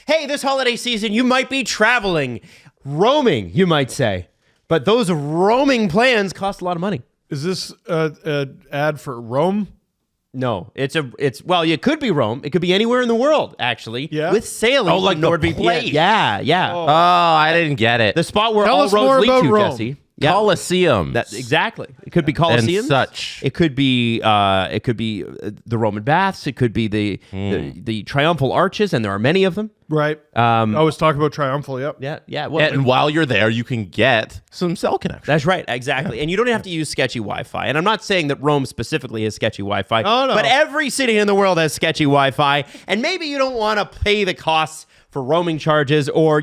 Hey, this holiday season, you might be traveling, roaming, you might say. But those roaming plans cost a lot of money. Is this an ad for Rome? No, well, it could be Rome. It could be anywhere in the world, actually. Yeah. With sailing. Oh, like the NordVPN. place. Yeah. Oh, I didn't get it. The spot where Tell all us more roads lead about to, Rome. Jesse. Yeah. Colosseums. Exactly. It could be Colosseums. And such. It could be the Roman baths. It could be the triumphal arches, and there are many of them. Right. I was talking about Triumphal, yep. Yeah. Well, And while you're there, you can get some cell connection. that's right. Exactly. And you don't have to use sketchy Wi-Fi. And I'm not saying that Rome specifically has sketchy Wi-Fi. Oh, no. But every city in the world has sketchy Wi-Fi. And maybe you don't want to pay the costs for roaming charges or,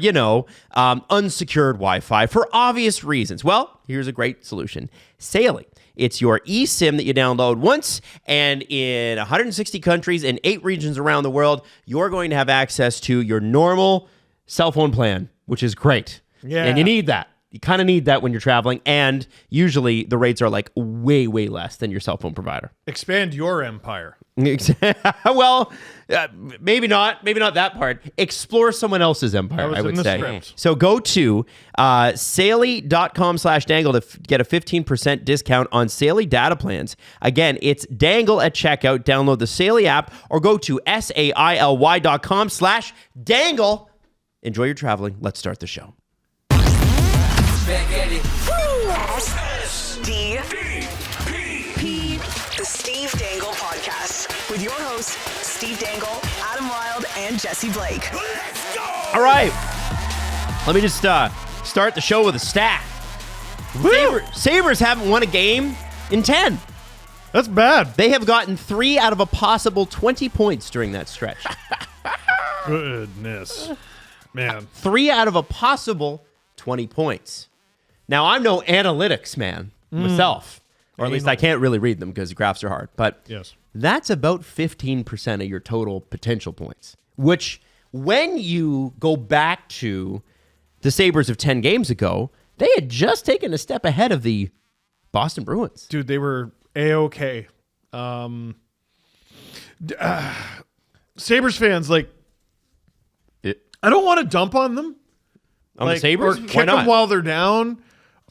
unsecured Wi-Fi for obvious reasons. Well, here's a great solution. Sailing. It's your eSIM that you download once, and in 160 countries and 8 regions around the world, you're going to have access to your normal cell phone plan, which is great. Yeah. And you need that. You kind of need that when you're traveling, and usually the rates are like way, way less than your cell phone provider. Expand your empire. Well, maybe not that part. Explore someone else's empire, was I would in the say. script. So go to Saily.com/dangle to get a 15% discount on Saily data plans. Again, it's dangle at checkout. Download the Saily app or go to SAILY.com/dangle. Enjoy your traveling. Let's start the show. SDP, the Steve Dangle Podcast, with your hosts, Steve Dangle, Adam Wilde, and Jesse Blake. All right. Let me just start the show with a stat. Sabres haven't won a game in 10. That's bad. They have gotten 3 out of a possible 20 points during that stretch. Goodness. Man. 3 out of a possible 20 points. Now, I'm no analytics man myself, or at least I can't really read them because the graphs are hard. But Yes. that's about 15% of your total potential points, which when you go back to the Sabres of 10 games ago, they had just taken a step ahead of the Boston Bruins. Dude, they were A-OK. Sabres fans, I don't want to dump on them. On the Sabres? Or Why kick not? them while they're down.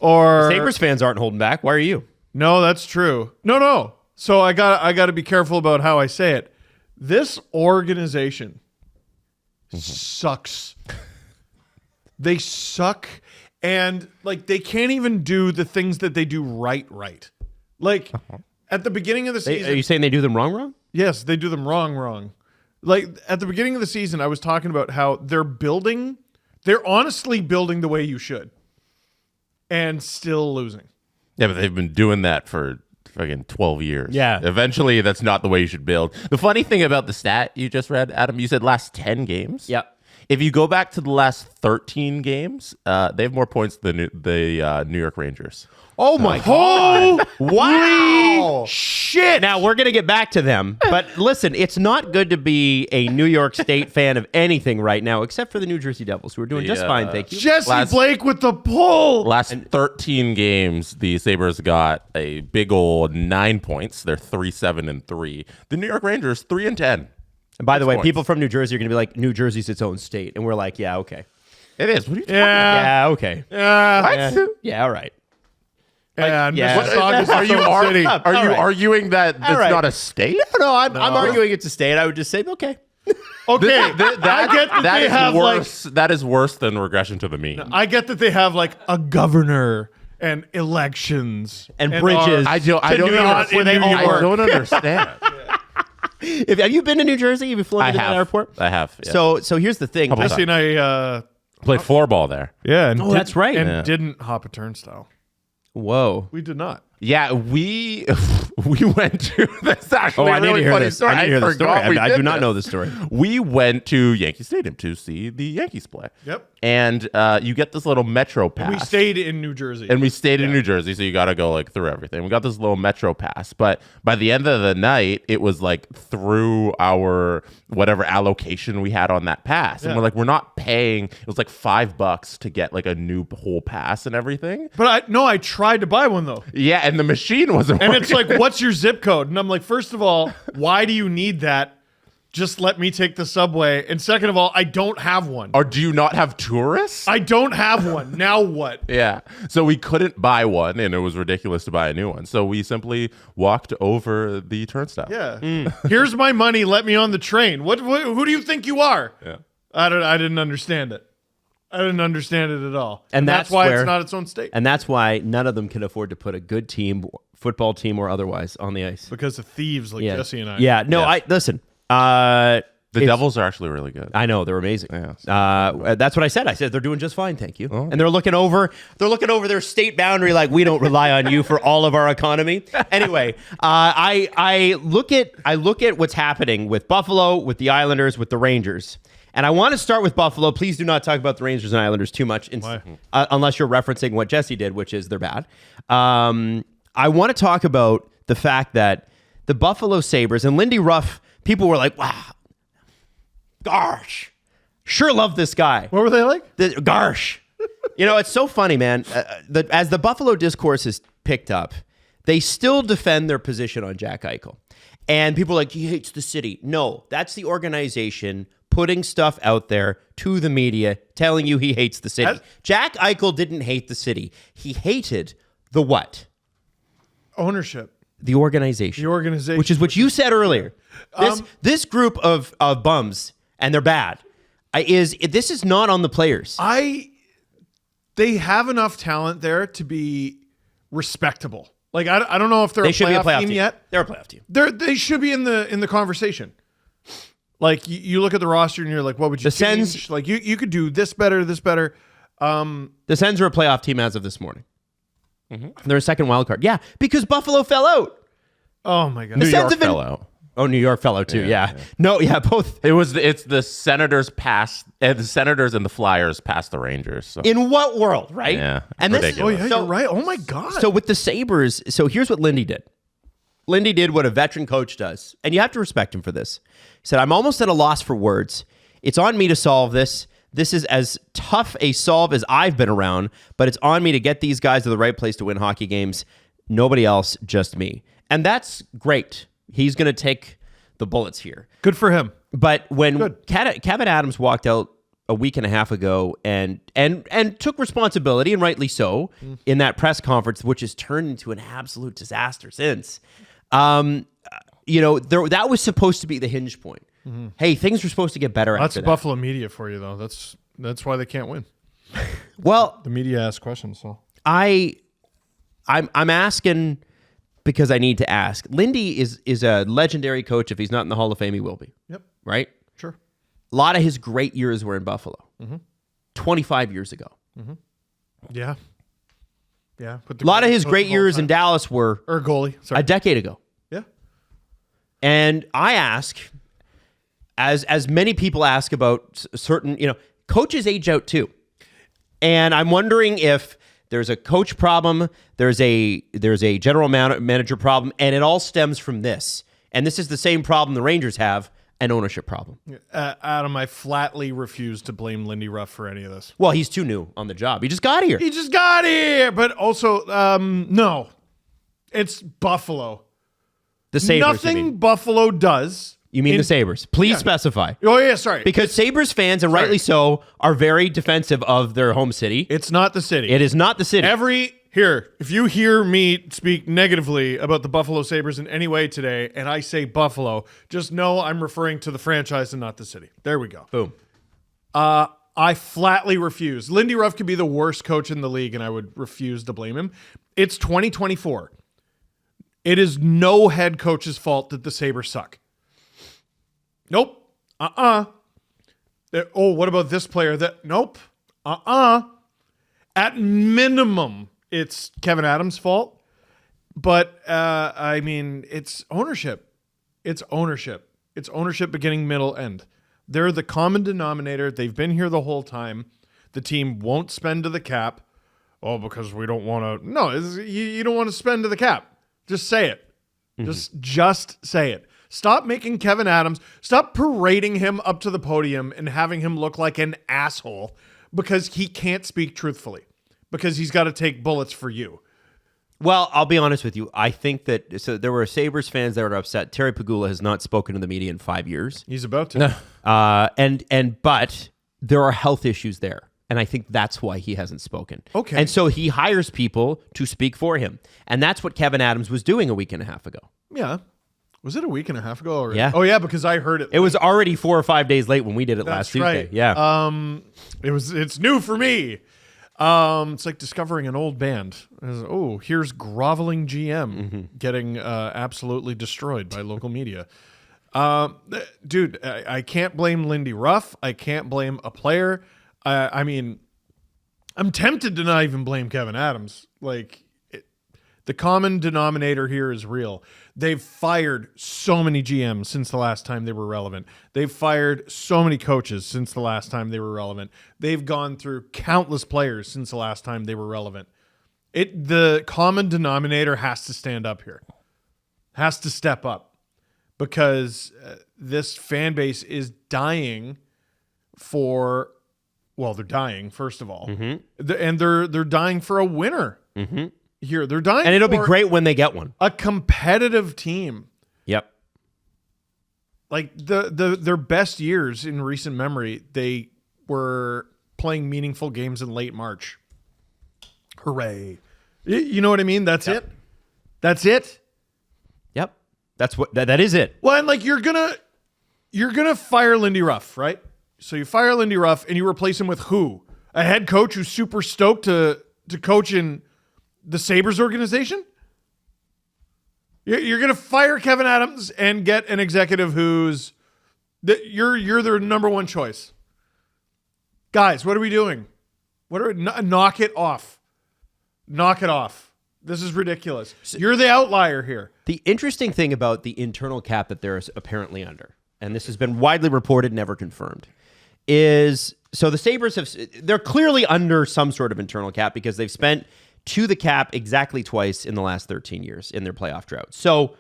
Or Sabres fans aren't holding back. Why are you? No, that's true. No. So I got to be careful about how I say it. This organization sucks. They suck, and they can't even do the things that they do right. Like at the beginning of the season, Are you saying they do them wrong? yes, they do them wrong. Like at the beginning of the season, I was talking about how they're honestly building the way you should, and still losing. Yeah, but they've been doing that for fucking 12 years. Yeah. Eventually, that's not the way you should build. The funny thing about the stat you just read, Adam, you said last 10 games. Yep. If you go back to the last 13 games, they have more points than the New York Rangers. Oh my God. Wow. Shit. Now, we're going to get back to them. But listen, it's not good to be a New York State fan of anything right now, except for the New Jersey Devils, who are doing just fine, thank you. Jesse Blake with the pull. Last 13 games, the Sabres got a big old 9 points. They're 3-7-3. The New York Rangers, 3-10. And by the way, points. people from New Jersey are going to be like, New Jersey's its own state. And we're like, yeah, okay. It is. What are you talking Yeah, okay. about? Yeah, all right. And yeah. Mississauga's Are its you, own city. are you right. arguing that it's right. not a state? No, I'm arguing it's a state. I would just say, okay. Okay, I get that That they is have worse. That is worse than regression to the mean. I get that they have a governor and elections And bridges. I don't not in New York. I don't understand. Have you been to New Jersey? Have you flown I into that have. airport? I have. Yeah. So here's the thing. Couple Jesse and I, played floorball there. and that's right. and Yeah. didn't hop a turnstile. Whoa. We did not. Yeah, we went to this actually Oh, I need really to hear funny this. story. I need to hear the story. forgot we I did do not this. know the story. We went to Yankee Stadium to see the Yankees play. Yep. And you get this little metro pass. We stayed in New Jersey. And we stayed in New Jersey, so you got to go through everything. We got this little metro pass, but by the end of the night, it was through our whatever allocation we had on that pass, and we're not paying. It was $5 to get a new whole pass and everything. But I tried to buy one though. Yeah, and the machine wasn't. And working. it's what's your zip code? And I'm like, first of all, why do you need that? just let me take the subway. And second of all, I don't have one. Or do you not have tourists? I don't have one. Now what? Yeah. So we couldn't buy one, and it was ridiculous to buy a new one. So we simply walked over the turnstile. Yeah. Here's my money. Let me on the train. Who do you think you are? Yeah. I didn't understand it. I didn't understand it at all. And that's why it's not its own state. And that's why none of them can afford to put a good team, football team or otherwise, on the ice. Because of thieves like Jesse and I. Yeah. No, Yes. Listen. The Devils are actually really good. I know they're amazing. Yeah. That's what I said. I said they're doing just fine, thank you. And they're looking over their state boundary like we don't rely on you for all of our economy. Anyway, I look at what's happening with Buffalo, with the Islanders, with the Rangers. And I want to start with Buffalo. Please do not talk about the Rangers and Islanders too much, unless you're referencing what Jesse did, which is they're bad. I want to talk about the fact that the Buffalo Sabres and Lindy Ruff, people were like, wow, gosh, sure love this guy. What were they like? Garsh. It's so funny, man. As the Buffalo discourse has picked up, they still defend their position on Jack Eichel. And people are like, he hates the city. No, that's the organization putting stuff out there to the media, telling you he hates the city. Jack Eichel didn't hate the city. He hated the what? Ownership. The organization. The organization. Which is what you said earlier. This group of bums, and they're bad, this is not on the players. They have enough talent there to be respectable. Like I don't know if they're They should be a playoff playoff team team yet. They're a playoff team. They should be in the conversation. Like you look at the roster and you're like, what would you change? Sens, like you could do this better, this better. The Sens are a playoff team as of this morning. They're a second wild card. Yeah, because Buffalo fell out. Oh my god. New Sens York have been- fell out. Oh, New York fell out too. Yeah. No, yeah, both. It's the Senators past the Senators and the Flyers past the Rangers. So. In what world, right? Yeah, And this is, ridiculous. You're right. Oh my god. So with the Sabres, so here's what Lindy did. Lindy did what a veteran coach does, and you have to respect him for this. He said, I'm almost at a loss for words. It's on me to solve this. This is as tough a solve as I've been around, but it's on me to get these guys to the right place to win hockey games. Nobody else, just me. And that's great. He's going to take the bullets here. Good for him. But when Kevin Adams walked out a week and a half ago and took responsibility, and rightly so, in that press conference, which has turned into an absolute disaster since, that was supposed to be the hinge point. Hey, things were supposed to get better That's after that. Buffalo media for you though. That's why they can't win. Well, The media asks questions, so I'm asking because I need to ask. Lindy is a legendary coach. If he's not in the Hall of Fame, he will be. Yep. Right? Sure. A lot of his great years were in Buffalo. 25 years ago. Yeah. Yeah. A lot of his great years in Dallas were or goalie. Sorry. a decade ago. Yeah. And I ask, as many people ask about certain, coaches age out too. And I'm wondering if there's a coach problem, there's a general manager problem, and it all stems from this. And this is the same problem the Rangers have, an ownership problem. Adam, I flatly refuse to blame Lindy Ruff for any of this. Well, he's too new on the job. He just got here. He just got here, but also, no. It's Buffalo. The Sabres, Nothing you mean. Buffalo does. You mean the Sabres. Please specify. Oh, yeah, sorry. Because Sabres fans, and rightly so, are very defensive of their home city. It's not the city. It is not the city. If you hear me speak negatively about the Buffalo Sabres in any way today, and I say Buffalo, just know I'm referring to the franchise and not the city. There we go. Boom. I flatly refuse. Lindy Ruff could be the worst coach in the league, and I would refuse to blame him. It's 2024. It is no head coach's fault that the Sabres suck. Nope. Oh, what about this player? Nope. At minimum, it's Kevin Adams' fault. But, it's ownership. It's ownership. It's ownership beginning, middle, end. They're the common denominator. They've been here the whole time. The team won't spend to the cap. Oh, because we don't want to. No, you don't want to spend to the cap. Just say it. Just say it. Stop making Kevin Adams, stop parading him up to the podium and having him look like an asshole because he can't speak truthfully, because he's got to take bullets for you. Well, I'll be honest with you. I think that there were Sabres fans that were upset. Terry Pegula has not spoken to the media in 5 years. He's about to. But there are health issues there. And I think that's why he hasn't spoken. Okay. And so he hires people to speak for him. And that's what Kevin Adams was doing a week and a half ago. Yeah. Was it a week and a half ago already? Yeah. Oh, yeah, because I heard it. It was already 4 or 5 days late when we did it That's last Tuesday. right. Yeah. It's new for me. It's like discovering an old band. Here's groveling GM getting absolutely destroyed by local media. Dude, I can't blame Lindy Ruff. I can't blame a player. I mean, I'm tempted to not even blame Kevin Adams. The common denominator here is real. They've fired so many GMs since the last time they were relevant. They've fired so many coaches since the last time they were relevant. They've gone through countless players since the last time they were relevant. The common denominator has to stand up here, has to step up, because this fan base is dying for, well, they're dying, first of all, and they're dying for a winner. Here, they're dying, and it'll be for great when they get one. a competitive team. Yep. Like their best years in recent memory, they were playing meaningful games in late March. Hooray! You know what I mean? That's it. That's it. Yep. That's what that is it. Well, and like you're gonna fire Lindy Ruff, right? So you fire Lindy Ruff and you replace him with who? A head coach who's super stoked to coach in the Sabres organization? You're going to fire Kevin Adams and get an executive who's you're their number one choice. Guys, what are we doing? Knock it off. Knock it off. This is ridiculous. You're the outlier here. The interesting thing about the internal cap that they're apparently under, and this has been widely reported, never confirmed, is so the Sabres they're clearly under some sort of internal cap because they've spent to the cap exactly twice in the last 13 years in their playoff drought. So,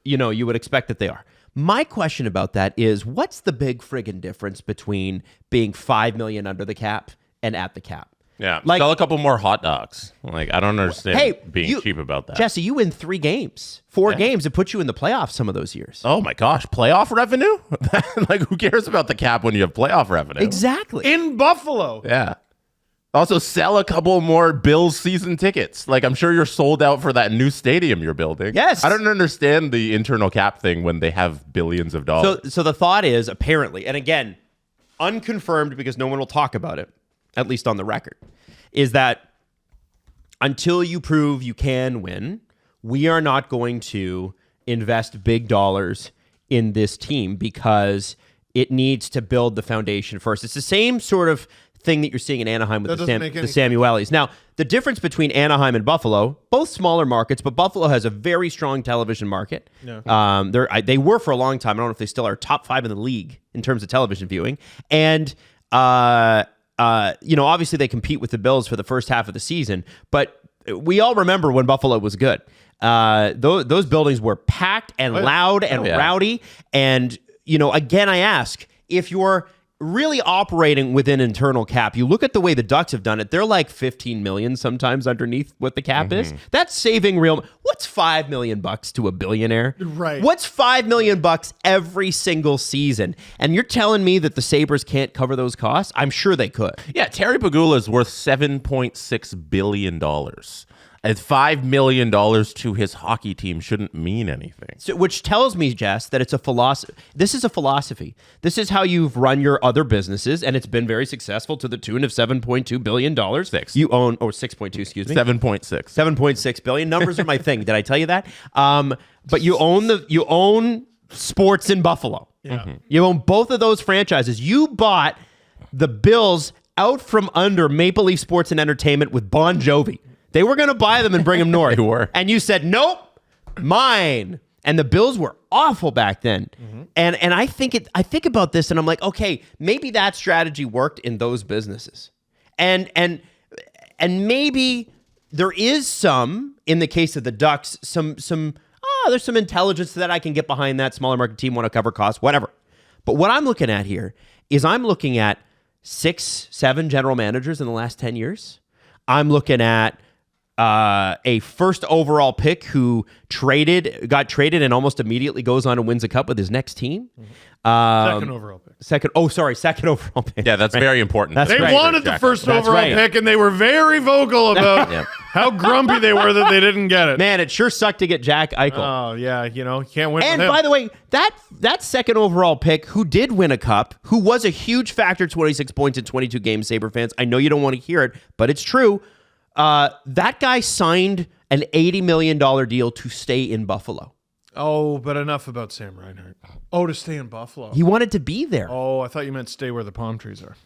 you would expect that they are. My question about that is, what's the big friggin' difference between being $5 million under the cap and at the cap? Yeah, Like- sell a couple more hot dogs. Like, I don't understand being cheap about that. Jesse, you win 3 games, 4 games. It puts you in the playoffs some of those years. Oh my gosh, playoff revenue? Like, who cares about the cap when you have playoff revenue? Exactly. In Buffalo. Yeah. Also, sell a couple more Bills season tickets. Like, I'm sure you're sold out for that new stadium you're building. Yes. I don't understand the internal cap thing when they have billions of dollars. So the thought is, apparently, and again, unconfirmed because no one will talk about it, at least on the record, is that until you prove you can win, we are not going to invest big dollars in this team because it needs to build the foundation first. It's the same sort of thing that you're seeing in Anaheim with the Samuelis. Now, the difference between Anaheim and Buffalo, both smaller markets, but Buffalo has a very strong television market. Yeah. They were for a long time. I don't know if they still are top 5 in the league in terms of television viewing. And obviously they compete with the Bills for the first half of the season, but we all remember when Buffalo was good. Those buildings were packed and loud and rowdy. And, again, I ask, if you're really operating within internal cap, you look at the way the Ducks have done it, they're like 15 million sometimes underneath what the cap is. That's saving real. What's $5 million to a billionaire? Right. What's $5 million every single season? And you're telling me that the Sabres can't cover those costs? I'm sure they could. Yeah, Terry Pegula is worth $7.6 billion. And $5 million to his hockey team shouldn't mean anything. So, which tells me, Jess, that it's a philosophy. This is a philosophy. This is how you've run your other businesses, and it's been very successful to the tune of $7.2 billion. You own, or 6.2, excuse me. 7.6. 7.6 billion. Numbers are my thing. Did I tell you that? But you own sports in Buffalo. Yeah. You own both of those franchises. You bought the Bills out from under Maple Leaf Sports and Entertainment with Bon Jovi. They were going to buy them and bring them north. They were. And you said, nope, mine. And the Bills were awful back then. And I think about this and I'm like, okay, maybe that strategy worked in those businesses. And maybe there is some, in the case of the Ducks, there's some intelligence that I can get behind that. Smaller market team want to cover costs, whatever. But what I'm looking at here is I'm looking at 6, 7 general managers in the last 10 years. I'm looking at a first overall pick who got traded and almost immediately goes on and wins a cup with his next team. Second overall pick. Second overall pick. Yeah, that's very important. That's They right. wanted the first That's overall right. pick, and they were very vocal about how grumpy they were that they didn't get it. Man, it sure sucked to get Jack Eichel. Oh, yeah, you can't win And with him. by the way, that second overall pick, who did win a cup, who was a huge factor, 26 points in 22 games, Sabre fans. I know you don't want to hear it, but it's true. That guy signed an $80 million deal to stay in Buffalo. Oh, but enough about Sam Reinhart. Oh, to stay in Buffalo. He wanted to be there. Oh, I thought you meant stay where the palm trees are.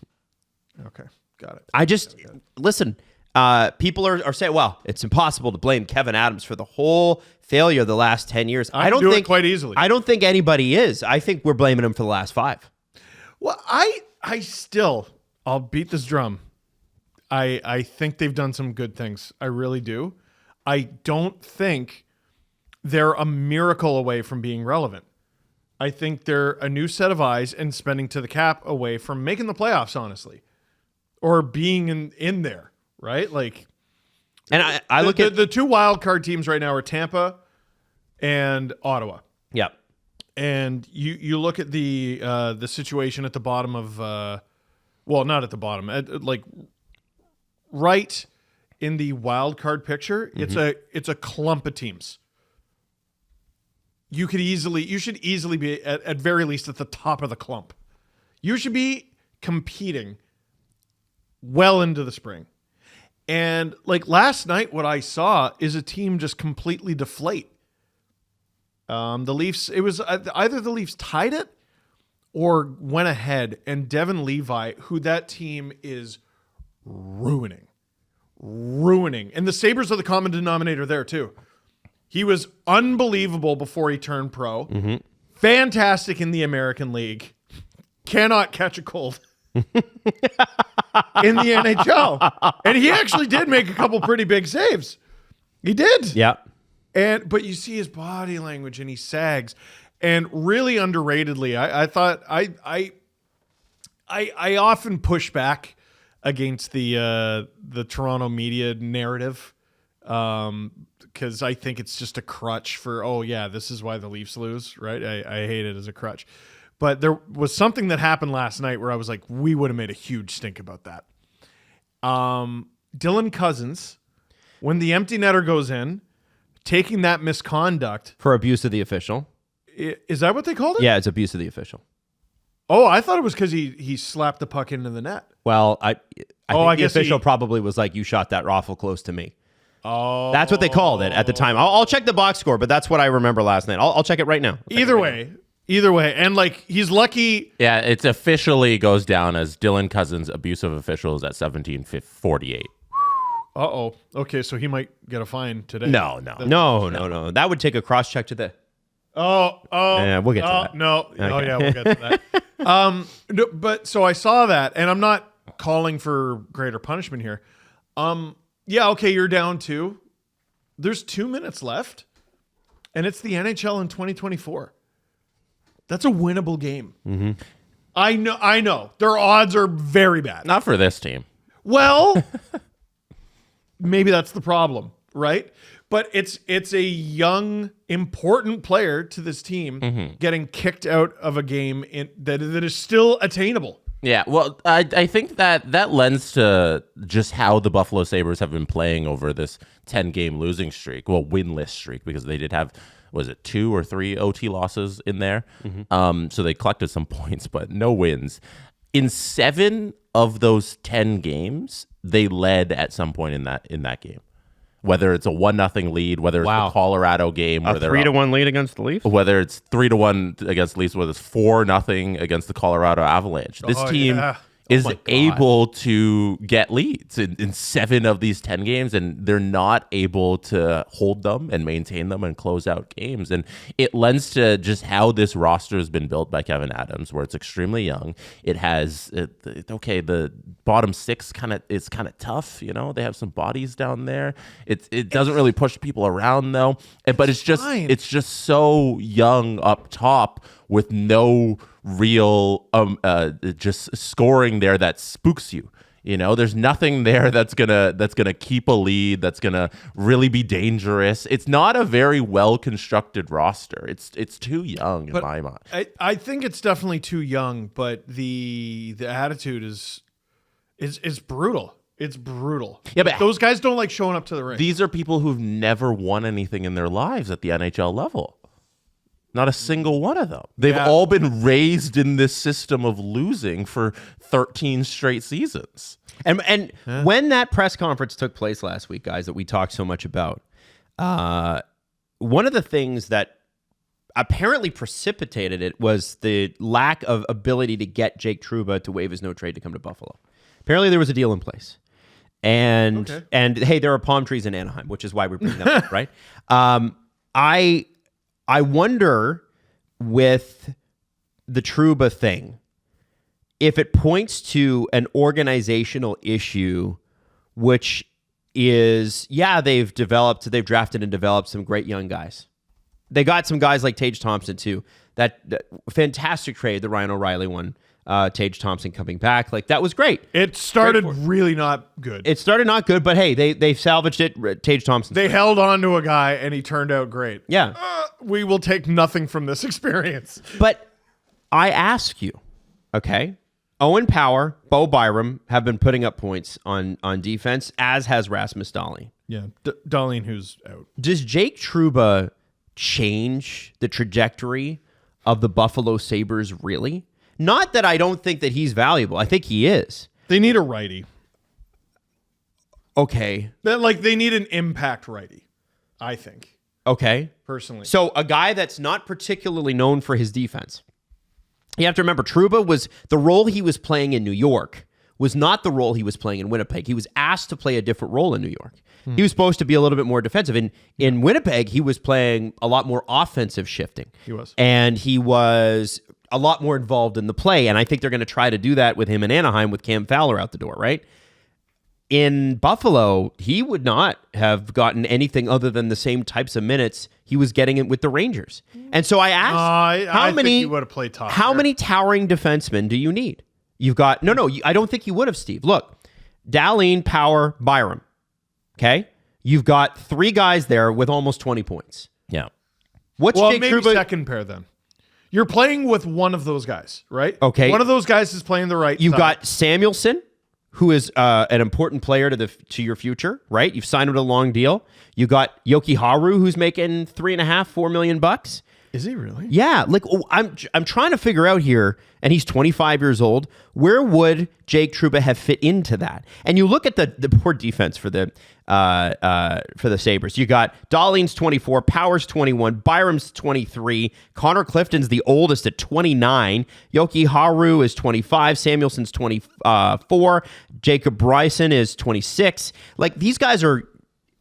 Okay, got it. I just, listen, people are saying, well, it's impossible to blame Kevin Adams for the whole failure of the last 10 years. I don't think quite easily. I don't think anybody is. I think we're blaming him for the last 5. Well, I still, I'll beat this drum. I think they've done some good things. I really do. I don't think they're a miracle away from being relevant. I think they're a new set of eyes and spending to the cap away from making the playoffs, honestly, or being in there, right? Like, And I look at the 2 wild card teams right now are Tampa and Ottawa. Yep. And you look at the situation at the bottom of well, not at the bottom, like right in the wild card picture, it's a clump of teams. You should easily be at very least at the top of the clump. You should be competing well into the spring. And like last night, what I saw is a team just completely deflate. The Leafs, it was either the Leafs tied it or went ahead, and Devin Levi, who that team is ruining. And the Sabres are the common denominator there too. He was unbelievable before he turned pro. Mm-hmm. Fantastic in the American League. Cannot catch a cold in the NHL. And he actually did make a couple pretty big saves. He did. Yeah. But you see his body language and he sags. And really underratedly, I thought I often push back against the Toronto media narrative. Because I think it's just a crutch for, oh yeah, this is why the Leafs lose, right? I hate it as a crutch. But there was something that happened last night where I was like, we would have made a huge stink about that. Dylan Cousins, when the empty netter goes in, taking that misconduct. For abuse of the official. Is that what they called it? Yeah, it's abuse of the official. Oh, I thought it was because he slapped the puck into the net. Well, I think the guess official probably was like, you shot that awful close to me. Oh. That's what they called it at the time. I'll check the box score, but that's what I remember last night. I'll check it right now. Either way. And like, he's lucky. Yeah, it's officially goes down as Dylan Cousins' abuse of officials at 17:48. Uh-oh. Okay, so he might get a fine today. No. That would take a cross check to the. Yeah, we'll get to that. No. Okay. Oh, yeah, we'll get to that. No, but so I saw that, and I'm not calling for greater punishment here. Yeah, okay, you're down 2. There's 2 minutes left, and it's the NHL in 2024. That's a winnable game. Mm-hmm. I know. Their odds are very bad. Not for this team. Well, maybe that's the problem, right? But it's a young, important player to this team getting kicked out of a game that is still attainable. Yeah, well, I think that lends to just how the Buffalo Sabres have been playing over this 10-game losing streak, well, winless streak, because they did have, was it 2 or 3 OT losses in there? So they collected some points, but no wins. In 7 of those 10 games, they led at some point in that game. Whether it's a 1-0 lead, whether it's the Colorado game, A 3-1 lead against the Leafs? whether it's 3-1 against the Leafs, whether it's 4-0 against the Colorado Avalanche. This team is able to get leads in 7 of these 10 games, and they're not able to hold them and maintain them and close out games. And it lends to just how this roster has been built by Kevin Adams, where it's extremely young. It has, the bottom 6 is kind of tough. You know, they have some bodies down there. It doesn't really push people around though. But it's just so young up top with no real just scoring there that spooks you. You know, there's nothing there that's gonna keep a lead, that's gonna really be dangerous. It's not a very well constructed roster. It's too young in my mind. I think it's definitely too young, but the attitude is brutal. It's brutal. Yeah, but those guys don't like showing up to the ring. These are people who've never won anything in their lives at the NHL level. Not a single one of them. They've all been raised in this system of losing for 13 straight seasons. And when that press conference took place last week, guys, that we talked so much about, one of the things that apparently precipitated it was the lack of ability to get Jake Trouba to waive his no trade to come to Buffalo. Apparently there was a deal in place. And hey, there are palm trees in Anaheim, which is why we're bringing that up, right? I wonder with the Trouba thing, if it points to an organizational issue, which is, they've drafted and developed some great young guys. They got some guys like Tage Thompson too. That fantastic trade, the Ryan O'Reilly one, Tage Thompson coming back. Like, that was great. It started really not good. It started not good, but hey, they salvaged it. Tage Thompson. They held on to a guy and he turned out great. Yeah. We will take nothing from this experience. But I ask you, okay, Owen Power, Bo Byram have been putting up points on defense, as has Rasmus Dahlin. Yeah, Dahlin, who's out. Does Jake Trouba change the trajectory of the Buffalo Sabres, really? Not that I don't think that he's valuable. I think he is. They need a righty. Okay. They need an impact righty, I think. Okay. Personally. So a guy that's not particularly known for his defense. You have to remember, Trouba was the role he was playing in New York was not the role he was playing in Winnipeg. He was asked to play a different role in New York. He was supposed to be a little bit more defensive. In Winnipeg, he was playing a lot more offensive shifting. He was. And he was a lot more involved in the play. And I think they're going to try to do that with him in Anaheim with Cam Fowler out the door, right? In Buffalo, he would not have gotten anything other than the same types of minutes he was getting it with the Rangers. And so I asked, I think he would have played top. How many towering defensemen do you need? You've got I don't think you would have, Steve. Look, Dahlin, Power, Byram. Okay, you've got three guys there with almost 20 points. Yeah. What's Jake maybe Trouba? Second pair then. You're playing with one of those guys, right? Okay. One of those guys is playing the right. You've side. got Samuelson, who is an important player to your future, right? You've signed him to a long deal. You got Yoki Haru, who's making $3.5-4 million bucks. Is he really? Yeah, I'm trying to figure out here, and he's 25 years old. Where would Jake Trouba have fit into that? And you look at the poor defense for the Sabres. You got Dahlin's 24, Powers 21, Byram's 23, Connor Clifton's the oldest at 29, Yoki Haru is 25, Samuelson's 24, Jacob Bryson is 26. Like, these guys are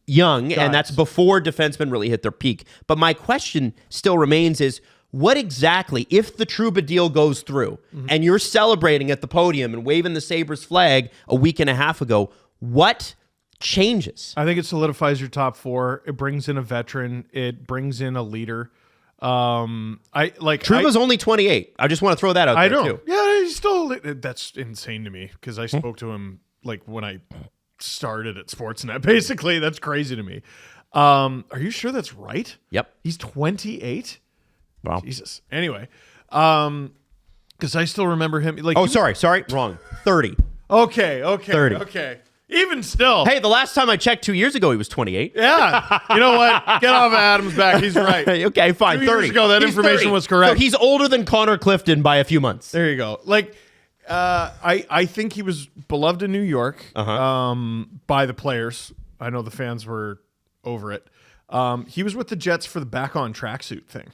young, and that's before defensemen really hit their peak. But my question still remains is, what exactly, if the Trouba deal goes through and you're celebrating at the podium and waving the Sabres flag a week and a half ago, what changes? I think it solidifies your top four. It brings in a veteran. It brings in a leader. Trouba's only 28. I just want to throw that out there, know. too. Yeah, he's still... That's insane to me, because I spoke to him when I started at Sportsnet. Basically, that's crazy to me. Are you sure that's right? Yep. He's 28? Wow. Jesus. Anyway, because I still remember him. Sorry, wrong. 30. Okay. 30. Okay. Even still. Hey, the last time I checked 2 years ago, he was 28. Yeah. You know what? Get off of Adam's back. He's right. Okay, fine. 2 30 years ago, that He's information 30. was correct. So he's older than Connor Clifton by a few months. There you go. I think he was beloved in New York by the players. I know the fans were over it. He was with the Jets for the back-on tracksuit thing.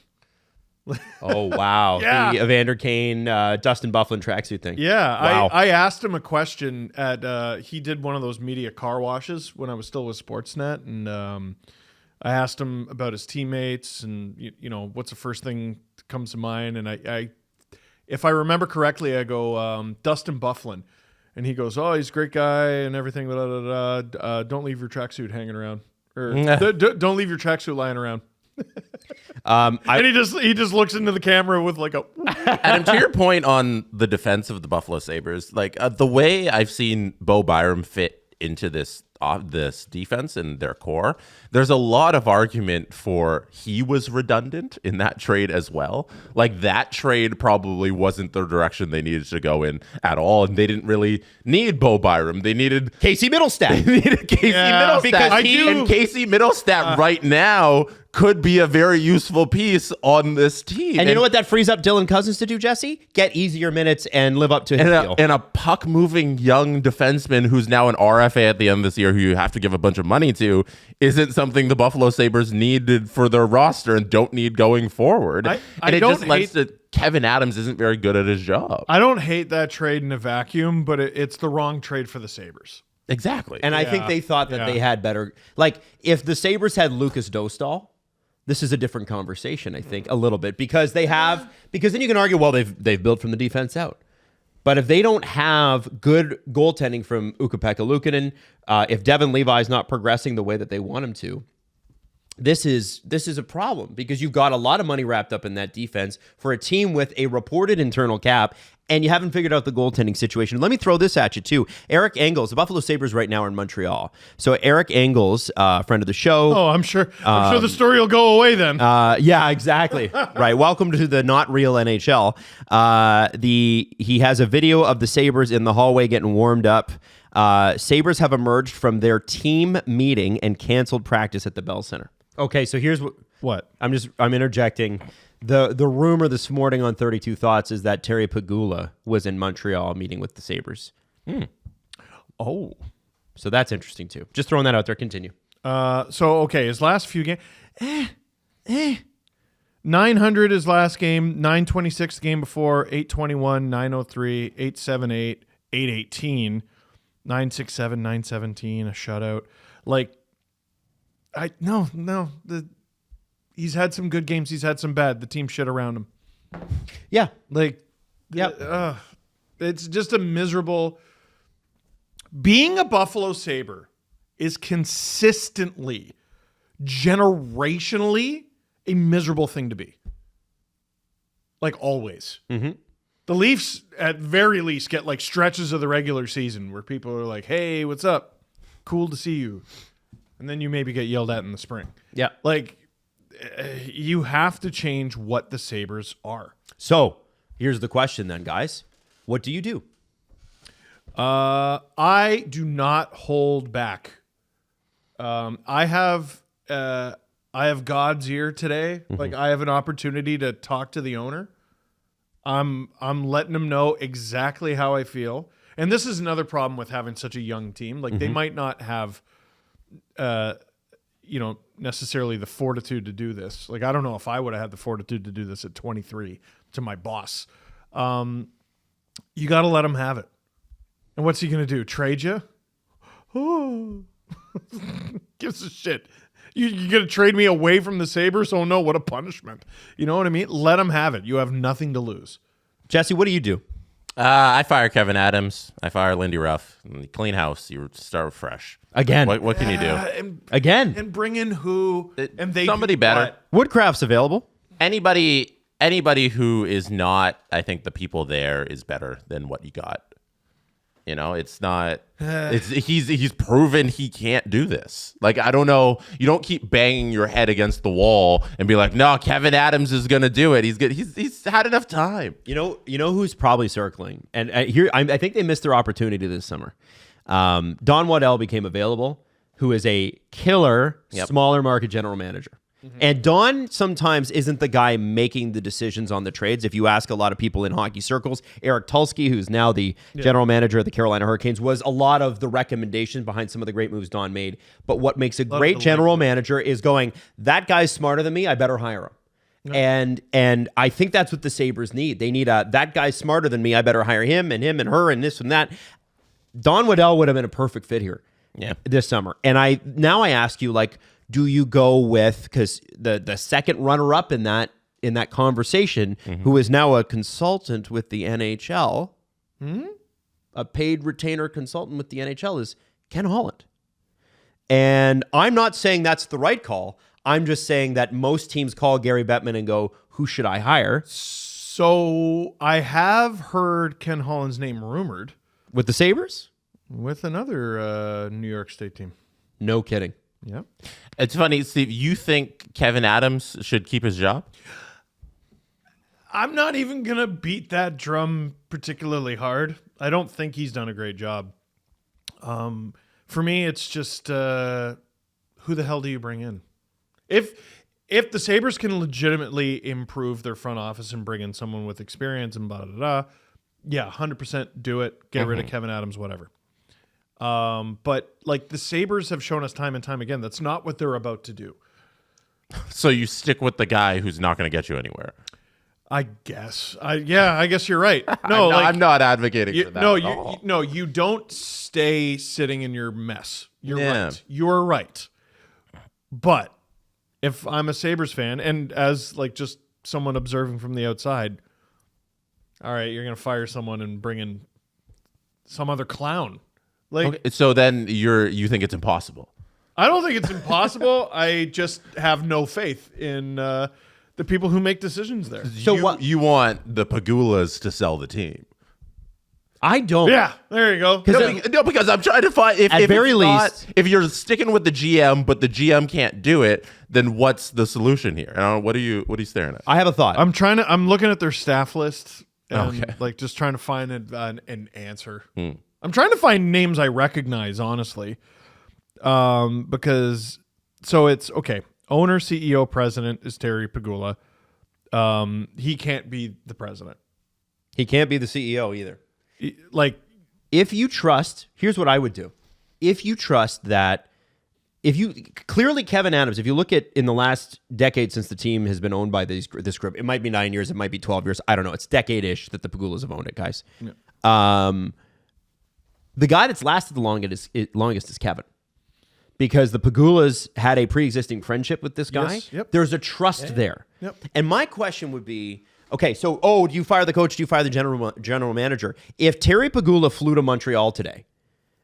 Oh, wow. Yeah. The Evander Kane, Dustin Byfuglien tracksuit thing. Yeah. Wow. I asked him a question he did one of those media car washes when I was still with Sportsnet. And I asked him about his teammates and, what's the first thing that comes to mind. And I if I remember correctly, I go, Dustin Byfuglien. And he goes, oh, he's a great guy and everything. Blah, blah, blah. Don't leave your tracksuit hanging around. Or don't leave your tracksuit lying around. And he just looks into the camera with like a. Adam, to your point on the defense of the Buffalo Sabres, like the way I've seen Bo Byram fit into this defense and their core, there's a lot of argument for he was redundant in that trade as well. Like that trade probably wasn't the direction they needed to go in at all, and they didn't really need Bo Byram. They needed Casey Middlestat. They needed Casey Middlestat. Because And Casey Middlestat right now could be a very useful piece on this team. And you know what that frees up Dylan Cousins to do, Jesse? Get easier minutes and live up to his deal. And a puck-moving young defenseman who's now an RFA at the end of this year who you have to give a bunch of money to isn't something the Buffalo Sabres needed for their roster and don't need going forward. It just lets that Kevin Adams isn't very good at his job. I don't hate that trade in a vacuum, but it's the wrong trade for the Sabres. Exactly. And I think they thought that they had better. Like, if the Sabres had Lucas Dostal, this is a different conversation, I think, a little bit, because then you can argue, well, they've built from the defense out. But if they don't have good goaltending from Ukko-Pekka Luukkonen, if Devin Levi's not progressing the way that they want him to, this is a problem, because you've got a lot of money wrapped up in that defense for a team with a reported internal cap, and you haven't figured out the goaltending situation. Let me throw this at you, too. Eric Engels, the Buffalo Sabres right now are in Montreal. So Eric Engels, friend of the show. Oh, I'm sure the story will go away then. Yeah, exactly. Right. Welcome to the not real NHL. He has a video of the Sabres in the hallway getting warmed up. Sabres have emerged from their team meeting and canceled practice at the Bell Center. Okay, so here's what I'm interjecting. The rumor this morning on 32 Thoughts is that Terry Pegula was in Montreal meeting with the Sabres. Oh. So that's interesting too. Just throwing that out there. Continue. His last few games, 900 his last game, 926 the game before, 821, 903, 878, 818, 967, 917, a shutout. He's had some good games. He's had some bad. The team shit around him. Yeah. It's just a miserable. Being a Buffalo Sabre is consistently, generationally, a miserable thing to be. Like always. Mm-hmm. The Leafs, at very least, get like stretches of the regular season where people are like, hey, what's up? Cool to see you. And then you maybe get yelled at in the spring. Yeah. You have to change what the Sabres are. So here's the question then, guys. What do you do? I do not hold back. I have God's ear today. Mm-hmm. Like, I have an opportunity to talk to the owner. I'm letting him know exactly how I feel. And this is another problem with having such a young team. Like, they might not have necessarily the fortitude to do this. Like, I don't know if I would have had the fortitude to do this at 23 to my boss. You got to let him have it. And what's he going to do? Trade you? Oh, gives a shit. You're going to trade me away from the Sabres? Oh no, what a punishment. You know what I mean? Let him have it. You have nothing to lose. Jesse, what do you do? I fire Kevin Adams. I fire Lindy Ruff. Clean house. You start fresh. Again. What can you do? Again. And bring in who? And they somebody better. Woodcraft's available. Anybody who is not, I think the people there is better than what you got. You know, it's not. He's proven he can't do this. Like, I don't know. You don't keep banging your head against the wall and be like, "No, Kevin Adams is going to do it. He's good. He's had enough time." You know who's probably circling, and here I think they missed their opportunity this summer. Don Waddell became available, who is a killer smaller market general manager. Mm-hmm. And Don sometimes isn't the guy making the decisions on the trades. If you ask a lot of people in hockey circles, Eric Tulsky, who's now the general manager of the Carolina Hurricanes, was a lot of the recommendations behind some of the great moves Don made. But what makes a great general manager is going, that guy's smarter than me, I better hire him. No. And I think that's what the Sabres need. They need that guy's smarter than me, I better hire him and her and this and that. Don Waddell would have been a perfect fit here this summer. And I ask you, like, do you go with, because the second runner-up in that conversation, who is now a consultant with the NHL, a paid retainer consultant with the NHL, is Ken Holland. And I'm not saying that's the right call. I'm just saying that most teams call Gary Bettman and go, who should I hire? So I have heard Ken Holland's name rumored With the Sabres? with another New York State team. No kidding. Yep. It's funny, Steve. You think Kevin Adams should keep his job? I'm not even going to beat that drum particularly hard. I don't think he's done a great job. For me, it's just who the hell do you bring in? If the Sabres can legitimately improve their front office and bring in someone with experience and blah, blah, blah, yeah, 100% do it. Get rid of Kevin Adams, whatever. But like the Sabres have shown us time and time again, that's not what they're about to do. So you stick with the guy who's not going to get you anywhere. I guess. I guess you're right. No, I'm not advocating for that. No, you don't stay sitting in your mess. You're Yeah. right. You're right. But if I'm a Sabres fan and as like just someone observing from the outside, all right, you're going to fire someone and bring in some other clown. Like, Okay, so then you think it's impossible? I don't think it's impossible. I just have no faith in the people who make decisions there. So what? You want the Pagulas to sell the team? I don't. Yeah, there you go. No, because I'm trying to find if At very it's not- least- if you're sticking with the GM, but the GM can't do it, then what's the solution here? What are you staring at? I have a thought. I'm looking at their staff list and Okay. like just trying to find an answer. I'm trying to find names I recognize, honestly, because so it's okay. Owner, CEO, president is Terry Pagula. He can't be the president. He can't be the CEO either. Like, If you trust, here's what I would do. If you trust that, clearly Kevin Adams, if you look at in the last decade since the team has been owned by this group, it might be 9 years, it might be 12 years. I don't know. It's decade-ish that the Pagulas have owned it, guys. Yeah. The guy that's lasted the longest is Kevin. Because the Pagulas had a pre-existing friendship with this guy. Yes, yep. There's a trust there. Yep. And my question would be, okay, so, do you fire the coach? Do you fire the general manager? If Terry Pagula flew to Montreal today,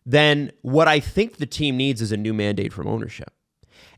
then what I think the team needs is a new mandate from ownership.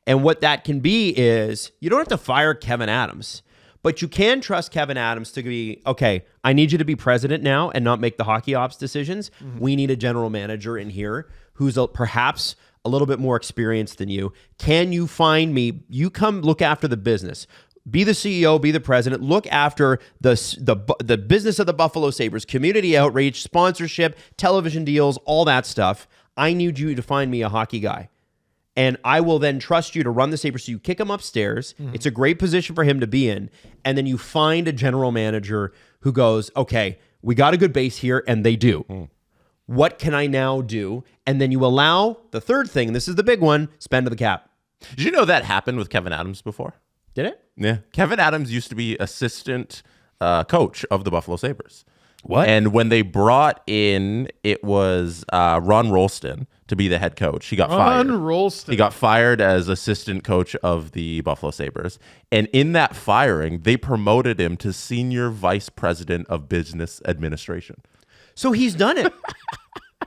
And what that can be is, you don't have to fire Kevin Adams, but you can trust Kevin Adams to be, okay, I need you to be president now and not make the hockey ops decisions. We need a general manager in here who's perhaps a little bit more experienced than you. Can you find me? You come look after the business. Be the CEO, be the president. Look after the business of the Buffalo Sabres, community outreach, sponsorship, television deals, all that stuff. I need you to find me a hockey guy. And I will then trust you to run the Sabres. So you kick him upstairs. It's a great position for him to be in. And then you find a general manager who goes, okay, we got a good base here, and they do. What can I now do? And then you allow the third thing, and this is the big one, spend to the cap. Did you know that happened with Kevin Adams before? Did it? Yeah. Kevin Adams used to be assistant coach of the Buffalo Sabres. What? And when they brought in, it was Ron Rolston to be the head coach. He got fired. Ron Rolston. He got fired as assistant coach of the Buffalo Sabres. And in that firing, they promoted him to senior vice president of business administration. So he's done it.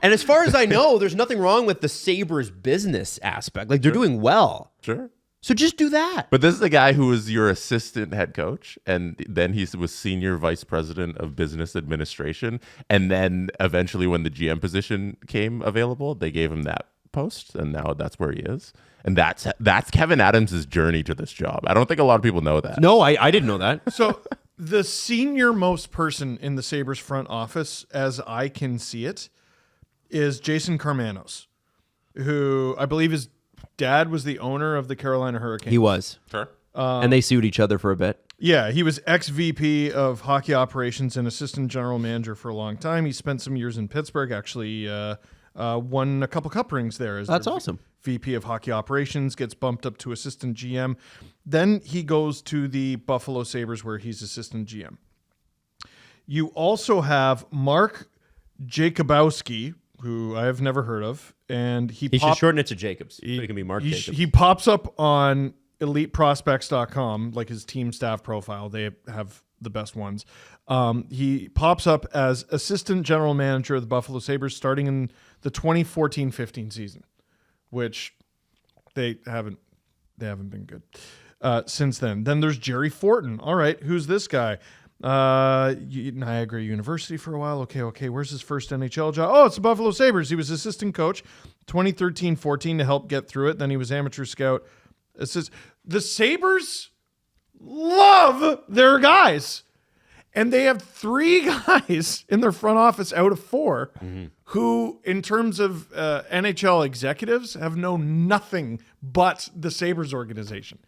And as far as I know, there's nothing wrong with the Sabres business aspect. Like, they're doing well. Sure. So just do that. But this is the guy who was your assistant head coach, and then he was senior vice president of business administration. And then eventually when the GM position came available, they gave him that post, and now that's where he is. And that's Kevin Adams' journey to this job. I don't think a lot of people know that. No, I didn't know that. So the senior most person in the Sabres front office, as I can see it, is Jason Karmanos, who I believe his dad was the owner of the Carolina Hurricanes. He was. Sure. And they sued each other for a bit. Yeah, he was ex-VP of hockey operations and assistant general manager for a long time. He spent some years in Pittsburgh, actually won a couple cup rings there. As That's their awesome. VP of hockey operations, gets bumped up to assistant GM. Then he goes to the Buffalo Sabres where he's assistant GM. You also have Mark Jacobowski, who I have never heard of, and He should shorten it to Jacobs. So he can be Mark he, Jacobs. he pops up on eliteprospects.com, like his team staff profile. They have the best ones. He pops up as assistant general manager of the Buffalo Sabres starting in the 2014-15 season, which they haven't They haven't been good since then. Then there's Jerry Fortin. All right, who's this guy? Niagara University for a while. Okay. Where's his first NHL job? Oh, it's the Buffalo Sabres. He was assistant coach 2013-14 to help get through it. Then he was amateur scout. The Sabres love their guys. And they have 3 guys in their front office out of 4 who, in terms of NHL executives, have known nothing but the Sabres organization.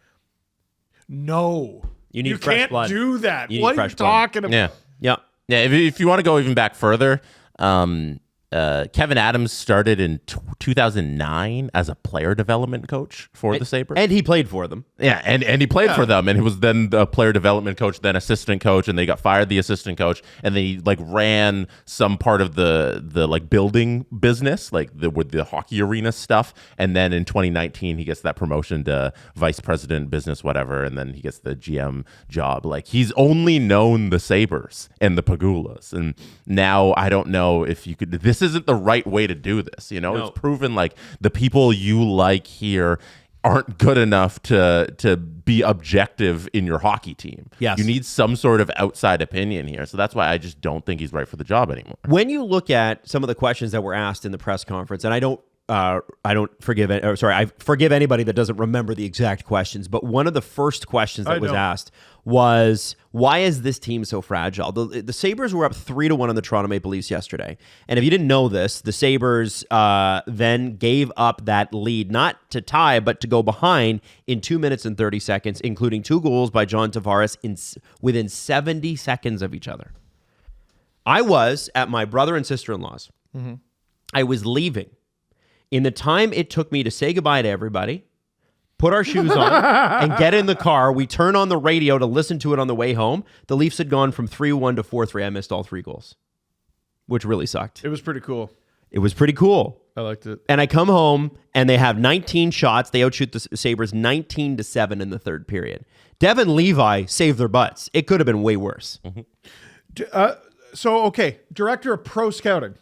No. You fresh can't blood. Do that. You need what are you fresh blood. talking about? Yeah. If you want to go even back further, Kevin Adams started in 2009 as a player development coach for the Sabres. And he played for them. Yeah, and he played for them, and he was then the player development coach, then assistant coach, and they got fired the assistant coach, and they ran some part of the like building business, with the hockey arena stuff, and then in 2019 he gets that promotion to vice president business whatever, and then he gets the GM job. Like, he's only known the Sabres and the Pagulas, and now I don't know if you could. This isn't the right way to do this. No. It's proven like the people you like here aren't good enough to be objective in your hockey team. Yes. You need some sort of outside opinion here. So that's why I just don't think he's right for the job anymore. When you look at some of the questions that were asked in the press conference, and I forgive anybody that doesn't remember the exact questions, but one of the first questions that was asked was, why is this team so fragile? The Sabres were up 3-1 on the Toronto Maple Leafs yesterday. And if you didn't know this, the Sabres then gave up that lead, not to tie, but to go behind in 2 minutes and 30 seconds, including 2 goals by John Tavares within 70 seconds of each other. I was at my brother and sister-in-law's. Mm-hmm. I was leaving. In the time it took me to say goodbye to everybody, put our shoes on, and get in the car, we turn on the radio to listen to it on the way home. The Leafs had gone from 3-1 to 4-3. I missed all 3 goals, which really sucked. It was pretty cool. It was pretty cool. I liked it. And I come home, and they have 19 shots. They outshoot the Sabres 19-7 in the third period. Devin Levi saved their butts. It could have been way worse. Mm-hmm. Director of pro scouting.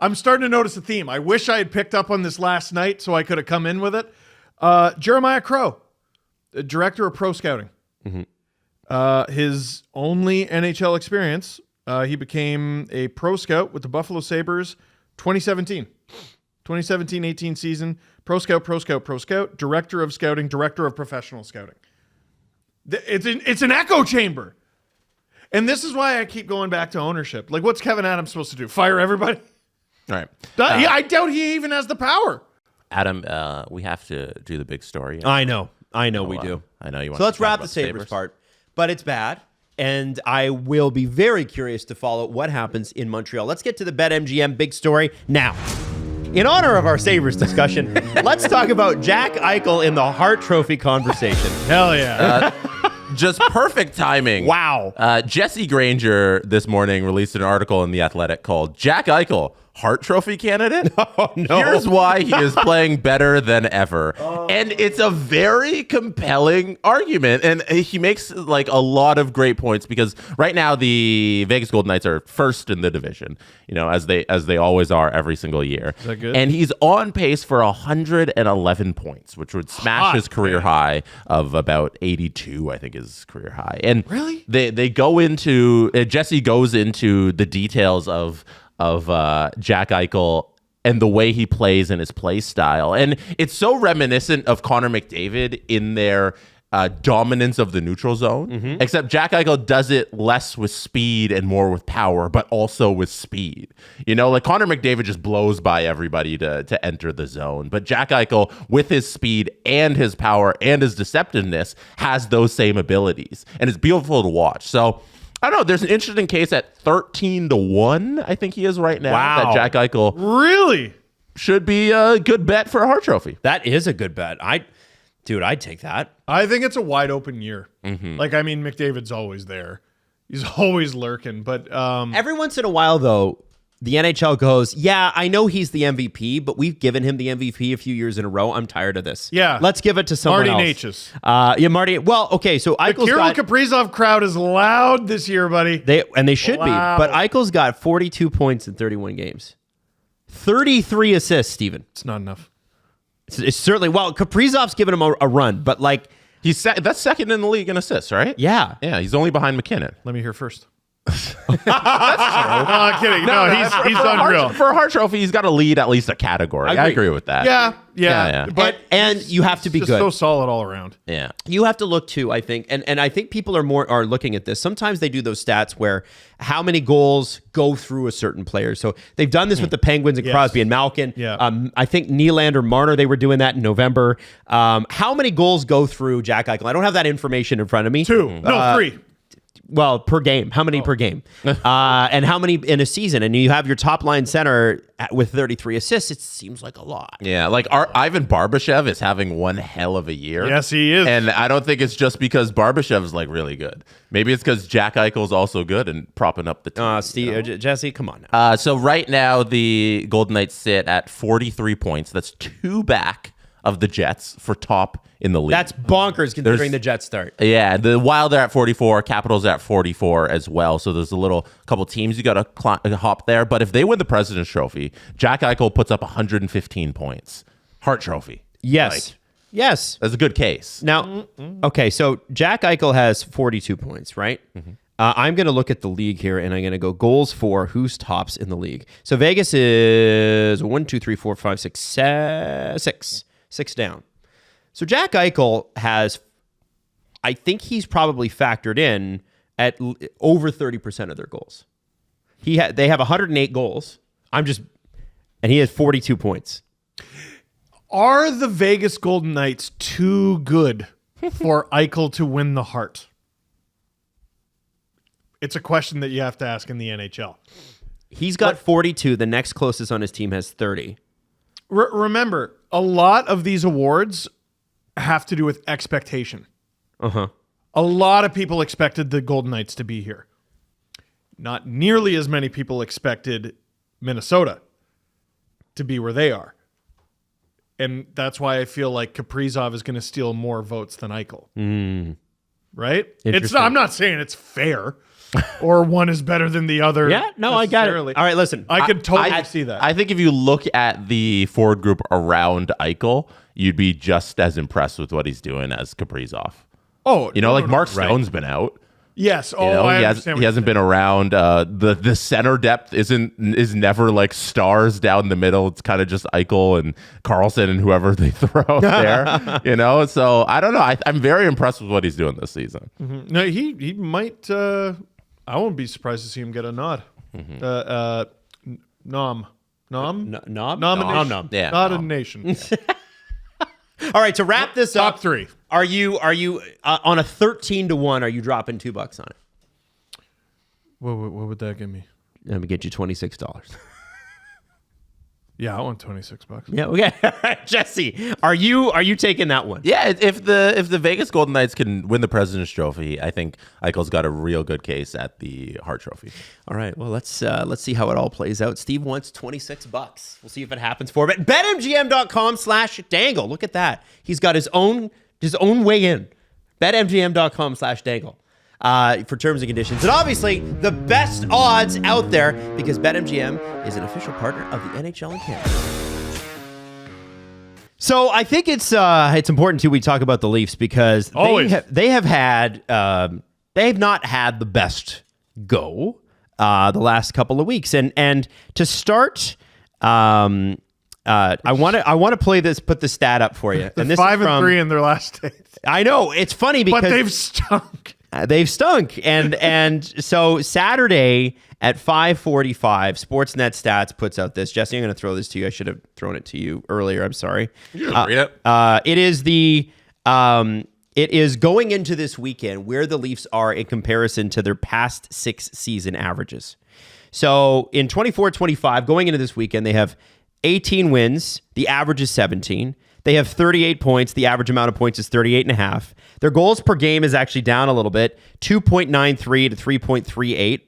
I'm starting to notice a theme. I wish I had picked up on this last night so I could have come in with it. Jeremiah Crow, the director of pro scouting. Mm-hmm. His only NHL experience, he became a pro scout with the Buffalo Sabres 2017-18 season. Pro scout, director of scouting, director of professional scouting. It's an echo chamber. And this is why I keep going back to ownership. Like, what's Kevin Adams supposed to do? Fire everybody? All right. I doubt he even has the power. Adam, we have to do the big story. I know we do. I know you want So let's to talk wrap about the Sabres part. But it's bad. And I will be very curious to follow what happens in Montreal. Let's get to the BetMGM big story now. In honor of our Sabres discussion, let's talk about Jack Eichel in the Hart Trophy conversation. Hell yeah. Just perfect timing. Wow. Jesse Granger this morning released an article in The Athletic called Jack Eichel, Hart Trophy candidate? Oh, no. Here's why he is playing better than ever. And it's a very compelling argument. And he makes like a lot of great points because right now the Vegas Golden Knights are first in the division, as they always are every single year. Is that good? And he's on pace for 111 points, which would smash his career high of about 82, I think his career high. And really? They go into Jesse goes into the details of Jack Eichel and the way he plays and his play style. And it's so reminiscent of Connor McDavid in their dominance of the neutral zone, except Jack Eichel does it less with speed and more with power, but also with speed. Like Connor McDavid just blows by everybody to enter the zone. But Jack Eichel, with his speed and his power and his deceptiveness, has those same abilities. And it's beautiful to watch. So I don't know. There's an interesting case at 13-1. I think he is right now. Wow. That Jack Eichel Really? should be a good bet for a Hart Trophy. That is a good bet. I'd take that. I think it's a wide open year. Mm-hmm. McDavid's always there. He's always lurking. But Every once in a while, though, the NHL goes, yeah, I know he's the MVP, but we've given him the MVP a few years in a row. I'm tired of this. Yeah. Let's give it to someone Marty else. Natchez. Marty. Well, okay, so the Eichel's Kirill got... Kaprizov crowd is loud this year, buddy. They should Wow. be. But Eichel's got 42 points in 31 games. 33 assists, Steven. It's not enough. It's certainly, well, Kaprizov's given him a run, but like, That's second in the league in assists, right? yeah. Yeah, he's only behind McKinnon. Let me hear first. No, I'm kidding. No, he's unreal. For a Hart Trophy, he's got to lead at least a category. I agree with that. Yeah. But And you have to be just good. so solid all around. Yeah. You have to look too, I think, and I think people are looking at this. Sometimes they do those stats where how many goals go through a certain player. So they've done this with the Penguins and Yes. Crosby and Malkin. Yeah. I think Nylander, Marner, they were doing that in November. How many goals go through Jack Eichel? I don't have that information in front of me. 2. No, 3. Well, per game. How many per game? And how many in a season? And you have your top line center with 33 assists. It seems like a lot. Yeah, like Ivan Barbashev is having one hell of a year. Yes, he is. And I don't think it's just because Barbashev is like really good. Maybe it's because Jack Eichel's also good and propping up the team. Steve, Jesse, come on now. So right now the Golden Knights sit at 43 points. That's 2 back of the Jets for top in the league. That's bonkers considering the Jets start. Yeah, the Wild are at 44, Capitals are at 44 as well. So there's a couple teams you got to hop there. But if they win the President's Trophy, Jack Eichel puts up 115 points. Hart Trophy. Yes. Yes. That's a good case. Now, okay, so Jack Eichel has 42 points, right? I'm going to look at the league here, and I'm going to go goals for who's tops in the league. So Vegas is 1, 2, 3, 4, 5, 6, 6 down. So Jack Eichel has, I think he's probably factored in at over 30% of their goals. They have 108 goals. And he has 42 points. Are the Vegas Golden Knights too good for Eichel to win the Hart? It's a question that you have to ask in the NHL. He's got 42. The next closest on his team has 30. Remember, a lot of these awards have to do with expectation. A lot of people expected the Golden Knights to be here. Not nearly as many people expected Minnesota to be where they are. And that's why I feel like Kaprizov is going to steal more votes than Eichel. Right? I'm not saying it's fair or one is better than the other. Yeah, no, I got it. All right, listen. I could totally see that. I think if you look at the forward group around Eichel, you'd be just as impressed with what he's doing as Kaprizov. Oh, Mark Stone's been out. Yes. Oh, I understand. He hasn't been around. The center depth is never like stars down the middle. It's kind of just Eichel and Carlson and whoever they throw out there. So I don't know. I'm very impressed with what he's doing this season. No, he might. I won't be surprised to see him get a nod. Nom. Nomination. Yeah, not a nation. All right, to wrap this up, Top 3. Are you on a 13-1? Are you dropping $2 on it? What would that give me? Let me get you $26. Yeah, I want $26. Yeah, okay. All right, Jesse, are you taking that one? Yeah, if the Vegas Golden Knights can win the President's Trophy, I think Eichel's got a real good case at the Hart Trophy. All right, well let's see how it all plays out. Steve wants $26. We'll see if it happens for him. BetMGM.com/dangle. Look at that. He's got his own way in. BetMGM.com/dangle. For terms and conditions. And obviously, the best odds out there because BetMGM is an official partner of the NHL in Canada. So I think it's important too we talk about the Leafs because they have not had the best go the last couple of weeks. And to start, I want to put the stat up for you. And this 5-3 in their last 8. I know it's funny because but they've stunk. They've stunk. And so Saturday at 5:45, Sportsnet Stats puts out this. Jesse, I'm going to throw this to you. I should have thrown it to you earlier. I'm sorry. You just read it. It is going into this weekend where the Leafs are in comparison to their past 6 season averages. So in 24-25, going into this weekend, they have 18 wins. The average is 17. They have 38 points. The average amount of points is 38.5. Their goals per game is actually down a little bit, 2.93 to 3.38.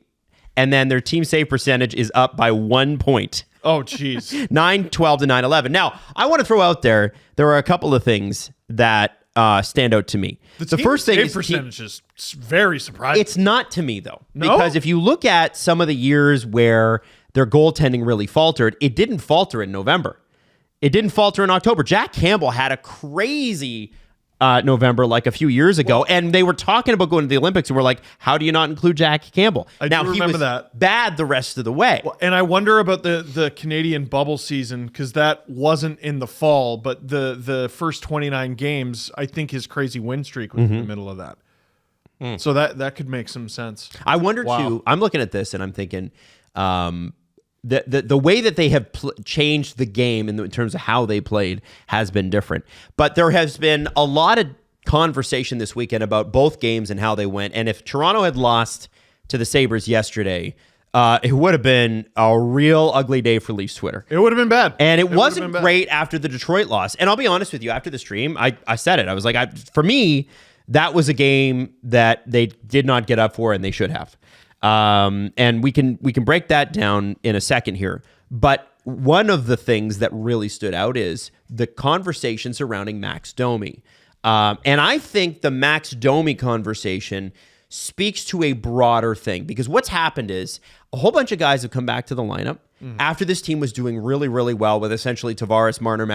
And then their team save percentage is up by 1 point. Oh, jeez. 9-12 to 9-11. Now, I want to throw out there are a couple of things that stand out to me. The first thing save is percentage is very surprising. It's not to me, though. No? Because if you look at some of the years where their goaltending really faltered, it didn't falter in November. it didn't falter in October. Jack Campbell had a crazy November like a few years ago, and they were talking about going to the Olympics, and we're like, how do you not include Jack Campbell? I now do he remember was that. bad the rest of the way. Well, and I wonder about the Canadian bubble season, because that wasn't in the fall, but the first 29 games, I think his crazy win streak was in the middle of that. So that could make some sense. I wonder too. I'm looking at this and I'm thinking, the way that they have changed the game in terms of how they played has been different. But there has been a lot of conversation this weekend about both games and how they went. And if Toronto had lost to the Sabres yesterday, it would have been a real ugly day for Leafs Twitter. It would have been bad. And it wasn't great after the Detroit loss. And I'll be honest with you, after the stream, I said it. I was like, for me, that was a game that they did not get up for and they should have. And we can break that down in a second here. But one of the things that really stood out is the conversation surrounding Max Domi. And I think the Max Domi conversation speaks to a broader thing, because what's happened is a whole bunch of guys have come back to the lineup after this team was doing really, really well with essentially Tavares, Marner,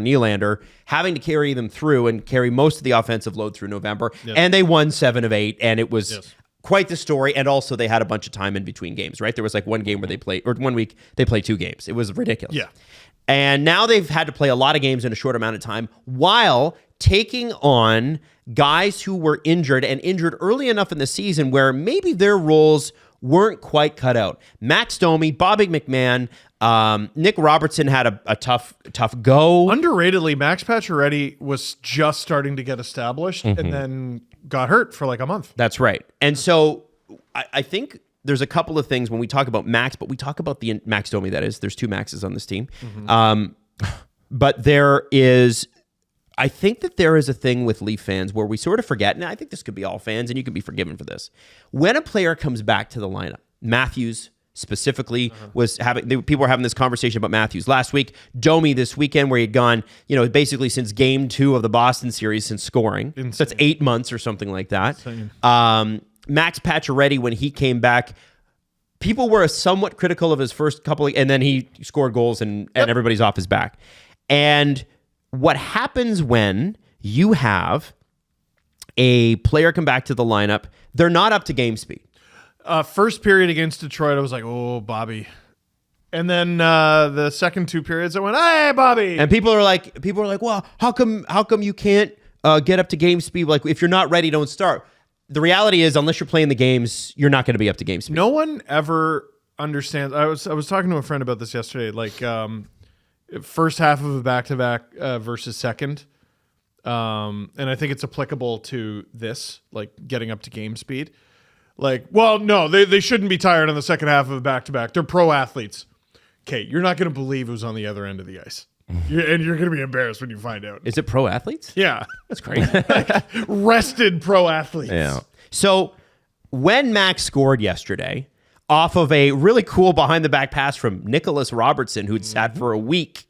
Nylander having to carry them through and carry most of the offensive load through November. Yep. And they won 7 of 8, and it was quite the story. And also they had a bunch of time in between games, right? There was like one game where they played, or 1 week they played 2 games. It was ridiculous. Yeah. And now they've had to play a lot of games in a short amount of time while taking on guys who were injured and injured early enough in the season where maybe their roles weren't quite cut out. Max Domi, Bobby McMahon, Nick Robertson had a tough go. Underratedly, Max Pacioretty was just starting to get established and then got hurt for like a month. That's right. And so I think there's a couple of things when we talk about Max, but we talk about the Max Domi, that is. There's 2 Maxes on this team. But I think that there is a thing with Leaf fans where we sort of forget, and I think this could be all fans, and you can be forgiven for this. When a player comes back to the lineup, Matthews specifically people were having this conversation about Matthews last week, Domi this weekend, where he had gone, basically since game 2 of the Boston series since scoring. Insane. So that's 8 months or something like that. Max Pacioretty, when he came back, people were somewhat critical of his first couple, and then he scored goals and everybody's off his back. And what happens when you have a player come back to the lineup, they're not up to game speed. First period against Detroit, I was like, oh, Bobby. And then the second 2 periods, I went, hey, Bobby. And people are like, well, how come you can't get up to game speed? Like, if you're not ready, don't start. The reality is, unless you're playing the games, you're not going to be up to game speed. No one ever understands. I was talking to a friend about this yesterday, like first half of a back-to-back versus second. And I think it's applicable to this, like getting up to game speed. Like, well, no, they shouldn't be tired on the second half of a back-to-back. They're pro athletes. Okay, you're not going to believe who's on the other end of the ice. And you're going to be embarrassed when you find out. Is it pro athletes? Yeah. That's crazy. Rested pro athletes. Yeah. So when Max scored yesterday off of a really cool behind-the-back pass from Nicholas Robertson, who'd sat for a week,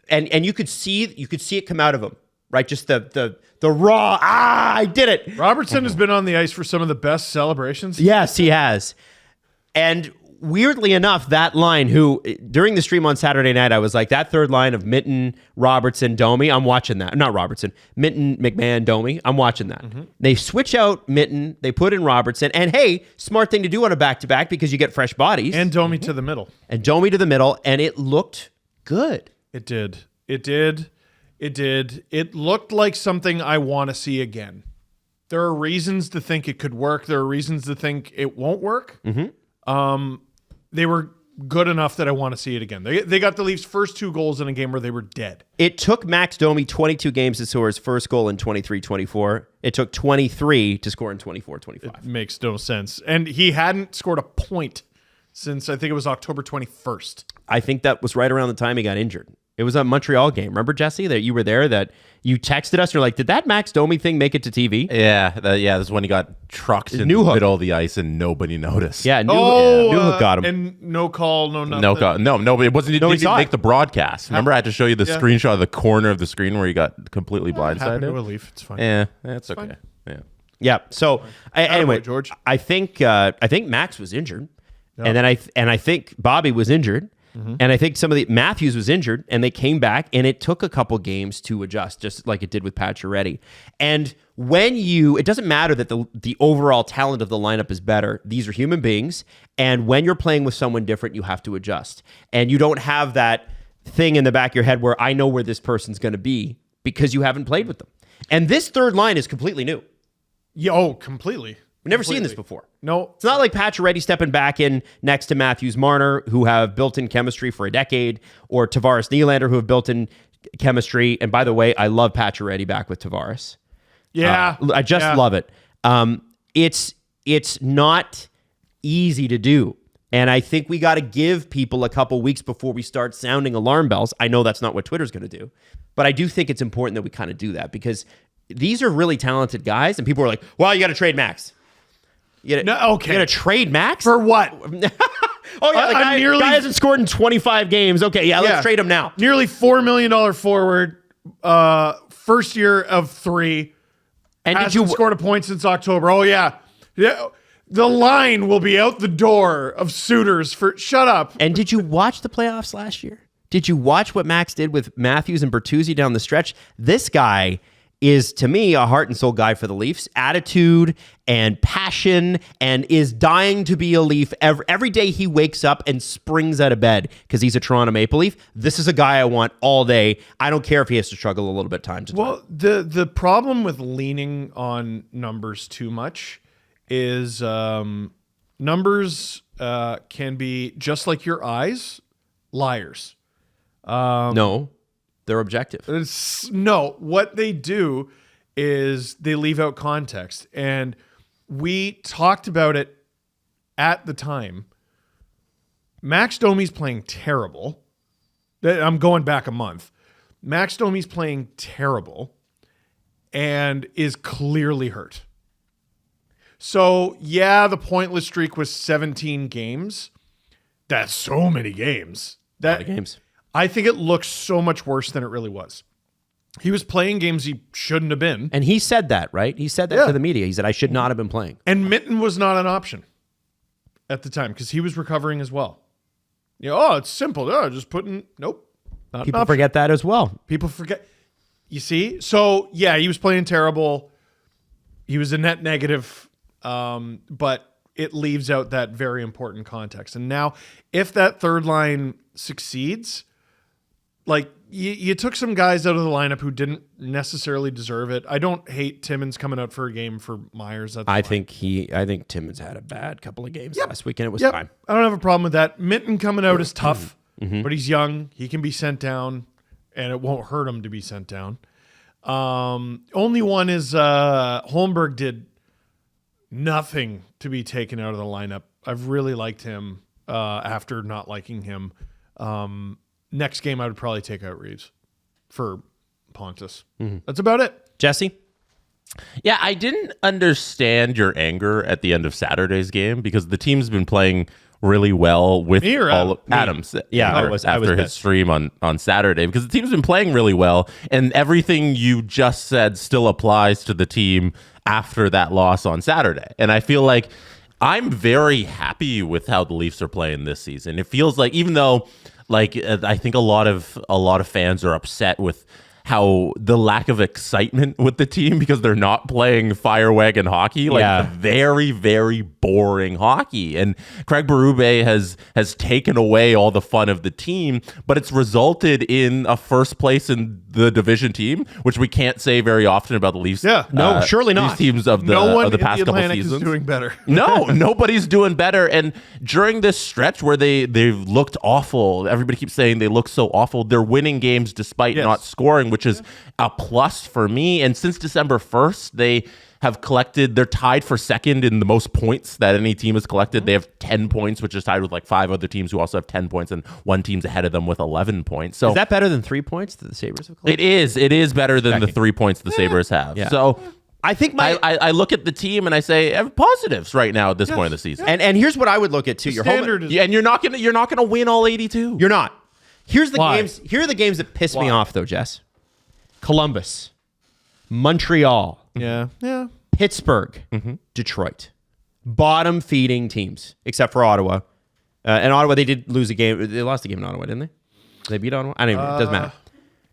and you could see it come out of him, right? Just the raw, I did it. Robertson has been on the ice for some of the best celebrations. Yes, he has. And weirdly enough, that line, who during the stream on Saturday night, I was like, that third line of Mitten, Robertson, Domi, I'm watching that. Not Robertson, Mitten, McMahon, Domi, I'm watching that. They switch out Mitten, they put in Robertson, and hey, smart thing to do on a back-to-back because you get fresh bodies. And Domi to the middle. And Domi to the middle, and it looked good. It did. It looked like something I want to see again. There are reasons to think it could work. There are reasons to think it won't work. They were good enough that I want to see it again. They got the Leafs' first 2 goals in a game where they were dead. It took Max Domi 22 games to score his first goal in 23-24. It took 23 to score in 24-25. It makes no sense. And he hadn't scored a point since, I think it was October 21st. I think that was right around the time he got injured. It was a Montreal game. Remember, Jesse, that you were there, that you texted us. You're like, did that Max Domi thing make it to TV? Yeah, this is when he got trucked in the middle of the ice and nobody noticed. Yeah, Newhook got him. And no call, no nothing. No call. No, it wasn't. Nobody didn't make the broadcast. Remember, I had to show you the screenshot of the corner of the screen where he got completely blindsided. Happened to a Leaf. It's fine. Yeah, it's okay. Fine. Yeah. Yeah. So anyway, George. I think Max was injured. And then I think Bobby was injured. And I think Matthews was injured, and they came back, and it took a couple games to adjust, just like it did with Pacioretty. And it doesn't matter that the overall talent of the lineup is better. These are human beings, and when you're playing with someone different, you have to adjust. And you don't have that thing in the back of your head where I know where this person's going to be because you haven't played with them. And this third line is completely new. Yeah, completely. We've never seen this before. No. It's not like Pacioretty stepping back in next to Matthews Marner, who have built-in chemistry for a decade, or Tavares Nylander, who have built-in chemistry. And by the way, I love Pacioretty back with Tavares. Yeah. I just love it. It's not easy to do. And I think we got to give people a couple weeks before we start sounding alarm bells. I know that's not what Twitter's going to do, but I do think it's important that we kind of do that because these are really talented guys, and people are like, well, you got to trade Max. You got to trade Max? For what? Oh, yeah, the guy hasn't scored in 25 games. Okay, let's trade him now. Nearly $4 million forward, first year of 3. And hasn't scored a point since October. Oh, yeah. The line will be out the door of suitors for... Shut up. And did you watch the playoffs last year? Did you watch what Max did with Matthews and Bertuzzi down the stretch? This guy is, to me, a heart and soul guy for the Leafs. Attitude and passion, and is dying to be a Leaf. Every day he wakes up and springs out of bed because he's a Toronto Maple Leaf. This is a guy I want all day. I don't care if he has to struggle a little bit time to time. Well, the problem with leaning on numbers too much is numbers can be, just like your eyes, liars. No. They're objective. No, what they do is they leave out context. And we talked about it at the time. Max Domi's playing terrible. I'm going back a month. Max Domi's playing terrible and is clearly hurt. So, yeah, the pointless streak was 17 games. That's so many games. A lot of games. I think it looks so much worse than it really was. He was playing games he shouldn't have been. And he said that, right? He said that to the media. He said, I should not have been playing. And Mitten was not an option at the time because he was recovering as well. It's simple. Just putting, nope. People forget that as well. People forget. You see? So, yeah, he was playing terrible. He was a net negative, but it leaves out that very important context. And now, if that third line succeeds... Like, you took some guys out of the lineup who didn't necessarily deserve it. I don't hate Timmins coming out for a game for Myers. I think Timmins had a bad couple of games last weekend. It was fine. I don't have a problem with that. Mitten coming out is tough, but he's young. He can be sent down, and it won't hurt him to be sent down. Only one is Holmberg did nothing to be taken out of the lineup. I've really liked him after not liking him. Next game, I would probably take out Reeves for Pontus. That's about it. Jesse? Yeah, I didn't understand your anger at the end of Saturday's game because the team's been playing really well with Me or all of Adams. Yeah, I was after his stream on Saturday because the team's been playing really well, and everything you just said still applies to the team after that loss on Saturday. And I feel like I'm very happy with how the Leafs are playing this season. It feels like, even though, like, I think a lot of fans are upset with how the lack of excitement with the team because they're not playing fire wagon hockey, like very, very boring hockey. And Craig Berube has taken away all the fun of the team, but it's resulted in a first place in the division team, which we can't say very often about the Leafs. Yeah, no, surely not. These teams of the No one of the past in the couple Atlantic seasons is doing better. No, nobody's doing better. And during this stretch where they've looked awful, everybody keeps saying they look so awful. They're winning games despite not scoring, which is a plus for me. And since December 1st, they're tied for second in the most points that any team has collected. They have 10 points, which is tied with like 5 other teams who also have 10 points, and one team's ahead of them with 11 points. So is that better than 3 points that the Sabres have collected? It is better than the 3 points the Sabres have. Yeah. So I think I look at the team and I say positives right now at this point of the season. And here's what I would look at too. Standard is, And you're not gonna win all 82. You're not. Here's the Why? games. Here are the games that piss me off though, Jess. Columbus, Montreal, Pittsburgh, Detroit. Bottom feeding teams, except for Ottawa, And Ottawa, they did lose a game. They lost a game in Ottawa, didn't they? They beat Ottawa? I don't even know. It doesn't matter.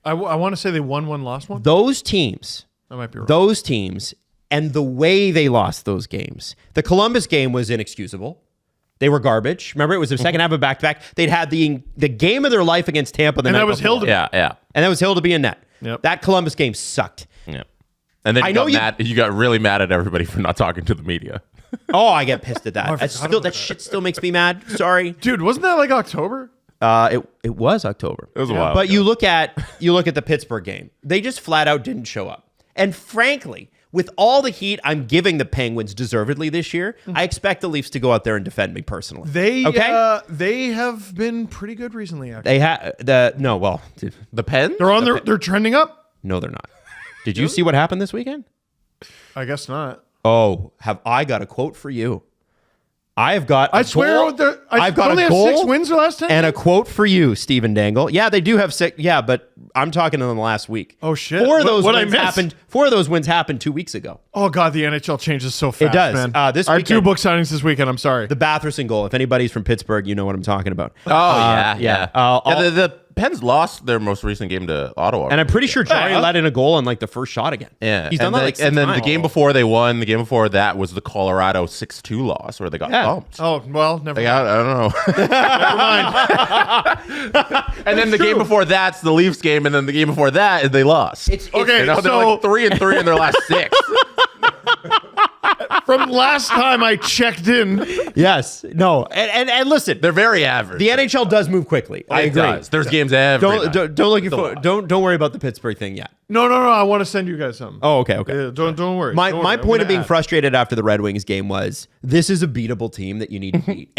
I want to say they won one, lost one. Those teams, I might be wrong. those teams, and the way they lost those games. The Columbus game was inexcusable. They were garbage. Remember, it was their second half of back-to-back. They'd had the game of their life against Tampa the And night that was before. Hilda. Yeah. And that was Hill to be in net. Yep. That Columbus game sucked. Yeah. And then you got really mad at everybody for not talking to the media. Oh, I get pissed at that. I forgot about That shit still makes me mad. Sorry. Dude, wasn't that like October? It was October. It was a while But ago. you look at the Pittsburgh game. They just flat out didn't show up. And frankly, with all the heat I'm giving the Penguins deservedly this year, I expect the Leafs to go out there and defend me personally. They have been pretty good recently. Actually, The Pens? they're trending up. no, they're not. Did you see what happened this weekend? I guess not. Oh, have I got a quote for you? I've got. I swear, I've got only a have goal 6 wins the last 10. and a quote for you, Stephen Dangle. Yeah, they do have 6. Yeah, but I'm talking in the last week. Oh, shit. Four of those What'd I wins miss? happened. 4 of those wins happened 2 weeks ago. Oh god, the NHL changes so fast. It does. Man. This Our weekend- 2 book signings this weekend. I'm sorry. The Batherson goal. If anybody's from Pittsburgh, you know what I'm talking about. The Pens lost their most recent game to Ottawa. And I'm pretty sure Jarry let in a goal on like the first shot again. Yeah. He's done that like 6 and then times. the game before they won, the game before that was the Colorado 6-2 loss where they got bumped. Oh well, never. I don't know. And then the game before that's the Leafs game, and then the game before that they lost. Okay, They're so like 3-3 in their last 6. from last time I checked in, Yes. No. And listen, They're very average. the NHL does move quickly. I It agree. does. There's games every night. Don't worry about the Pittsburgh thing yet. no. I want to send you guys something. Oh, okay. Yeah, don't worry. My Don't worry. I'm point of gonna being add. frustrated after the Red Wings game was this is a beatable team that you need to beat.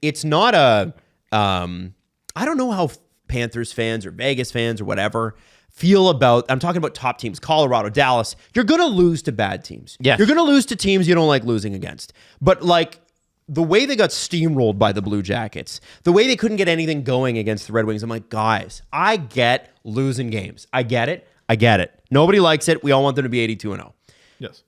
It's not a I don't know how Panthers fans or Vegas fans or whatever feel about, I'm talking about top teams, Colorado, Dallas. You're going to lose to bad teams. Yes. You're going to lose to teams you don't like losing against. But like the way they got steamrolled by the Blue Jackets, the way they couldn't get anything going against the Red Wings, I'm like, guys, I get losing games. I get it. Nobody likes it. We all want them to be 82-0. Yes.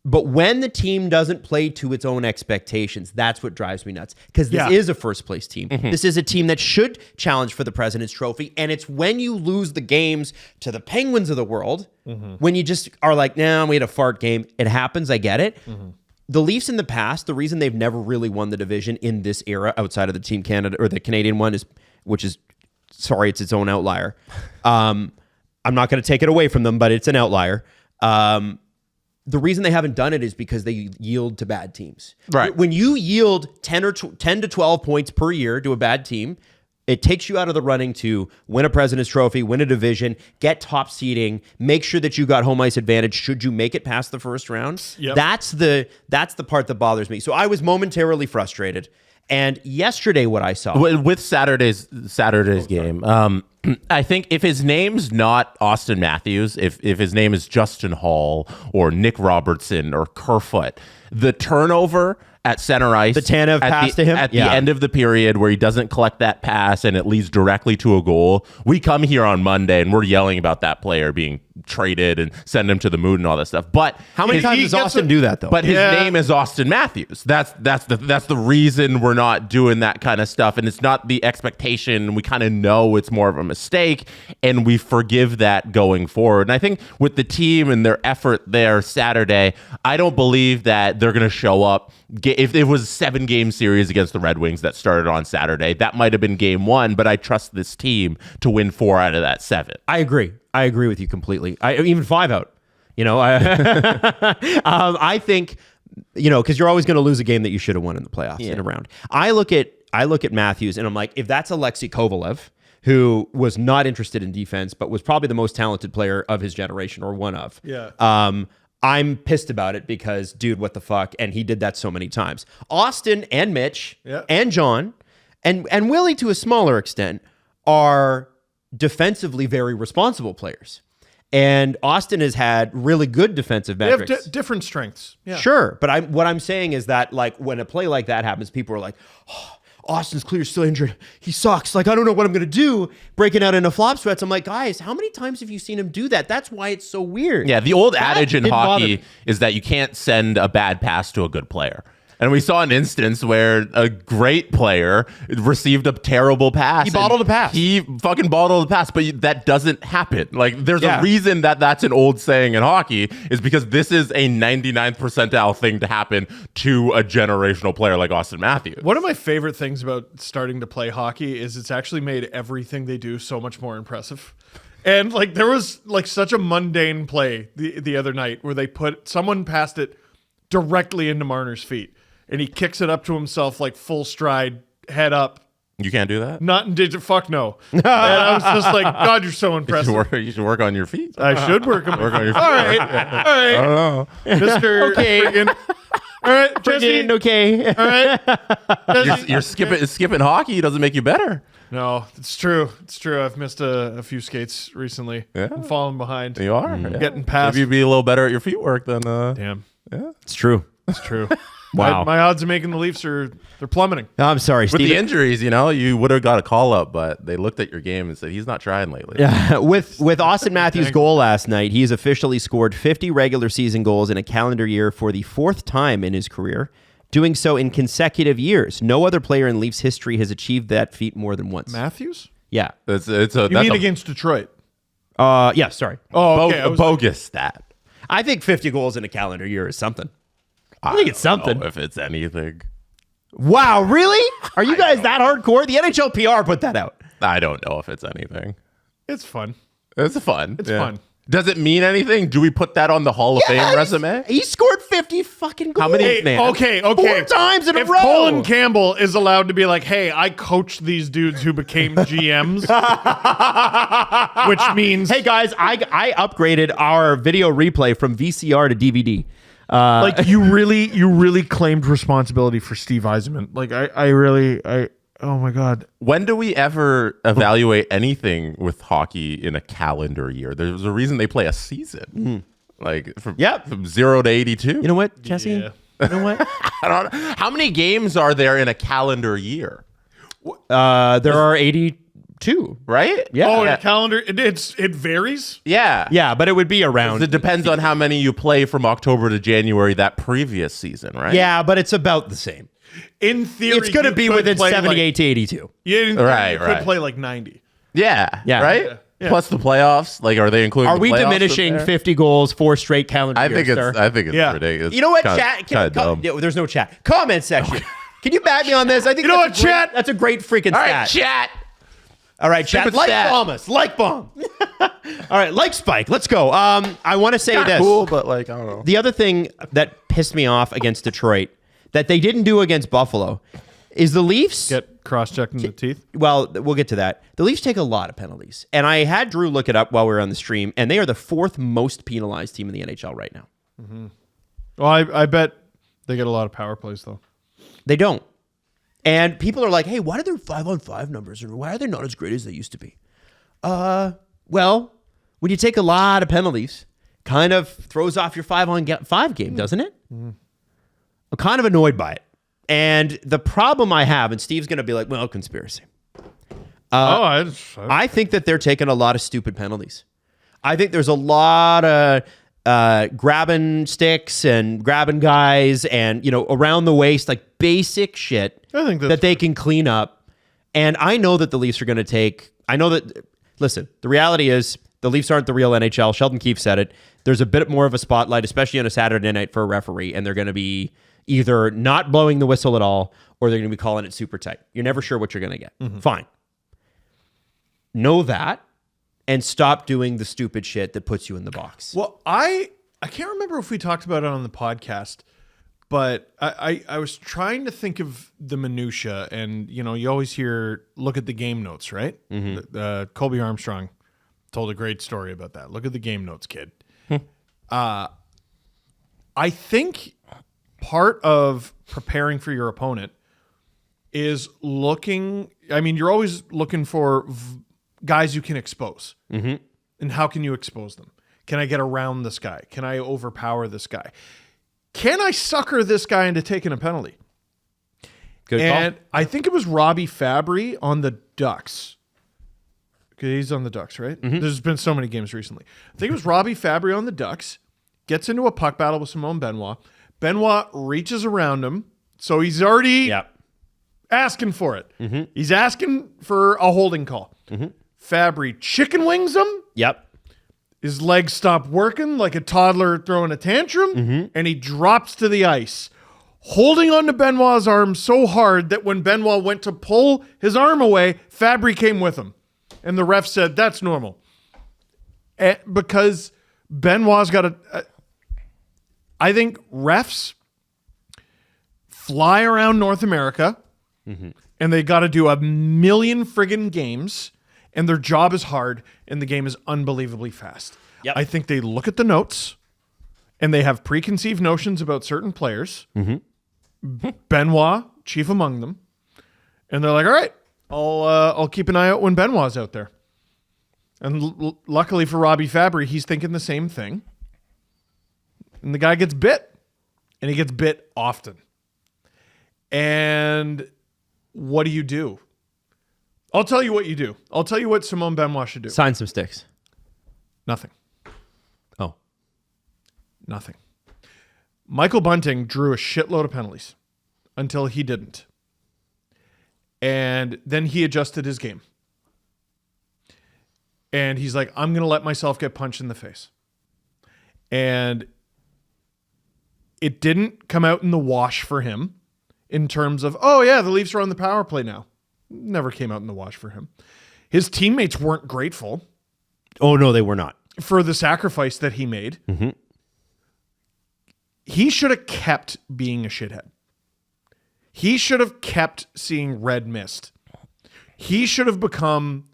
But when the team doesn't play to its own expectations, that's what drives me nuts. Because this is a first place team. This is a team that should challenge for the President's Trophy. And it's when you lose the games to the Penguins of the world, when you just are like, nah, we had a fart game. It happens. I get it. The Leafs in the past, the reason they've never really won the division in this era outside of the Team Canada or the Canadian one is, it's its own outlier. I'm not going to take it away from them, but it's an outlier. The reason they haven't done it is because they yield to bad teams. Right. When you yield 10 to 12 points per year to a bad team, it takes you out of the running to win a President's Trophy, win a division, get top seeding, make sure that you got home ice advantage should you make it past the first round. Yep. That's the part that bothers me. So I was momentarily frustrated. And yesterday what I saw... With Saturday's game, I think if his name's not Austin Matthews, if his name is Justin Hall or Nick Robertson or Kerfoot, the turnover at center ice, The Tanev pass to him? at Yeah. the end of the period where he doesn't collect that pass and it leads directly to a goal, we come here on Monday and we're yelling about that player being traded and send him to the moon and all that stuff. But How many times does Austin do that, though? But his Yeah. name is Austin Matthews. That's the reason we're not doing that kind of stuff. And it's not the expectation. We kind of know it's more of a mistake, and we forgive that going forward. And I think with the team and their effort there Saturday, I don't believe that they're going to show up. If it was a 7-game series against the Red Wings that started on Saturday, that might have been game 1, but I trust this team to win 4 out of that 7. I agree with you completely. Even 5 out. I think, because you're always going to lose a game that you should have won in the playoffs in a round. I look at Matthews and I'm like, if that's Alexei Kovalev, who was not interested in defense, but was probably the most talented player of his generation or one of. Yeah. I'm pissed about it because, dude, what the fuck? And he did that so many times. Austin and Mitch and John and Willie to a smaller extent are defensively very responsible players. And Austin has had really good defensive They have metrics. different strengths. Yeah. Sure. But what I'm saying is that like when a play like that happens, people are like, oh, Austin's clear, still injured. He sucks. Like, I don't know what I'm going to do. Breaking out into flop sweats. I'm like, guys, how many times have you seen him do that? That's why it's so weird. Yeah, the old That adage in didn't bother hockey me. is that you can't send a bad pass to a good player. And we saw an instance where a great player received a terrible pass. He bottled a pass. He fucking bottled a pass, but that doesn't happen. Like, there's Yeah. a reason that's an old saying in hockey, is because this is a 99th percentile thing to happen to a generational player like Austin Matthews. One of my favorite things about starting to play hockey is it's actually made everything they do so much more impressive. And like there was like such a mundane play the other night where someone passed it directly into Marner's feet. And he kicks it up to himself like full stride, head up. You can't do that? Not in digit. Fuck no. And I was just like, God, you're so impressive. You should work on your feet. I should work on Work on your feet. All right. All right. I don't know. Mr. Okay. Friggin- All right, Jesse. Friggin' okay. All right. Jesse. You're skipping hockey doesn't make you better. No, it's true. It's true. I've missed a few skates recently. Yeah. I'm falling behind. You are. Yeah. Getting past. Maybe you'd be a little better at your feet work than Damn. It's true. It's true. Wow. My odds of making the Leafs they're plummeting. I'm sorry, with Steve. the injuries, you would have got a call up, but they looked at your game and said he's not trying lately. Yeah, with Austin Matthews' goal last night, he's officially scored 50 regular season goals in a calendar year for the fourth time in his career, doing so in consecutive years. No other player in Leafs history has achieved that feat more than once. Matthews? Yeah. You mean against Detroit? Yeah, sorry. Oh, okay. a bogus stat. I think 50 goals in a calendar year is something. I think it's something. If it's anything. Wow, really? Are you guys that hardcore? The NHL PR put that out. I don't know if it's anything. It's fun. It's fun. It's fun. Does it mean anything? Do we put that on the Hall of Fame resume? He scored 50 fucking goals. How many? Hey, Man. okay. 4 times in a if row. Colin Campbell is allowed to be like, hey, I coached these dudes who became GMs, which means Hey guys, I upgraded our video replay from VCR to DVD. like you really claimed responsibility for Steve Yzerman. Like oh my God. When do we ever evaluate anything with hockey in a calendar year? There's a reason they play a season. Like from 0 to 82. You know what, Jesse? Yeah. You know what? I don't know. How many games are there in a calendar year? There are 82. Right? Yeah. Oh, the calendar it varies. Yeah. Yeah, but it would be around. It depends on how many you play from October to January that previous season, right? Yeah, but it's about the same. In theory, It's going to you be could within play 78 to 82. Yeah, in theory, Right, you could right. play like 90. Yeah. Yeah. Right? Yeah. Plus the playoffs. Like, are they including Are the we playoffs in diminishing there? 50 goals 4 straight calendar I years, think it's sir? Yeah. ridiculous. You know what, Kinda- chat? kinda dumb. There's no chat. Comment section. Can you back me on this? I think You know that's what, a great- chat? That's a great freaking All stat. right, chat. All right, chat. Stupid Like stat. bomb us. Like bomb. All right, like Spike. Let's go. I want to say Not this. cool, but like, I don't know. The other thing that pissed me off against Detroit that they didn't do against Buffalo is the Leafs. Get cross-checked in the teeth. Well, we'll get to that. The Leafs take a lot of penalties. And I had Drew look it up while we were on the stream, and they are the 4th most penalized team in the NHL right now. Well, I bet they get a lot of power plays though. They don't. And people are like, hey, why are their 5-on-5 numbers, or why are they not as great as they used to be? Well, when you take a lot of penalties, kind of throws off your 5-on-5 game, doesn't it? I'm kind of annoyed by it. And the problem I have, and Steve's going to be like, well, conspiracy. I think that they're taking a lot of stupid penalties. I think there's a lot of grabbing sticks and grabbing guys and, around the waist, like basic shit I think that they can clean up. And I know that the Leafs are going to listen, the reality is the Leafs aren't the real NHL. Sheldon Keefe said it. There's a bit more of a spotlight, especially on a Saturday night for a referee, and they're going to be either not blowing the whistle at all or they're going to be calling it super tight. You're never sure what you're going to get. Fine. Know that and stop doing the stupid shit that puts you in the box. Well, I can't remember if we talked about it on the podcast, but I was trying to think of the minutia, and you always hear look at the game notes, right? Colby Armstrong told a great story about that. Look at the game notes, kid. I think part of preparing for your opponent is looking. I mean, you're always looking for guys you can expose. And how can you expose them? Can I get around this guy? Can I overpower this guy? Can I sucker this guy into taking a penalty? Good And call. I think it was Robbie Fabry on the Ducks. Okay, he's on the Ducks, right? There's been so many games recently. I think it was Robbie Fabry on the Ducks, gets into a puck battle with Simone Benoit. Benoit reaches around him, So he's already Yep. asking for it. He's asking for a holding call. Fabry chicken wings him. Yep. His legs stop working like a toddler throwing a tantrum, and he drops to the ice, holding on to Benoit's arm so hard that when Benoit went to pull his arm away, Fabry came with him. And the ref said, that's normal. Because Benoit's got a... I think refs fly around North America, and they got to do a million friggin' games, and their job is hard, and the game is unbelievably fast. Yep. I think they look at the notes, and they have preconceived notions about certain players. Benoit, chief among them, and they're like, all right, I'll keep an eye out when Benoit's out there. And luckily for Robbie Fabry, he's thinking the same thing. And the guy gets bit, and he gets bit often. And what do? I'll tell you what you do. I'll tell you what Simone Benoit should do. Sign some sticks. Nothing. Oh. Nothing. Michael Bunting drew a shitload of penalties until he didn't. And then he adjusted his game. And he's like, I'm going to let myself get punched in the face. And it didn't come out in the wash for him in terms of, oh yeah, the Leafs are on the power play now. Never came out in the wash for him. His teammates weren't grateful Oh, no, they were not. for the sacrifice that he made. He should have kept being a shithead. He should have kept seeing red mist. He should have become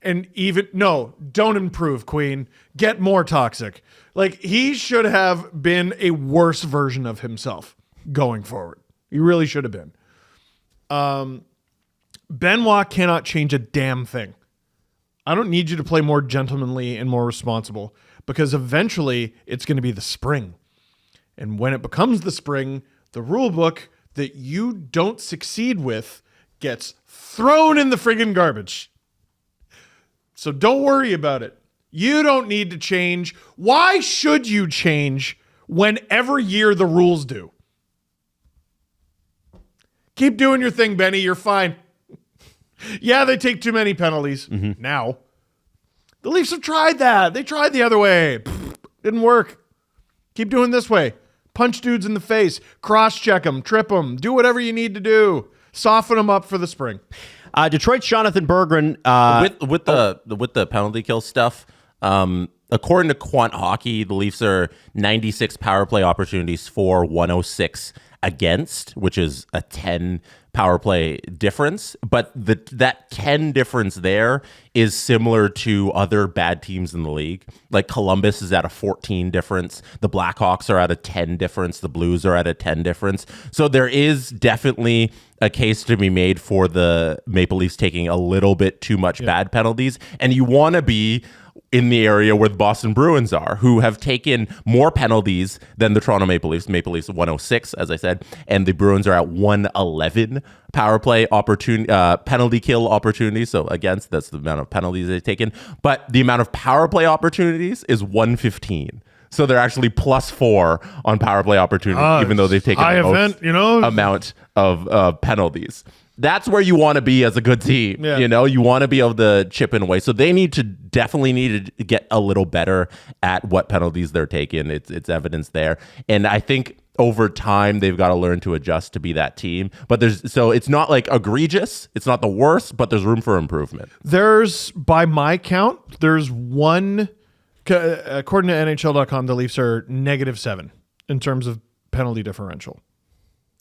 don't improve, Queen. Get more toxic. Like, he should have been a worse version of himself going forward. He really should have been. Benoit cannot change a damn thing. I don't need you to play more gentlemanly and more responsible, because eventually it's going to be the spring. And when it becomes the spring, the rule book that you don't succeed with gets thrown in the friggin' garbage. So don't worry about it. You don't need to change. Why should you change when every year the rules do? Keep doing your thing, Benny. You're fine. Yeah, they take too many penalties now. The Leafs have tried that. They tried the other way. Didn't work. Keep doing this way. Punch dudes in the face. Cross-check them. Trip them. Do whatever you need to do. Soften them up for the spring. Detroit's Jonathan Berggren. With the penalty kill stuff, according to Quant Hockey, the Leafs are 96 power play opportunities for 106 against, which is a 10 power play difference. But that 10 difference there is similar to other bad teams in the league. Like Columbus is at a 14 difference. The Blackhawks are at a 10 difference. The Blues are at a 10 difference. So there is definitely a case to be made for the Maple Leafs taking a little bit too much bad penalties. And you want to be in the area where the Boston Bruins are, who have taken more penalties than the Toronto Maple Leafs. Maple Leafs 106, as I said, and the Bruins are at 111 power play penalty kill opportunities. So against, that's the amount of penalties they've taken. But the amount of power play opportunities is 115. So they're actually +4 on power play opportunities, even though they've taken the most amount of penalties. That's where you want to be as a good team. Yeah. You know, you want to be able to chip in away. So they definitely need to get a little better at what penalties they're taking. It's evidence there. And I think over time they've got to learn to adjust to be that team. But it's not like egregious. It's not the worst, but there's room for improvement. By my count, there's one, according to NHL.com, the Leafs are -7 in terms of penalty differential.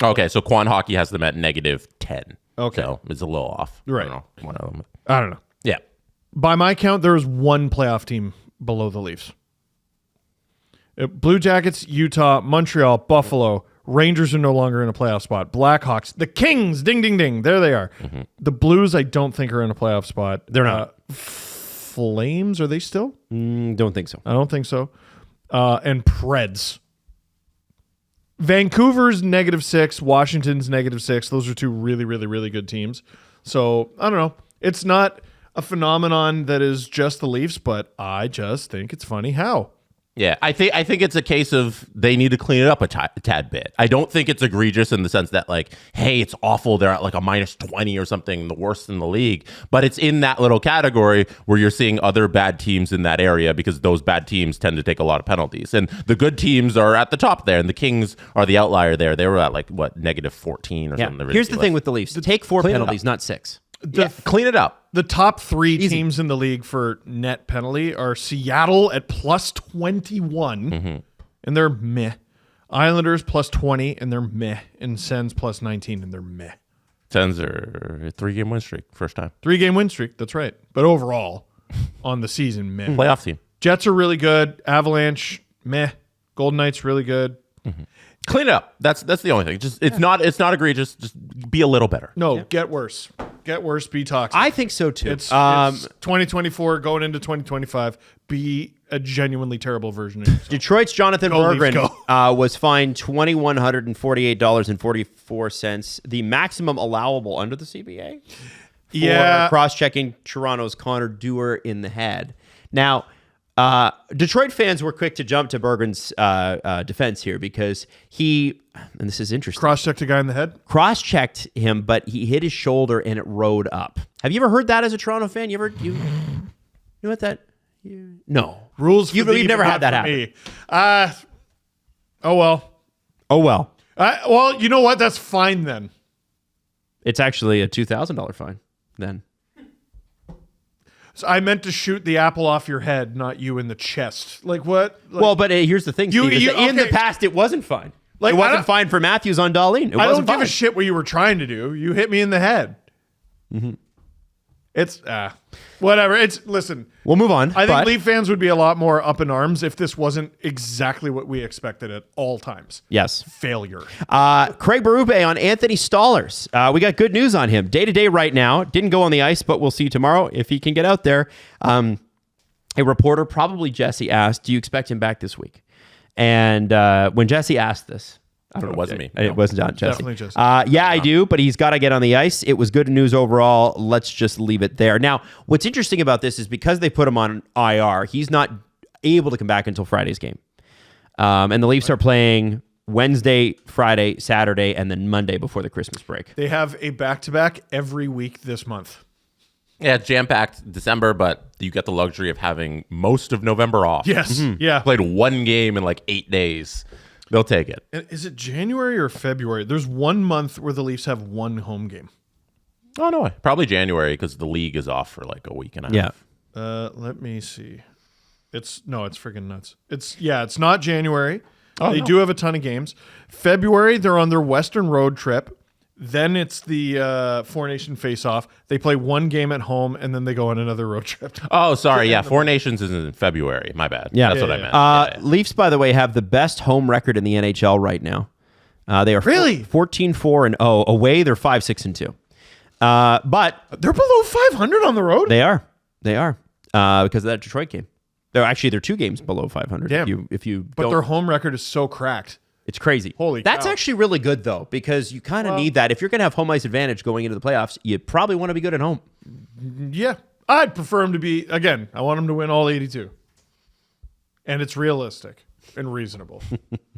Okay, so Quan Hockey has them at -10. Okay. So it's a little off. Right. I don't know. One of them. I don't know. Yeah. By my count, there is one playoff team below the Leafs. Blue Jackets, Utah, Montreal, Buffalo. Rangers are no longer in a playoff spot. Blackhawks, the Kings, ding, ding, ding. There they are. The Blues, I don't think are in a playoff spot. They're not. Flames, are they still? Don't think so. I don't think so. And Preds. Vancouver's -6, Washington's -6. Those are two really, really, really good teams. So, I don't know. It's not a phenomenon that is just the Leafs, but I just think it's funny how. Yeah, I think it's a case of they need to clean it up a tad bit. I don't think it's egregious in the sense that like, hey, it's awful. They're at like a -20 or something, the worst in the league. But it's in that little category where you're seeing other bad teams in that area because those bad teams tend to take a lot of penalties. And the good teams are at the top there, and the Kings are the outlier there. They were at like, what, -14 or something. Here's Ridiculous. the thing with the Leafs. Take 4 penalties, not 6. Clean it up. The top 3 teams in the league for net penalty are Seattle at +21, and they're meh. Islanders +20, and they're meh. And Sens +19, and they're meh. Sens are a 3-game win streak, first time. 3-game win streak, that's right. But overall, on the season, meh. Playoff team. Jets are really good. Avalanche, meh. Golden Knights, really good. Clean it up. That's the only thing. Just it's not egregious. Just be a little better. No, get worse. Get worse, be toxic. I think so too. It's 2024 going into 2025. Be a genuinely terrible version of yourself. Detroit's Jonathan Go, Leafs, Berggren was fined $2,148.44, the maximum allowable under the CBA. For cross-checking Toronto's Connor Dewar in the head. Now, Detroit fans were quick to jump to Berggren's defense here because he, and this is interesting, Cross-checked a guy in the head? cross-checked him, but he hit his shoulder and it rode up. Have you ever heard that as a Toronto fan? You know what that? No. Rules for You've never had that happen. me. Oh, well. Oh, well. Well, you know what? That's fine then. It's actually a $2,000 fine then. So I meant to shoot the apple off your head, not you in the chest. Like what? Like, Well, but here's the thing, Steve, is that in the okay. past, it wasn't fine. Like, It I wasn't don't- fine for Matthews on Darlene. I don't give a shit what you were trying to do. You hit me in the head. It's whatever. Listen. We'll move on. I think but- Leaf fans would be a lot more up in arms if this wasn't exactly what we expected at all times. Yes. Failure. Craig Berube on Anthony Stollers. We got good news on him. Day-to-day right now. Didn't go on the ice, but we'll see tomorrow if he can get out there. A reporter, probably Jesse, asked, do you expect him back this week? And when Jesse asked this, I don't know. It wasn't me. It wasn't Jesse. Definitely Jesse. Yeah, I do, but he's got to get on the ice. It was good news overall. Let's just leave it there. Now, what's interesting about this is because they put him on IR, he's not able to come back until Friday's game. And the Leafs are playing Wednesday, Friday, Saturday, and then Monday before the Christmas break. They have a back-to-back every week this month. Yeah, jam-packed December, but you get the luxury of having most of November off. Yes. Yeah. Played one game in like 8 days. They'll take it. And is it January or February? There's 1 month where the Leafs have one home game. Oh, no way. Probably January because the league is off for like a week and a half. Yeah. Let me see. It's freaking nuts. It's not January. They no. do have a ton of games. February, they're on their Western road trip. Then it's the Four Nation face-off. They play one game at home, and then they go on another road trip. Oh, sorry. Yeah, Four Nations is in February. My bad. Yeah. That's Yeah, what I meant. Leafs, by the way, have the best home record in the NHL right now. They are Really? 14-4-0 away. They're 5-6-2. But They're below 500 on the road? they are because of that Detroit game. They're 2 games below 500. Damn. If you But don't, their home record is so cracked. it's crazy. Holy That's cow. actually really good though because you kind of need that. If you're going to have home ice advantage going into the playoffs, you probably want to be good at home. Yeah. I'd prefer them to be, again, I want them to win all 82. And it's realistic and reasonable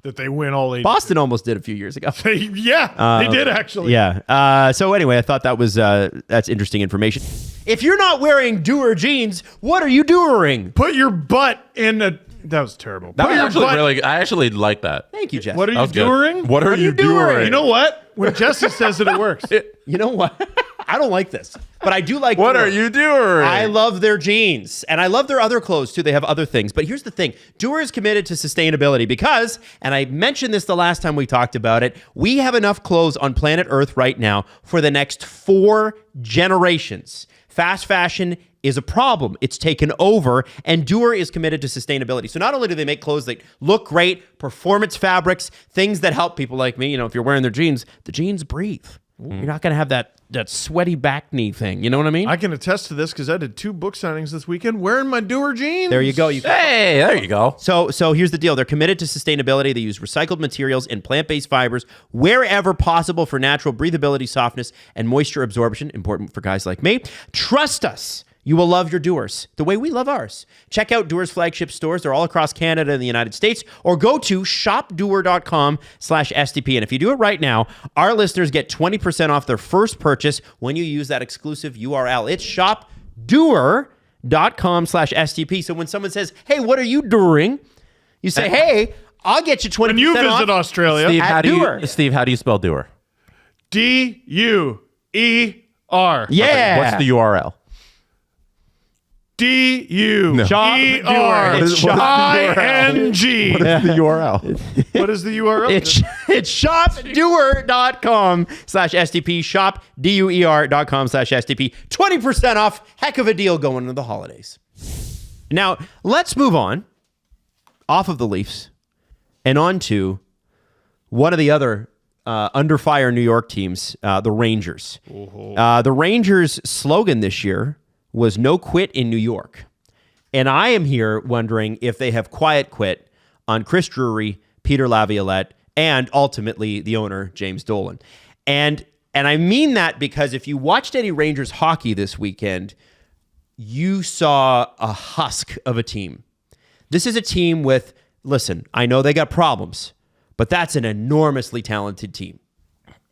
that they win all 82. Boston almost did a few years ago. Yeah, they did actually. Yeah. So anyway, I thought that was that's interesting information. If you're not wearing Dewar jeans, what are you doing? Put your butt in a... That was terrible. That Put was your actually butt- really. I actually like that. Thank you, Jess. What are That you was good. doing? What are you doing? You know what? When Jesse says it, it works. You know what? I don't like this, but I do like. What Dewar. are you doing? I love their jeans, and I love their other clothes too. They have other things, but here's the thing: Dewar is committed to sustainability because, and I mentioned this the last time we talked about it, we have enough clothes on planet Earth right now for the next 4 generations. Fast fashion is a problem. It's taken over, and Dewar is committed to sustainability. So not only do they make clothes that look great, performance fabrics, things that help people like me, if you're wearing their jeans, the jeans breathe. You're not going to have that sweaty back knee thing. You know what I mean? I can attest to this because I did 2 book signings this weekend wearing my Dewar jeans. There you go. Hey, there you go. So here's the deal. They're committed to sustainability. They use recycled materials and plant-based fibers wherever possible for natural breathability, softness, and moisture absorption, important for guys like me. Trust us. You will love your Doers the way we love ours. Check out Doers flagship stores. They're all across Canada and the United States. Or go to shopdoer.com/STP. And if you do it right now, our listeners get 20% off their first purchase when you use that exclusive URL. It's shopdoer.com/STP. So when someone says, hey, what are you doing? You say, hey, I'll get you 20% When you visit off. Australia, Steve, how do you spell doer? DUER. Yeah. What's the URL? DUERING. Shop Doer. What is the URL? What is the URL? It's shopdoer.com/STP. Shopdoer.com/STP. 20% off. Heck of a deal going into the holidays. Now, let's move on off of the Leafs and on to one of the other under fire New York teams, the Rangers. The Rangers' slogan this year was no quit in New York. And I am here wondering if they have quiet quit on Chris Drury, Peter Laviolette, and ultimately the owner, James Dolan. And I mean that because if you watched any Rangers hockey this weekend, you saw a husk of a team. This is a team with, listen, I know they got problems, but that's an enormously talented team.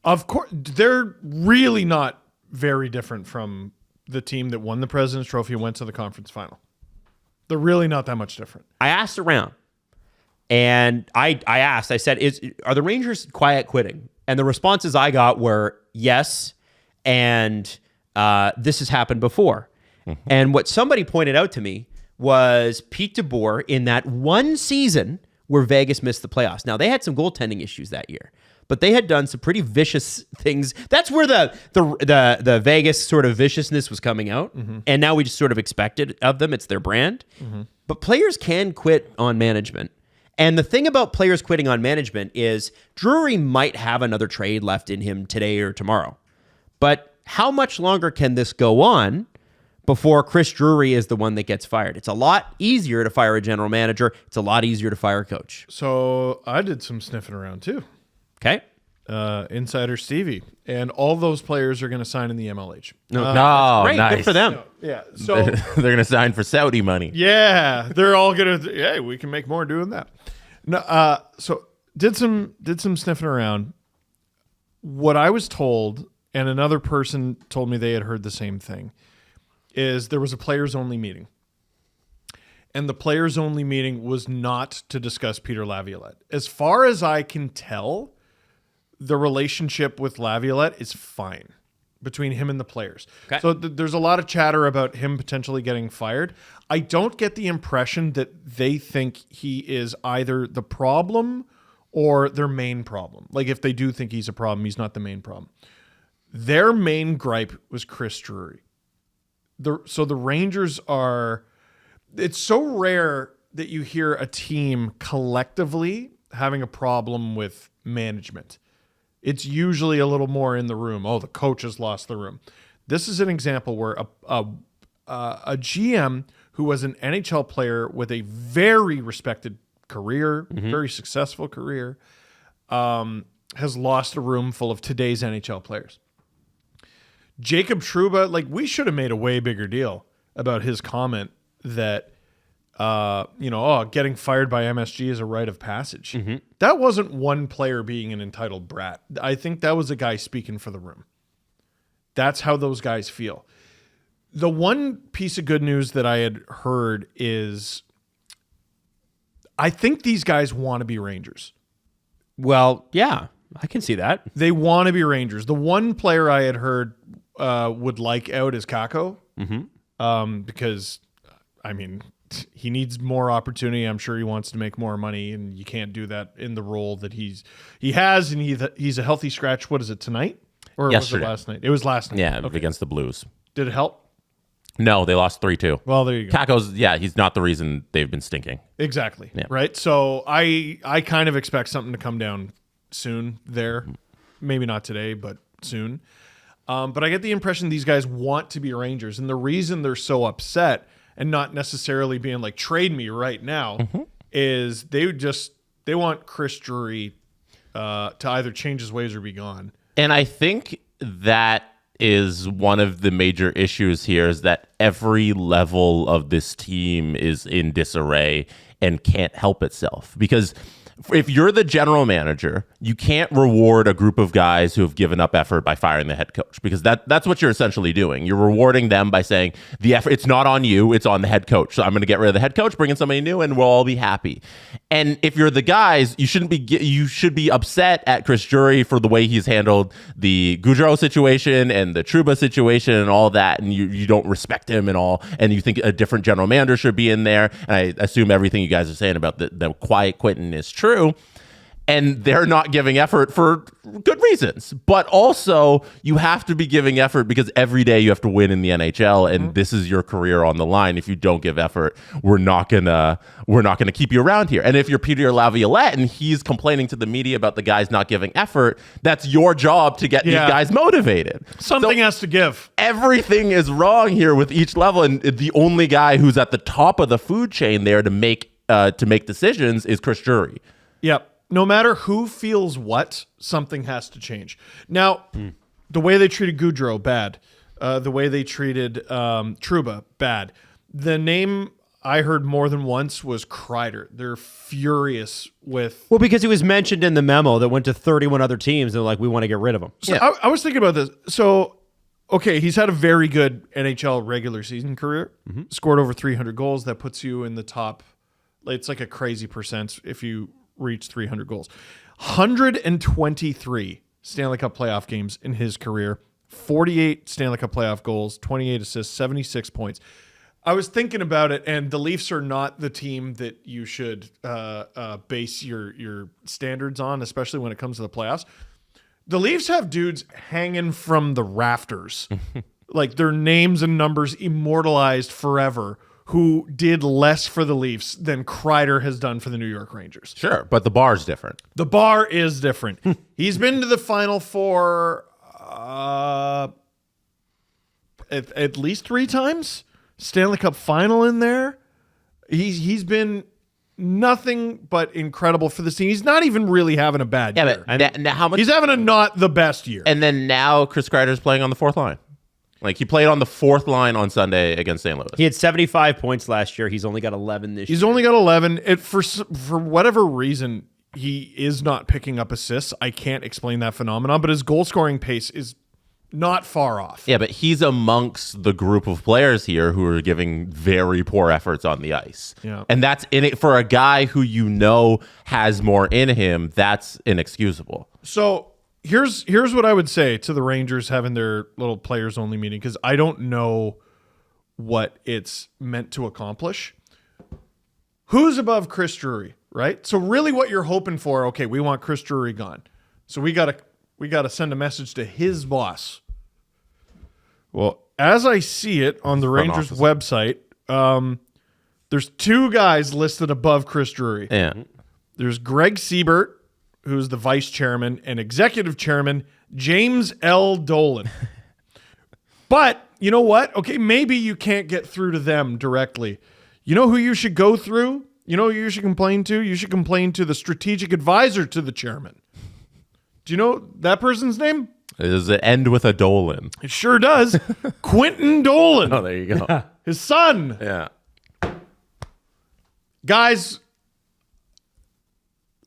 Of course, they're really not very different from the team that won the President's Trophy and went to the conference final. They're really not that much different. I asked around, and I said, are the Rangers quiet quitting? And the responses I got were yes, and this has happened before. Mm-hmm. And what somebody pointed out to me was Pete DeBoer in that one season where Vegas missed the playoffs. Now, they had some goaltending issues that year, but they had done some pretty vicious things. That's where the Vegas sort of viciousness was coming out. Mm-hmm. And now we just sort of expect it of them. It's their brand. Mm-hmm. But players can quit on management. And the thing about players quitting on management is Drury might have another trade left in him today or tomorrow. But how much longer can this go on before Chris Drury is the one that gets fired? It's a lot easier to fire a general manager. It's a lot easier to fire a coach. So I did some sniffing around too. Okay. Insider Stevie. And all those players are going to sign in the MLH. No, Great. nice. Good for them. Yeah. So They're going to sign for Saudi money. yeah, they're all going to, hey, we can make more doing that. No, so did some sniffing around. What I was told, and another person told me they had heard the same thing, is there was a players only meeting. And the players only meeting was not to discuss Peter Laviolette. As far as I can tell, the relationship with Laviolette is fine between him and the players. Okay. So there's a lot of chatter about him potentially getting fired. I don't get the impression that they think he is either the problem or their main problem. Like if they do think he's a problem, he's not the main problem. Their main gripe was Chris Drury. So the Rangers are... It's so rare that you hear a team collectively having a problem with management. It's usually a little more in the room. Oh, the coach has lost the room. This is an example where a GM who was an NHL player with a very respected career, very successful career, has lost a room full of today's NHL players. Jacob Trouba, like we should have made a way bigger deal about his comment that, getting fired by MSG is a rite of passage. Mm-hmm. That wasn't one player being an entitled brat. I think that was a guy speaking for the room. That's how those guys feel. The one piece of good news that I had heard is I think these guys want to be Rangers. Well, yeah, I can see that. They want to be Rangers. The one player I had heard would like out is Kako. Mm-hmm. Because, I mean, he needs more opportunity. I'm sure he wants to make more money, and you can't do that in the role that he has, and he's a healthy scratch. What is it, tonight? Or Yesterday. was it last night? It was last night. Yeah, Okay. against the Blues. Did it help? No, they lost 3-2. Well, there you go. Kako's, he's not the reason they've been stinking. Exactly. Yeah. Right? So I kind of expect something to come down soon there. Maybe not today, but soon. But I get the impression these guys want to be Rangers. And the reason they're so upset and not necessarily being like, trade me right now, is they want Chris Drury to either change his ways or be gone. And I think that is one of the major issues here is that every level of this team is in disarray and can't help itself. Because if you're the general manager, you can't reward a group of guys who have given up effort by firing the head coach, because that's what you're essentially doing. You're rewarding them by saying the effort, it's not on you, it's on the head coach. So I'm going to get rid of the head coach, bring in somebody new, and we'll all be happy. And if you're the guys, you should be upset at Chris Jarry for the way he's handled the Gaudreau situation and the Trouba situation and all that, and you don't respect him and all, and you think a different general manager should be in there. And I assume everything you guys are saying about the quiet quitting is true. And they're not giving effort for good reasons. But also, you have to be giving effort because every day you have to win in the NHL, and this is your career on the line. If you don't give effort, we're not gonna keep you around here. And if you're Peter Laviolette and he's complaining to the media about the guys not giving effort, that's your job to get these guys motivated. Something has to give. Everything is wrong here with each level, and the only guy who's at the top of the food chain there to make decisions is Chris Jarry. Yep. No matter who feels what, something has to change. Now, the way they treated Gaudreau, bad. The way they treated Trouba, bad. The name I heard more than once was Kreider. They're furious with... Well, because he was mentioned in the memo that went to 31 other teams, and they're like, we want to get rid of him. So I was thinking about this. So, okay, he's had a very good NHL regular season career. Scored over 300 goals. That puts you in the top... It's like a crazy percent if you reach 300 goals. 123 Stanley Cup playoff games in his career, 48 Stanley Cup playoff goals, 28 assists, 76 points. I was thinking about it, and the Leafs are not the team that you should base your standards on, especially when it comes to the playoffs. The Leafs have dudes hanging from the rafters, like their names and numbers immortalized forever, who did less for the Leafs than Kreider has done for the New York Rangers. Sure, but the bar's different. The bar is different. He's been to the Final Four at least 3 times. Stanley Cup Final in there. He's been nothing but incredible for the team. He's not even really having a bad year. But how much? He's having a not the best year. And then now Chris Kreider's playing on the fourth line. Like, he played on the fourth line on Sunday against St. Louis. He had 75 points last year. He's only got 11 this year. He's only got 11. For whatever reason, he is not picking up assists. I can't explain that phenomenon, but his goal scoring pace is not far off. Yeah, but he's amongst the group of players here who are giving very poor efforts on the ice. Yeah. And that's in it for a guy who you know has more in him. That's inexcusable. So here's what I would say to the Rangers having their little players only meeting, because I don't know what it's meant to accomplish. Who's above Chris Jarry, right? So really what you're hoping for, okay, we want Chris Jarry gone. So we gotta send a message to his boss. Well, as I see it on the Rangers website, there's 2 guys listed above Chris Jarry. Yeah. There's Greg Siebert, who's the vice chairman, and executive chairman James L. Dolan. But you know what? Okay, maybe you can't get through to them directly. You know who you should go through? You know who you should complain to? You should complain to the strategic advisor to the chairman. Do you know that person's name? Does it end with a Dolan? It sure does. Quentin Dolan. Oh, there you go. His son. Yeah. Guys,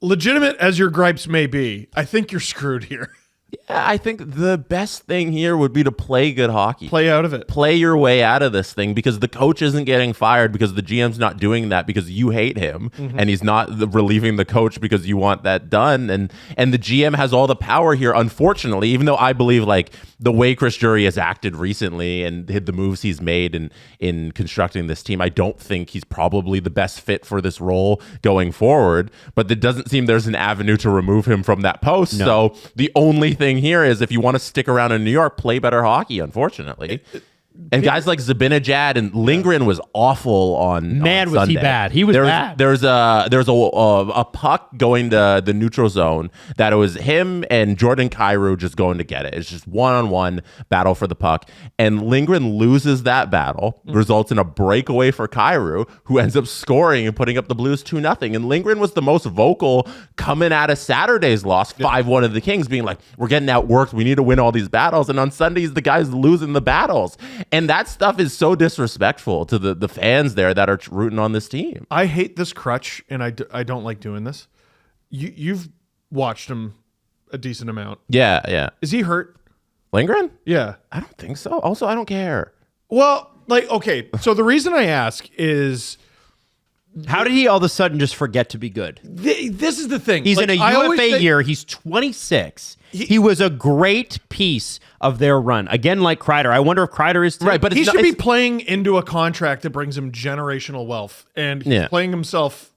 legitimate as your gripes may be, I think you're screwed here. Yeah, I think the best thing here would be to play good hockey. Play out of it. Play your way out of this thing, because the coach isn't getting fired because the GM's not doing that because you hate him, and he's not relieving the coach because you want that done. And the GM has all the power here, unfortunately, even though I believe like the way Chris Jarry has acted recently and the moves he's made in constructing this team, I don't think he's probably the best fit for this role going forward. But it doesn't seem there's an avenue to remove him from that post. No. So the only thing here is if you want to stick around in New York, play better hockey, unfortunately. And guys like Zibanejad and Lindgren was awful on Man, was he Sunday. bad. He was bad. There's a puck going to the neutral zone that it was him and Jordan Kyrou just going to get it. It's just one-on-one battle for the puck. And Lindgren loses that battle, results in a breakaway for Kyrou, who ends up scoring and putting up the Blues 2-0. And Lindgren was the most vocal coming out of Saturday's loss, 5-1 of the Kings, being like, we're getting outworked. We need to win all these battles. And on Sundays, the guy's losing the battles. And that stuff is so disrespectful to the fans there that are rooting on this team. I hate this crutch, and I don't like doing this. You've watched him a decent amount. Yeah. Is he hurt? Lindgren? Yeah. I don't think so. Also, I don't care. Well, like, okay, so the reason I ask is How did he all of a sudden just forget to be good? this is the thing. He's Like, in a I always UFA think- year. He's 26. He was a great piece of their run. Again, like Kreider. I wonder if Kreider is too. Right, but He it's should not, be it's- playing into a contract that brings him generational wealth, and he's Yeah. playing himself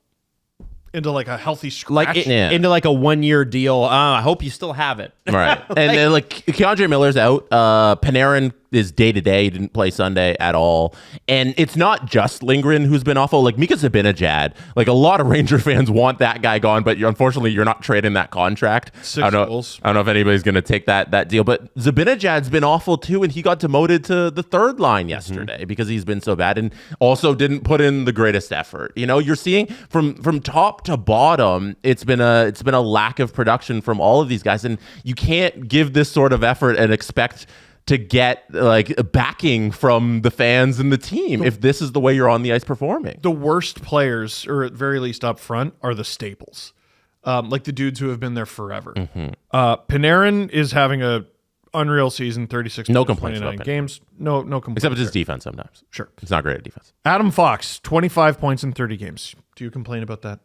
into like a healthy scratch. like into like a 1-year deal. I hope you still have it. Right. And then like Keandre Miller's out. Panarin is day-to-day. He didn't play Sunday at all. And it's not just Lindgren who's been awful. Like Mika Zibanejad. Like a lot of Ranger fans want that guy gone, but unfortunately you're not trading that contract. 6 goals. I don't know if anybody's going to take that deal. But Zibanejad's been awful too, and he got demoted to the third line yesterday because he's been so bad and also didn't put in the greatest effort. You know, you're seeing from top to bottom, it's been a lack of production from all of these guys, and you can't give this sort of effort and expect to get like backing from the fans and the team if this is the way you're on the ice performing. The worst players, or at very least up front, are the staples, like the dudes who have been there forever. Panarin is having a unreal season, 36 No points, complaints 29 about games. No complaints. Except with his defense sometimes. Sure. It's not great at defense. Adam Fox, 25 points in 30 games. Do you complain about that?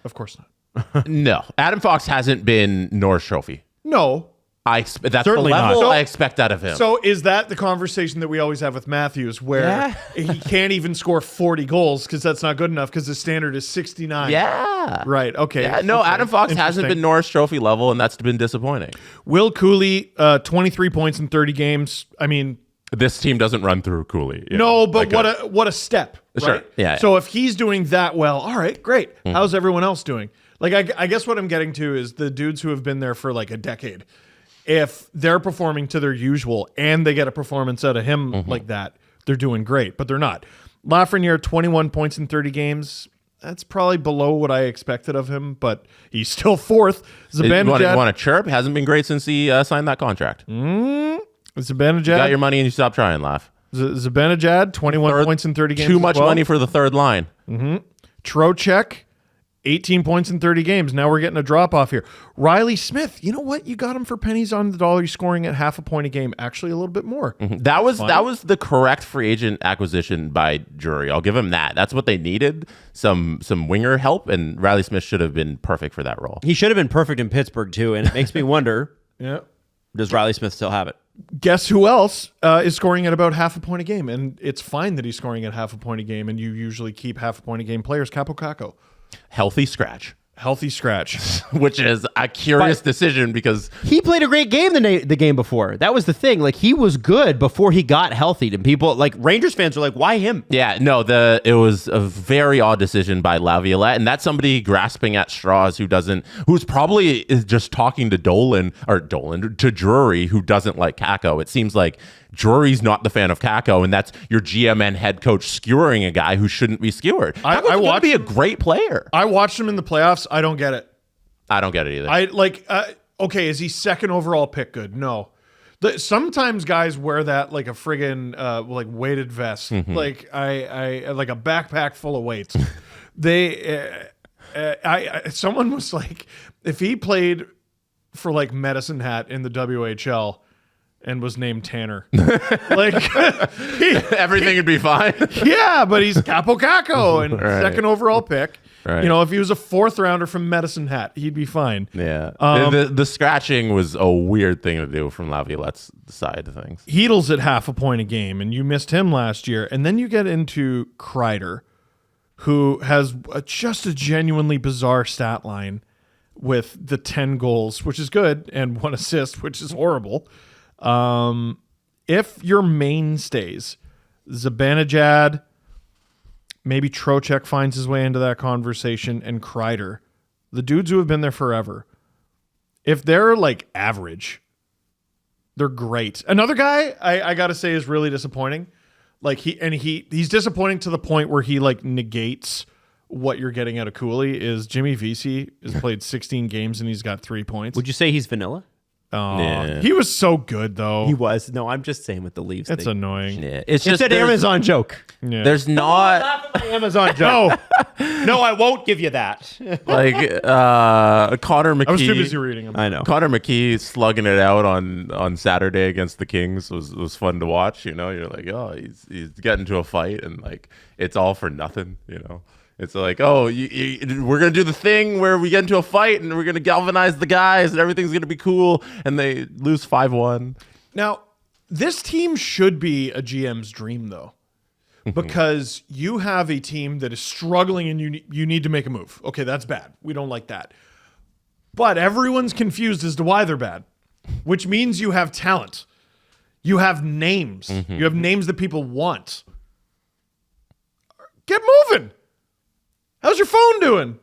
Of course not. No. Adam Fox hasn't been Norris Trophy. No. That's Certainly the level not. I expect out of him. So is that the conversation that we always have with Matthews, where he can't even score 40 goals because that's not good enough because the standard is 69? yeah. Right. Okay. Yeah, no, Okay. Adam Fox hasn't Interesting. been Norris Trophy level, and that's been disappointing. Will Cooley, 23 points in 30 games. I mean, This team doesn't run through Cooley. you no, know, but like what a step. Sure. Right? Yeah, So if he's doing that well, all right, great. Mm-hmm. How's everyone else doing? Like, I guess what I'm getting to is the dudes who have been there for like a decade. If they're performing to their usual and they get a performance out of him like that, they're doing great, but they're not. Lafreniere, 21 points in 30 games. That's probably below what I expected of him, but he's still fourth. You Zibanejad, want to chirp? Hasn't been great since he signed that contract. You got Zibanejad, your money and you stop trying, Laugh. Zibanejad, 21 points in 30 games. Too as much well. money for the third line. Trocheck, 18 points in 30 games. Now we're getting a drop off here. Riley Smith, you know what? You got him for pennies on the dollar. He's scoring at half a point a game. Actually, a little bit more. That was the correct free agent acquisition by Jarry. I'll give him that. That's what they needed. Some winger help, and Riley Smith should have been perfect for that role. He should have been perfect in Pittsburgh too, and it makes me wonder: Yeah. does Riley Smith still have it? Guess who else is scoring at about half a point a game? And it's fine that he's scoring at half a point a game, and you usually keep half a point a game players. Capo Caco, Healthy scratch, healthy scratch. which is a curious decision because He played a great game the game before. That was the thing. Like he was good before he got healthy. And people like Rangers fans were like, "Why him?" yeah, no, it was a very odd decision by Laviolette, and that's somebody grasping at straws who's probably is just talking to to Drury, who doesn't like Kako. It seems like Drury's not the fan of Kako, and that's your GM and head coach skewering a guy who shouldn't be skewered. I Kako's going to watched be a great player. I watched him in the playoffs. I don't get it. I don't get it either. I like. Okay, is he second overall pick good? No. Sometimes guys wear that like a friggin' like weighted vest, like I like a backpack full of weights. Someone was like, if he played for like Medicine Hat in the WHL and was named Tanner, like Everything would be fine. yeah, but he's Capo Caco and Right. second overall pick. Right. You know, if he was a fourth rounder from Medicine Hat, he'd be fine. Yeah. The scratching was a weird thing to do from Laviolette's side of things. Heedle's at half a point a game, and you missed him last year. And then you get into Kreider, who has just a genuinely bizarre stat line with the 10 goals, which is good, and 1 assist, which is horrible. if your mainstays, Zibanejad, maybe Trocheck finds his way into that conversation, and Kreider, the dudes who have been there forever, if they're like average, they're great. Another guy I got to say is really disappointing. Like he's disappointing to the point where he like negates what you're getting out of Cooley. Is Jimmy Vesey has played 16 games and he's got 3 points. Would you say he's vanilla? Oh, Yeah. he was so good though. He was. No, I'm just saying with the Leafs. It's annoying. Yeah, It's just an there's- Amazon joke. Yeah. There's not Laugh at my Amazon joke. No, I won't give you that. like Connor McKee. I was too busy reading him. I know. Connor McKee slugging it out on Saturday against the Kings was fun to watch. You know, you're like, oh, he's getting to a fight, and like it's all for nothing. You know, it's like, oh, we're gonna do the thing where we get into a fight and we're gonna galvanize the guys and everything's gonna be cool, and they lose 5-1. Now, this team should be a GM's dream, though, because you have a team that is struggling and you need to make a move. Okay, that's bad. We don't like that. But everyone's confused as to why they're bad, which means you have talent. You have names. You have names that people want. Get moving. How's your phone doing?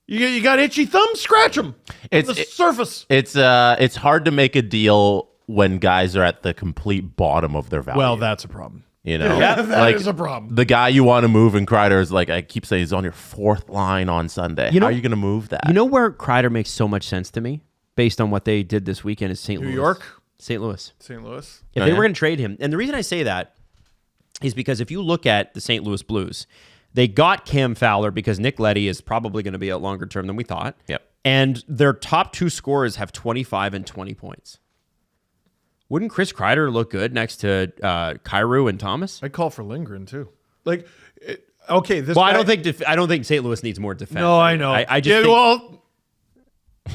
You got itchy thumbs? Scratch them. It's the surface. It's hard to make a deal when guys are at the complete bottom of their value. Well, that's a problem. You know, That is a problem. The guy you want to move in Kreider is like, I keep saying he's on your 4th line on Sunday. You know- How are you going to move that? You know where Kreider makes so much sense to me, based on what they did this weekend, is St. Louis. New York? St. Louis. St. Louis? If Oh, they yeah? were going to trade him, and the reason I say that is because if you look at the St. Louis Blues, they got Cam Fowler because Nick Leddy is probably going to be out longer term than we thought. Yep. And their top 2 scorers have 25 and 20 points. Wouldn't Chris Kreider look good next to Kyrou and Thomas? I'd call for Lindgren too. Like, okay, this. Well, guy, I don't think St. Louis needs more defense. No, I know. I just yeah, think, well,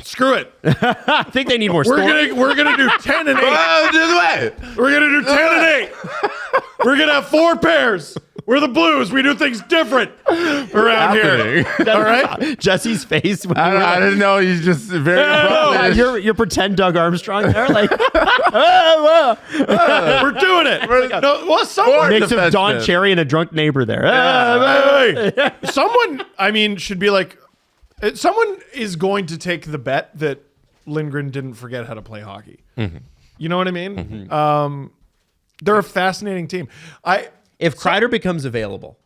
screw it. I think they need more We're scoring. gonna do 10 and 8. Oh, do the way. We're gonna do 10 and 8. We're gonna have 4 pairs. We're the Blues. We do things different around here. All right. Jesse's face. When you were I didn't know he's just very. you're pretend Doug Armstrong there, like We're doing it. No, well, someone. mix of Don defenseman. Cherry and a drunk neighbor there. Hey. Someone. I mean, should be like. Someone is going to take the bet that Lindgren didn't forget how to play hockey. You know what I mean? They're a fascinating team. If Kreider becomes available,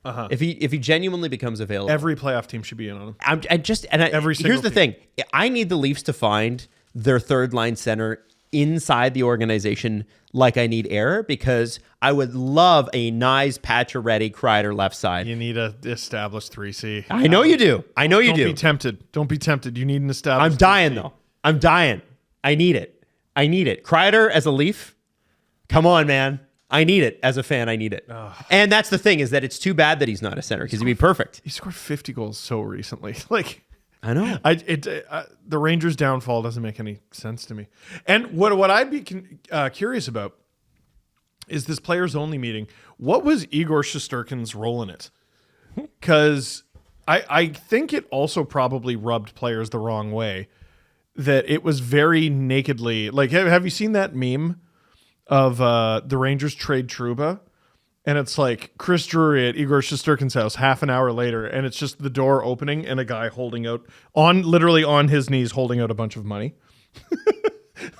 if he genuinely becomes available, Every playoff team should be in on him. Here's single the thing: I need the Leafs to find their 3rd line center inside the organization, like I need air, because I would love a nice Pacioretty Kreider left side. You need a established 3C. I know you do. I know you Don't do. be tempted. Don't be tempted. You need an established. I'm dying 3C. though. I'm dying. I need it. Kreider as a Leaf. Come on, man. I need it as a fan. I need it. And that's the thing, is that it's too bad that he's not a center, because he'd be perfect. He scored 50 goals so recently. Like, I know. the Rangers' downfall doesn't make any sense to me. And what I'd be curious about is this players only meeting. What was Igor Shesterkin's role in it? Because I think it also probably rubbed players the wrong way. That it was very nakedly like. Have you seen that meme of the Rangers trade Trouba? And it's like Chris Drury at Igor Shesterkin's house half an hour later, and it's just the door opening and a guy holding out literally on his knees holding out a bunch of money.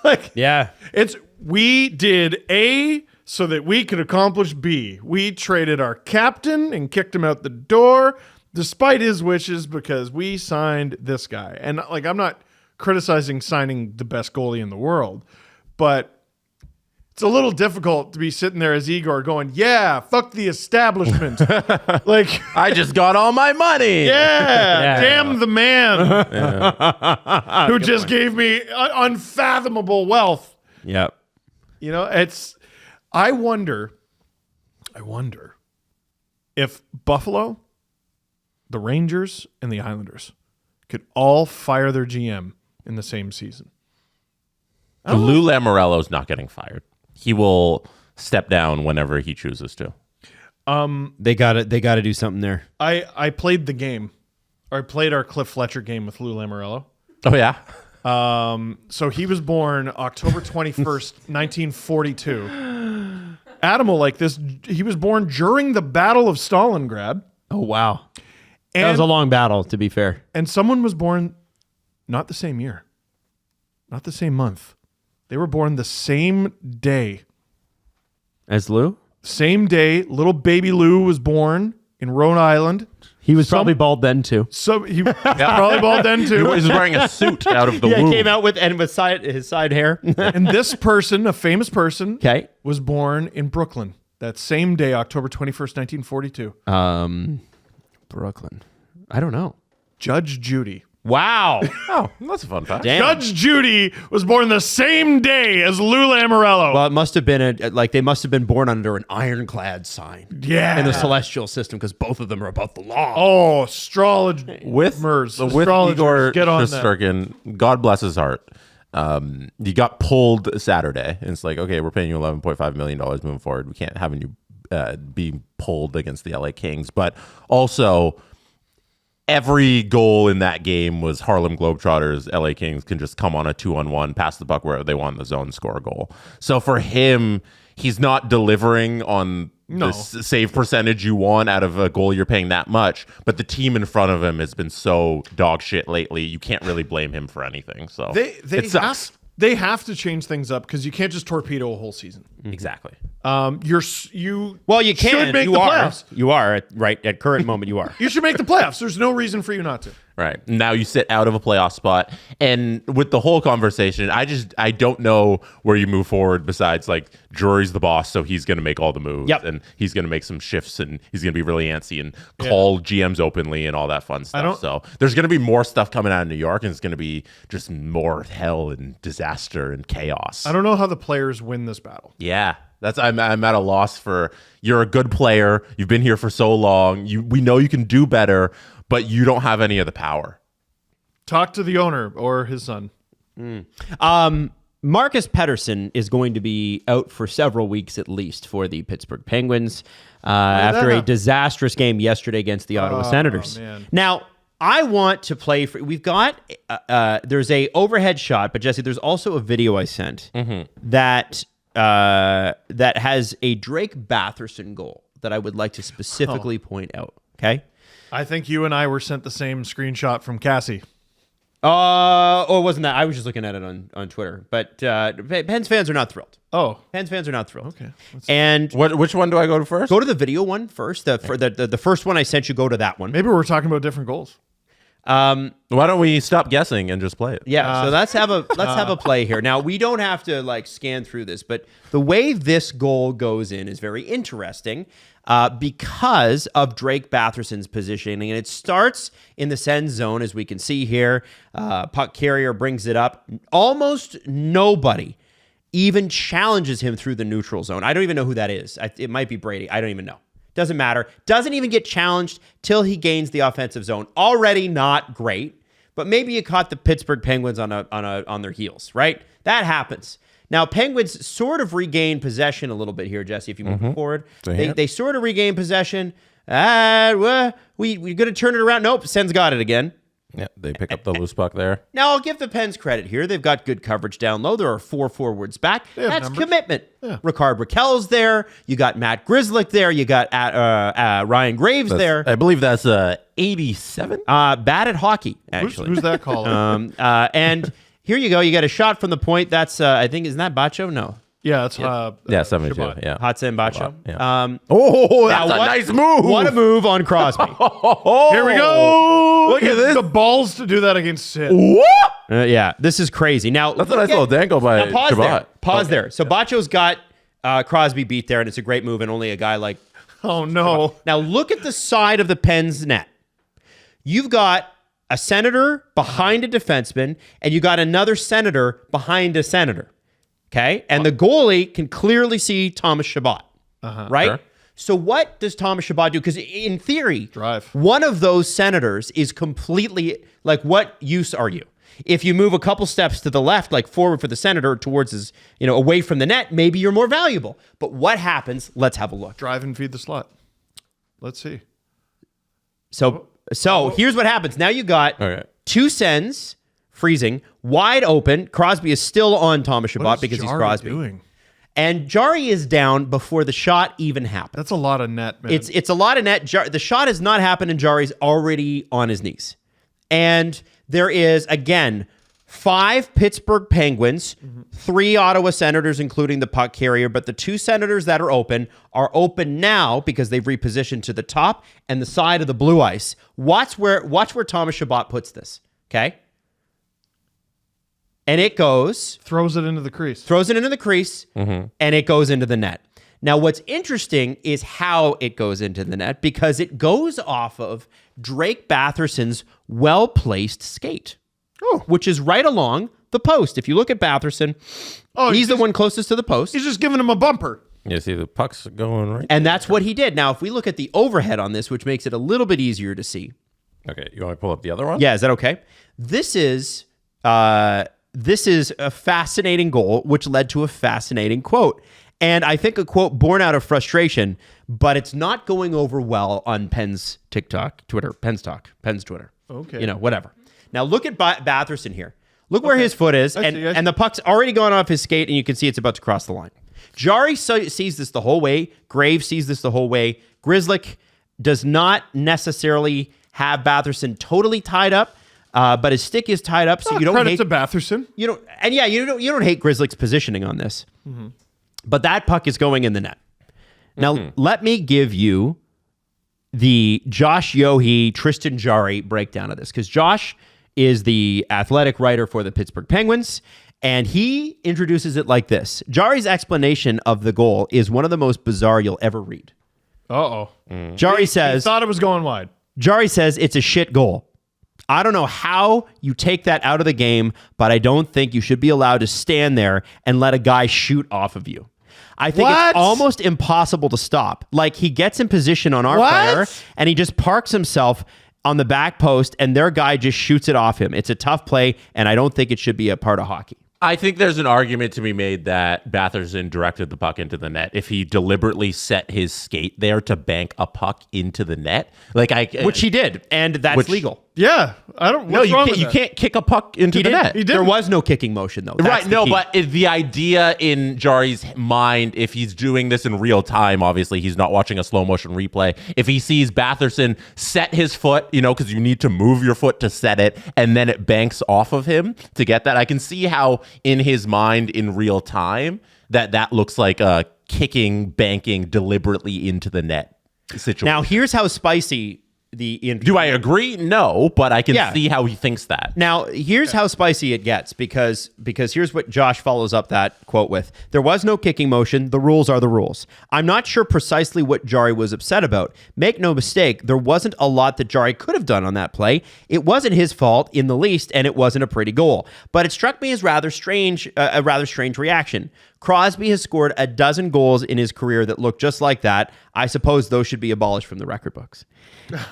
Like, Yeah. it's we did A so that we could accomplish B. We traded our captain and kicked him out the door despite his wishes because we signed this guy. And like, I'm not criticizing signing the best goalie in the world, but it's a little difficult to be sitting there as Igor going, yeah, fuck the establishment. Like, I just got all my money. yeah, damn the man who just gave me unfathomable wealth. Yep. You know, I wonder if Buffalo, the Rangers, and the Islanders could all fire their GM in the same season. Lou Lamoriello's not getting fired. He will step down whenever he chooses to. They got to do something there. I played the game. Or I played our Cliff Fletcher game with Lou Lamoriello. Oh yeah. So he was born October 21st, 1942. Adam will like this. He was born during the Battle of Stalingrad. Oh, wow. And, That was a long battle, to be fair. and someone was born not the same year, not the same month. They were born the same day. As Lou? Same day, little baby Lou was born in Rhode Island. He was probably bald then, too. So he probably bald then He too. was wearing a suit out of the Yeah, womb. he came out with his side hair. And this person, a famous person, Okay. was born in Brooklyn that same day, October 21st, 1942. Brooklyn. I don't know. Judge Judy. Wow. Oh, that's a fun fact. Damn. Judge Judy was born the same day as Lou Lamoriello. Well, it must have been they must have been born under an ironclad sign Yeah. in the celestial system because both of them are above the law. Oh, astrology. With astrologers, Igor get on that. Shesterkin, God bless his heart. You got pulled Saturday, and it's like, okay, we're paying you $11.5 million moving forward. We can't have you be pulled against the LA Kings, but also every goal in that game was Harlem Globetrotters. LA Kings can just come on a 2-on-1, pass the puck where they want in the zone, score a goal. So for him, he's not delivering on the save percentage you want out of a goal you're paying that much, but the team in front of him has been so dog shit lately. You can't really blame him for anything. So it sucks. They have to change things up because you can't just torpedo a whole season. Exactly. You Well, you should can. make You the are. playoffs. You are at current moment. You are. You should make the playoffs. There's no reason for you not to. Right. Now you sit out of a playoff spot. And with the whole conversation, I don't know where you move forward besides like Jarry's the boss, so he's going to make all the moves. Yep. And he's going to make some shifts and he's going to be really antsy and call GMs openly and all that fun stuff. So there's going to be more stuff coming out of New York and it's going to be just more hell and disaster and chaos. I don't know how the players win this battle. Yeah. I'm at a loss for, you're a good player. You've been here for so long. We know you can do better, but you don't have any of the power. Talk to the owner or his son. Marcus Pettersson is going to be out for several weeks at least for the Pittsburgh Penguins after a disastrous game yesterday against the Ottawa Senators. Man. Now, I want to play for. We've got there's a overhead shot, but Jesse, there's also a video I sent that has a Drake Batherson goal that I would like to specifically point out. Okay. I think you and I were sent the same screenshot from Cassie. It wasn't that. I was just looking at it on Twitter. But Pens fans are not thrilled. Oh, Pens fans are not thrilled. okay. And Which one do I go to first? go to the video one first. The first one I sent you, go to that one. Maybe we're talking about different goals. Why don't we stop guessing and just play it? Yeah, so let's have a play here. Now, we don't have to like scan through this, but the way this goal goes in is very interesting because of Drake Batherson's positioning. And it starts in the send zone, as we can see here. Puck carrier brings it up. Almost nobody even challenges him through the neutral zone. I don't even know who that is. It might be Brady. I don't even know. Doesn't matter. Doesn't even get challenged till he gains the offensive zone. Already not great, but maybe you caught the Pittsburgh Penguins on their heels, right? That happens. Now, Penguins sort of regain possession a little bit here, Jesse, if you move forward. They sort of regain possession. We're going to turn it around. Nope, Sen's got it again. Yeah, they pick up the loose puck there. Now, I'll give the Pens credit here. They've got good coverage down low. There are 4 forwards back. That's numbers. commitment. Ricard Raquel's there. You got Matt Grzelcyk there. You got Ryan Graves there. I believe that's 87. Bad at hockey, actually. Who's that called? And here you go. You got a shot from the point. That's, I think, isn't that Bacho? No. Yeah, it's 72. Shabbat. Yeah. Hatsen Bacho. Yeah. now That's a nice move. What a move on Crosby. Here we go. Look at this. The balls to do that against Sid. What? Yeah, this is crazy. Now, That's a nice little dangle by now pause Shabbat. there. Pause there. So Bacho's got Crosby beat there, and it's a great move, and only a guy like. Oh, no. Now look at the side of the Pens net. You've got a Senator behind a defenseman, and you got another Senator behind a Senator. Okay? And the goalie can clearly see Thomas Chabot. Right? Sure. So what does Thomas Chabot do? Because in theory, Drive. one of those Senators is completely, like, what use are you? If you move a couple steps to the left, like forward for the Senator towards his, away from the net, maybe you're more valuable. But what happens? Let's have a look. Drive and feed the slot. Let's see. So here's what happens. Now you got Okay. 2 Sens freezing, wide open. Crosby is still on Thomas Chabot What is because he's Jarry Crosby. doing? And Jarry is down before the shot even happened. That's a lot of net, man. It's a lot of net. The shot has not happened, and Jarry's already on his knees. And there is, again, 5 Pittsburgh Penguins, 3 Ottawa Senators, including the puck carrier, but the 2 Senators that are open now because they've repositioned to the top and the side of the blue ice. Watch where Thomas Chabot puts this, okay? And it goes... Throws it into the crease. And it goes into the net. Now, what's interesting is how it goes into the net because it goes off of Drake Batherson's well-placed skate, which is right along the post. If you look at Batherson, he's the one closest to the post. He's just giving him a bumper. Yeah, see, the puck's going right. And that's what he did. Now, if we look at the overhead on this, which makes it a little bit easier to see. Okay, you want me to pull up the other one? Yeah, is that okay? This is a fascinating goal, which led to a fascinating quote. And I think a quote born out of frustration, but it's not going over well on Penn's Twitter. Okay. You know, whatever. Now look at Batherson here. Look where his foot is, I see. and the puck's already gone off his skate, and you can see it's about to cross the line. Jarry sees this the whole way. Graves sees this the whole way. Grzelcyk does not necessarily have Batherson totally tied up, but his stick is tied up, so you don't credit hate to Batherson. You don't hate Grzelcyk's positioning on this. But that puck is going in the net. Now, let me give you the Josh Yohe, Tristan Jarry breakdown of this, because Josh is the athletic writer for the Pittsburgh Penguins, and he introduces it like this. Jarry's explanation of the goal is one of the most bizarre you'll ever read. Jarry says... He thought it was going wide. Jarry says it's a shit goal. I don't know how you take that out of the game, but I don't think you should be allowed to stand there and let a guy shoot off of you. I think it's almost impossible to stop. Like, he gets in position on our player, and he just parks himself on the back post, and their guy just shoots it off him. It's a tough play, and I don't think it should be a part of hockey. I think there's an argument to be made that Batherson directed the puck into the net. If he deliberately set his skate there to bank a puck into the net, which he did, and that's legal. Yeah, I don't. What's wrong with you that? can't kick a puck into the net. There was no kicking motion though. That's the key. But the idea in Jarry's mind, if he's doing this in real time, obviously he's not watching a slow motion replay. If he sees Batherson set his foot, because you need to move your foot to set it, and then it banks off of him to get that, I can see how in his mind in real time that looks like a kicking, banking deliberately into the net situation. Now here's how spicy do I agree? No, but I can see how he thinks that. Now, here's how spicy it gets, because here's what Josh follows up that quote with. There was no kicking motion. The rules are the rules. I'm not sure precisely what Jarry was upset about. Make no mistake, there wasn't a lot that Jarry could have done on that play. It wasn't his fault in the least, and it wasn't a pretty goal. But it struck me as a rather strange reaction. Crosby has scored a dozen goals in his career that look just like that. I suppose those should be abolished from the record books.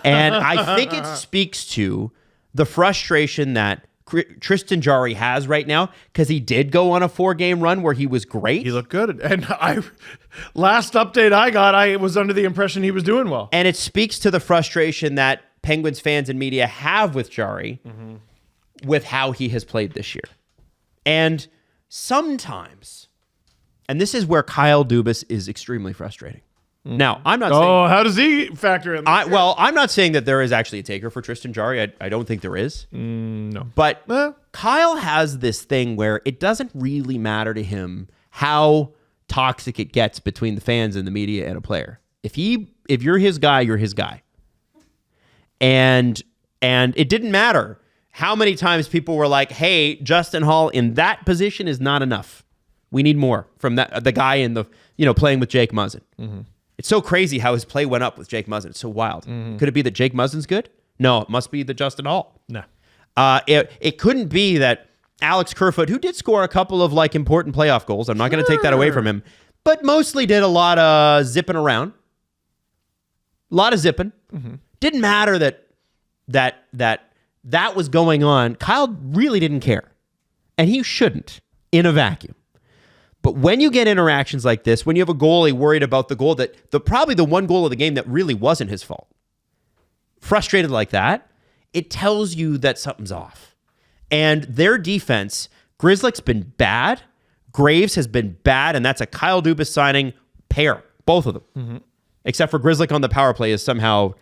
And I think it speaks to the frustration that Tristan Jarry has right now, because he did go on a 4-game run where he was great. He looked good. And last update I got, I was under the impression he was doing well. And it speaks to the frustration that Penguins fans and media have with Jarry with how he has played this year. And sometimes, and this is where Kyle Dubas is extremely frustrating. Now, I'm not saying... Oh, how does he factor in? I'm not saying that there is actually a taker for Tristan Jarry. I don't think there is. No. But Kyle has this thing where it doesn't really matter to him how toxic it gets between the fans and the media and a player. If you're his guy, you're his guy. And it didn't matter how many times people were like, hey, Justin Hall in that position is not enough. We need more from the guy in the, playing with Jake Muzzin. It's so crazy how his play went up with Jake Muzzin. It's so wild. Could it be that Jake Muzzin's good? No, it must be the Justin Hall. No. It couldn't be that Alex Kerfoot, who did score a couple of important playoff goals, I'm not going to take that away from him, but mostly did a lot of zipping around. A lot of zipping. Didn't matter that was going on. Kyle really didn't care. And he shouldn't in a vacuum. But when you get interactions like this, when you have a goalie worried about the goal probably the one goal of the game that really wasn't his fault, frustrated like that, it tells you that something's off. And their defense, Grzelcyk's been bad. Graves has been bad, and that's a Kyle Dubas signing pair, both of them. Except for Grzelcyk on the power play is somehow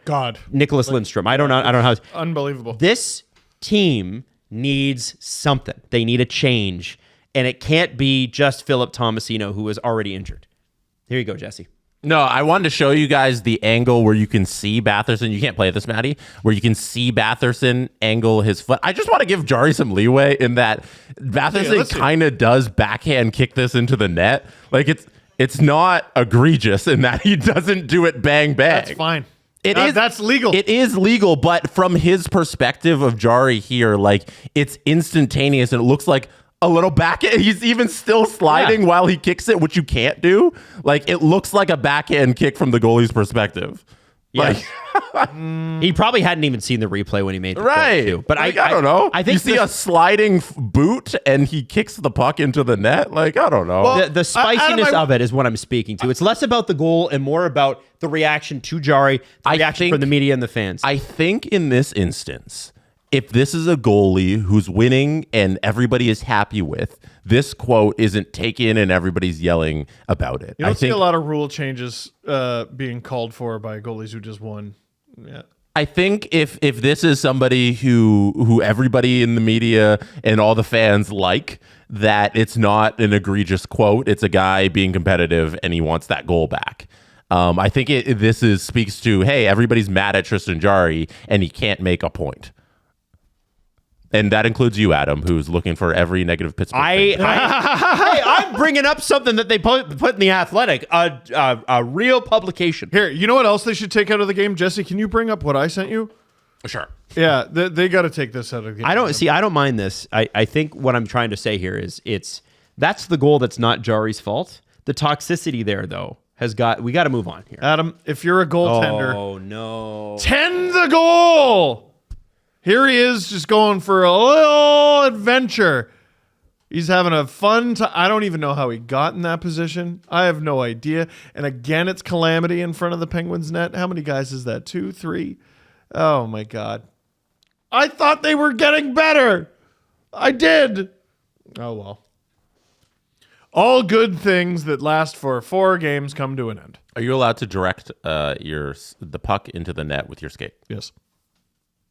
Nicholas Lindstrom. I don't know how. Unbelievable. This team needs something. They need a change, and it can't be just Philip Tomasino, who is already injured. Here you go, Jesse. No, I wanted to show you guys the angle where you can see Batherson. You can't play this, Maddie. Where you can see Batherson angle his foot. I just want to give Jarry some leeway in that Batherson kind of does backhand kick this into the net. Like it's not egregious in that he doesn't do it bang bang. That's fine. That's legal. It is legal, but from his perspective of Jarry here, like it's instantaneous and it looks like a little backhand. He's even still sliding while he kicks it, which you can't do. Like it looks like a backhand kick from the goalie's perspective. Like he probably hadn't even seen the replay when he made the right. goal too. But like, I don't know. I think you see a sliding boot and he kicks the puck into the net. Like I don't know. Well, the spiciness of it is what I'm speaking to. It's less about the goal and more about the reaction to Jarry, the reaction from the media and the fans. I think in this instance, if this is a goalie who's winning and everybody is happy with, this quote isn't taken and everybody's yelling about it. You don't see a lot of rule changes being called for by goalies who just won. Yeah. I think if this is somebody who everybody in the media and all the fans like, that it's not an egregious quote. It's a guy being competitive and he wants that goal back. I think this speaks to, hey, everybody's mad at Tristan Jarry and he can't make a point. And that includes you, Adam, who's looking for every negative Pittsburgh thing. Hey, I'm bringing up something that they put in the Athletic, a real publication. Here, you know what else they should take out of the game? Jesse, can you bring up what I sent you? Sure. Yeah, they got to take this out of the game. I don't mind this. I think what I'm trying to say here is that's the goal that's not Jarry's fault. The toxicity there, though, we got to move on here. Adam, if you're a goaltender, oh no, tend the goal. Here he is just going for a little adventure. He's having a fun time. I don't even know how he got in that position. I have no idea. And again, it's calamity in front of the Penguins net. How many guys is that? 2, 3? Oh, my God. I thought they were getting better. I did. Oh, well. All good things that last for 4 games come to an end. Are you allowed to direct the puck into the net with your skate? Yes.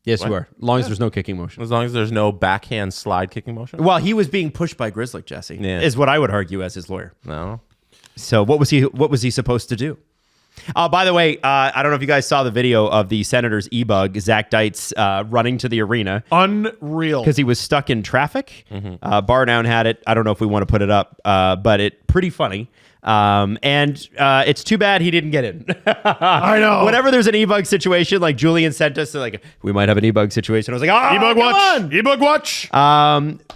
Yes, you are. As long as there's no kicking motion. As long as there's no backhand slide kicking motion? Well, he was being pushed by Grzelcyk, Jesse, is what I would argue as his lawyer. No. So what was he supposed to do? By the way, I don't know if you guys saw the video of the Senators e-bug, Zach Deitz, running to the arena. Unreal. Because he was stuck in traffic. Bar Down had it. I don't know if we want to put it up, but it pretty funny. And it's too bad he didn't get in. I know. Whenever there's an e-bug situation, like Julian sent us, like, we might have an e-bug situation. I was like, e-bug watch. E-bug watch.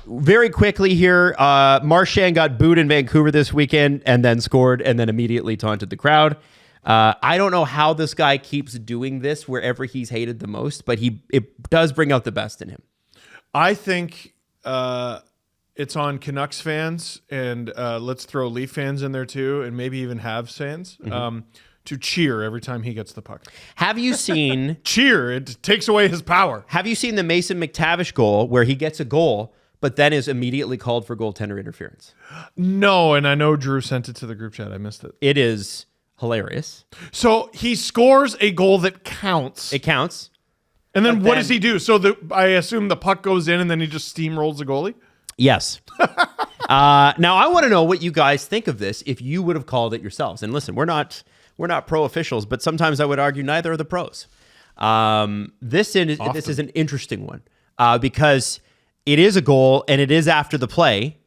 Very quickly here, Marchand got booed in Vancouver this weekend and then scored and then immediately taunted the crowd. I don't know how this guy keeps doing this wherever he's hated the most, but it does bring out the best in him. I think it's on Canucks fans, and let's throw Leaf fans in there too, and maybe even Habs fans, to cheer every time he gets the puck. Have you seen... cheer. It takes away his power. Have you seen the Mason McTavish goal where he gets a goal, but then is immediately called for goaltender interference? No, and I know Drew sent it to the group chat. I missed it. It is hilarious. So he scores a goal that counts. It counts. And then what does he do? So I assume the puck goes in and then he just steamrolls the goalie? Yes. Now I want to know what you guys think of this if you would have called it yourselves. And listen, we're not pro officials, but sometimes I would argue neither are the pros. This is an interesting one because it is a goal and it is after the play.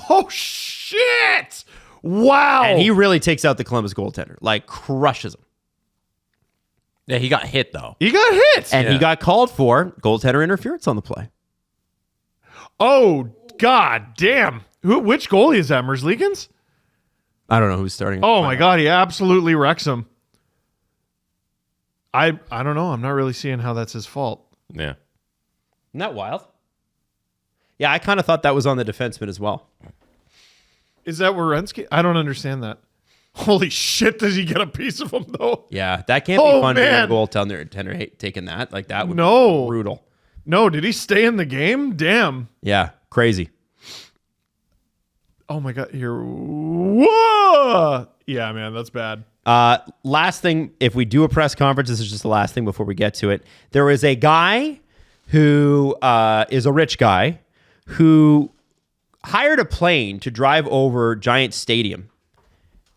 Oh shit! Wow! And he really takes out the Columbus goaltender, like crushes him. Yeah, he got hit though. He got hit, and he got called for goaltender interference on the play. Oh god damn! Which goalie is that? Merzlikins? I don't know who's starting. Oh my god, he absolutely wrecks him. I don't know. I'm not really seeing how that's his fault. Yeah. Isn't that wild? Yeah, I kind of thought that was on the defenseman as well. Is that Werenski? I don't understand that. Holy shit, did he get a piece of him, though? Yeah, that can't be fun for a goaltender taking that. Like, that would be brutal. No, did he stay in the game? Damn. Yeah, crazy. Oh my God. Whoa. Yeah, man, that's bad. Last thing, if we do a press conference, this is just the last thing before we get to it. There is a guy who is a rich guy who hired a plane to drive over Giants Stadium.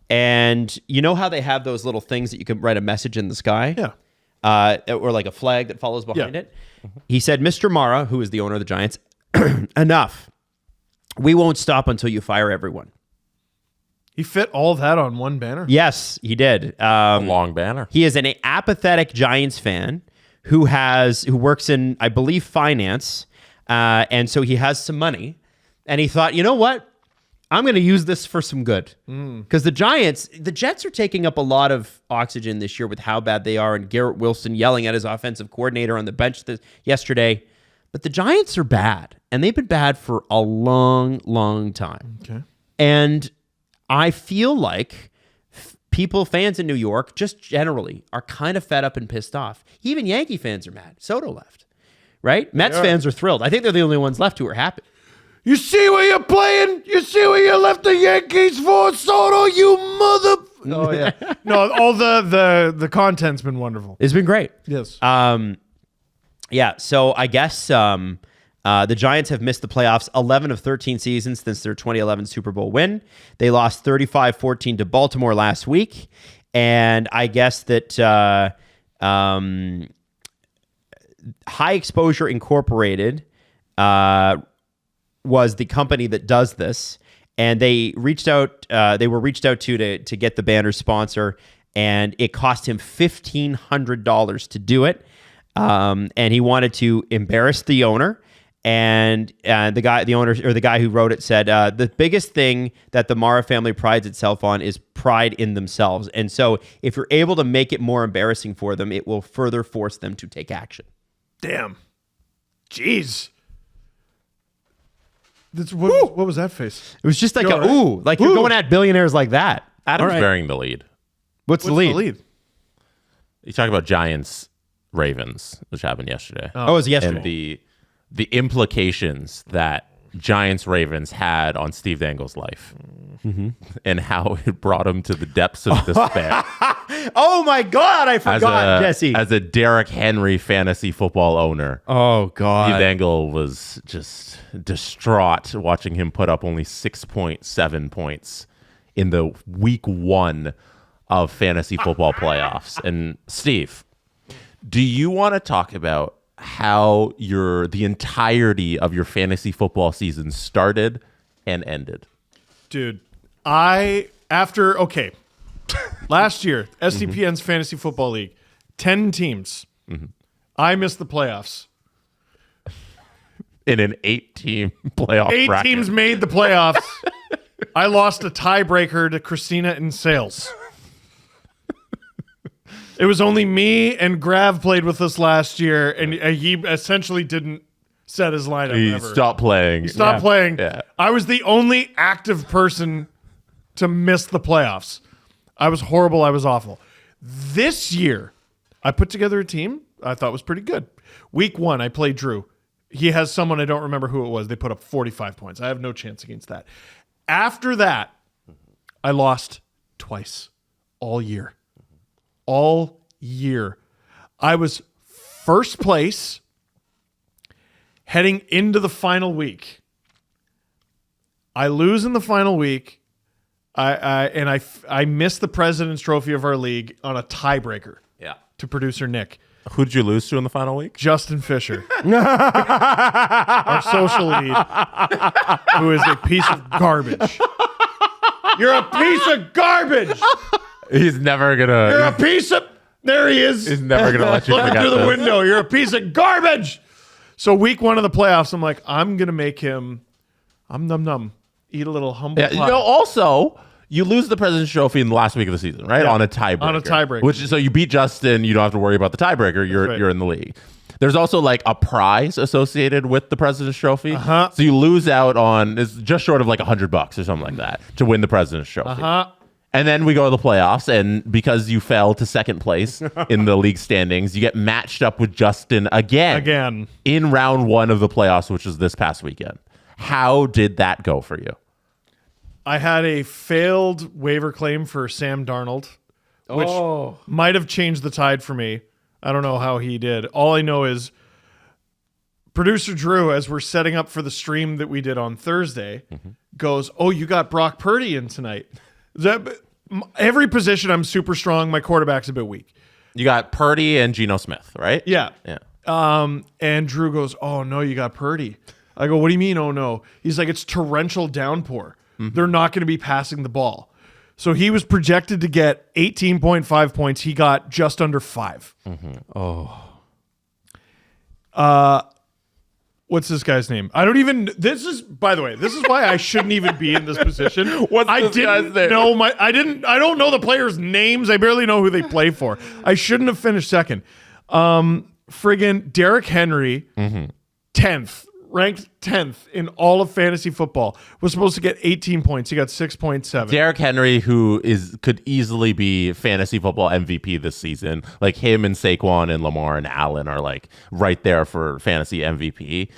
And you know how they have those little things that you can write a message in the sky? Yeah. Or like a flag that follows behind it. He said, Mr. Mara, who is the owner of the Giants, enough. We won't stop until you fire everyone. He fit all of that on one banner? Yes, he did. A long banner. He is an apathetic Giants fan who works in, I believe, finance. And so he has some money. And he thought, you know what? I'm going to use this for some good. Because the Jets are taking up a lot of oxygen this year with how bad they are, and Garrett Wilson yelling at his offensive coordinator on the bench yesterday. But the Giants are bad, and they've been bad for a long, long time. Okay. And I feel like fans in New York, just generally, are kind of fed up and pissed off. Even Yankee fans are mad. Soto left, right? Mets fans are thrilled. I think they're the only ones left who are happy. You see what you're playing? You see what you left the Yankees for, Soto, you mother... Oh, yeah. No, all the content's been wonderful. It's been great. Yes. Yeah, so I guess the Giants have missed the playoffs 11 of 13 seasons since their 2011 Super Bowl win. They lost 35-14 to Baltimore last week. And I guess that High Exposure Incorporated was the company that does this. And they reached out. They were reached out to get the banner's sponsor, and it cost him $1,500 to do it. And he wanted to embarrass the owner. And the guy who wrote it said, the biggest thing that the Mara family prides itself on is pride in themselves. And so if you're able to make it more embarrassing for them, it will further force them to take action. Damn. Jeez. What was that face? It was just like, You're right. ooh, like you're going at billionaires like that. Adam's All right. bearing the lead. What's the lead? You talk about Giants Ravens, which happened yesterday. Oh, it was yesterday. And the implications that Giants Ravens had on Steve Dangle's life, and how it brought him to the depths of despair. Oh my God, I forgot, Jesse. As a Derrick Henry fantasy football owner, Oh God. Steve Dangle was just distraught watching him put up only 6.7 points in the week 1 of fantasy football playoffs. And Steve, do you want to talk about how the entirety of your fantasy football season started and ended? Dude, last year, SDPN's Fantasy Football League, 10 teams. I missed the playoffs. In an 8-team playoff 8 bracket. teams made the playoffs. I lost a tiebreaker to Christina in sales. It was only me and Grav played with us last year, and he essentially didn't set his lineup He ever. stopped playing. He stopped playing. Yeah. I was the only active person to miss the playoffs. I was horrible. I was awful. This year, I put together a team I thought was pretty good. Week 1, I played Drew. He has someone, I don't remember who it was. They put up 45 points. I have no chance against that. After that, I lost twice all year. All year. I was first place heading into the final week. I lose in the final week. I missed the President's Trophy of our league on a tiebreaker. Yeah. To producer Nick. Who did you lose to in the final week? Justin Fisher, our social lead, who is a piece of garbage. You're a piece of garbage. He's never gonna. You're a piece of. There he is. He's never gonna let you Looking forget through the this. window. You're a piece of garbage. So week 1 of the playoffs, I'm like, I'm gonna make him. I'm num. Eat a little humble Yeah, pie. also, you lose the President's Trophy in the last week of the season, right? Yeah. On a tiebreaker. On a tiebreaker. Which so you beat Justin, you don't have to worry about the tiebreaker. right. You're in the league. There's also like a prize associated with the President's Trophy. Uh-huh. So you lose out on it's just short of like $100 or something like that to win the President's Trophy. Uh-huh. And then we go to the playoffs, and because you fell to second place in the league standings, you get matched up with Justin again in round 1 of the playoffs, which was this past weekend. How did that go for you? I had a failed waiver claim for Sam Darnold, which might have changed the tide for me. I don't know how he did. All I know is producer Drew, as we're setting up for the stream that we did on Thursday, goes, "Oh, you got Brock Purdy in tonight." Every position I'm super strong. My quarterback's a bit weak. You got Purdy and Geno Smith, right? Yeah. Yeah. And Drew goes, "Oh no, you got Purdy." I go, "What do you mean? Oh no?" He's like, "It's torrential downpour. They're not going to be passing the ball." So he was projected to get 18.5 points. He got just under 5. What's this guy's name? I don't even. This is, by the way, this is why I shouldn't even be in this position. I don't know the players' names. I barely know who they play for. I shouldn't have finished second. Friggin' Derrick Henry, 10th, ranked 10th in all of fantasy football, was supposed to get 18 points. He got 6.7. Derrick Henry, who could easily be fantasy football MVP this season. Like him and Saquon and Lamar and Allen are like right there for fantasy MVP.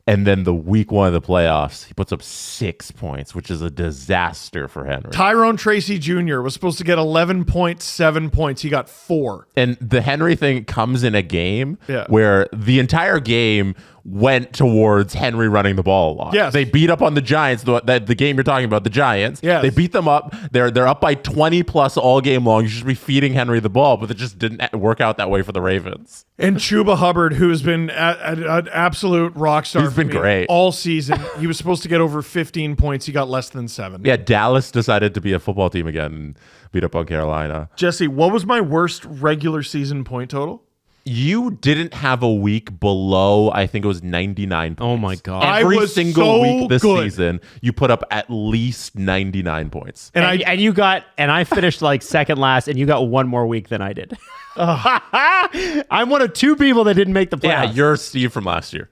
And then the week 1 of the playoffs, he puts up 6 points, which is a disaster for Henry. Tyrone Tracy Jr. was supposed to get 11.7 points. He got 4. And the Henry thing comes in a game Yeah. where the entire game went towards Henry running the ball a lot. Yes. They beat up on the Giants, the game you're talking about, the Giants. Yes. They beat them up. They're up by 20 plus all game long. You should be feeding Henry the ball, but it just didn't work out that way for the Ravens. And Chuba Hubbard, who has been an absolute rock star. He's been for me great all season. He was supposed to get over 15 points. He got less than 7. Yeah, Dallas decided to be a football team again and beat up on Carolina. Jesse, what was my worst regular season point total? You didn't have a week below, I think it was 99 points. Oh my God. Every I was single so week this good. season, you put up at least 99 points. And I finished like second last, and you got one more week than I did. I'm one of 2 people that didn't make the playoffs. Yeah, you're Steve from last year.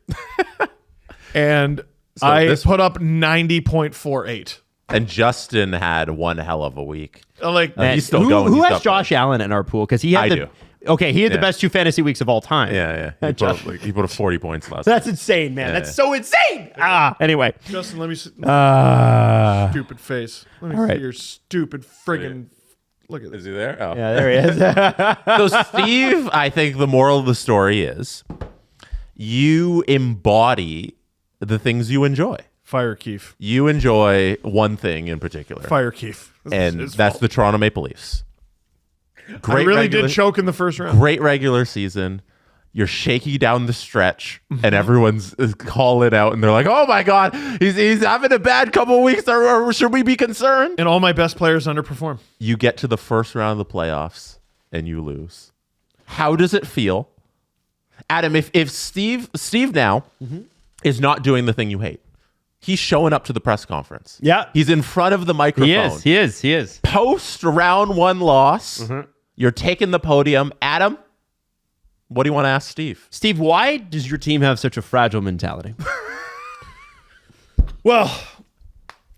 I this- put up 90.48. And Justin had one hell of a week. Like, Man, he's still who, going. Who He's has up Josh Allen in our pool? Because he had I the do. Okay, he had the Yeah. best 2 fantasy weeks of all time. Yeah. He put up 40 points last That's insane, man. Yeah. That's so insane. Anyway. Justin, let me see. Uh, Stupid face. Let me all see right. your stupid friggin'. Look at Is this. he there? Oh. yeah, there he is. So, Steve, I think the moral of the story is you embody the things you enjoy. Fire Keefe. You enjoy one thing in particular. Fire Keefe. And that's the Toronto Maple Leafs. I really did choke in the first round. Great regular season. You're shaky down the stretch, and everyone's calling out, and they're like, "Oh my God, he's having a bad couple of weeks. Or should we be concerned?" And all my best players underperform. You get to the first round of the playoffs, and you lose. How does it feel, Adam? If Steve now is not doing the thing you hate, he's showing up to the press conference. Yeah. he's in front of the microphone. He is. Post round 1 loss, you're taking the podium. Adam, what do you want to ask Steve? Steve, why does your team have such a fragile mentality? Well,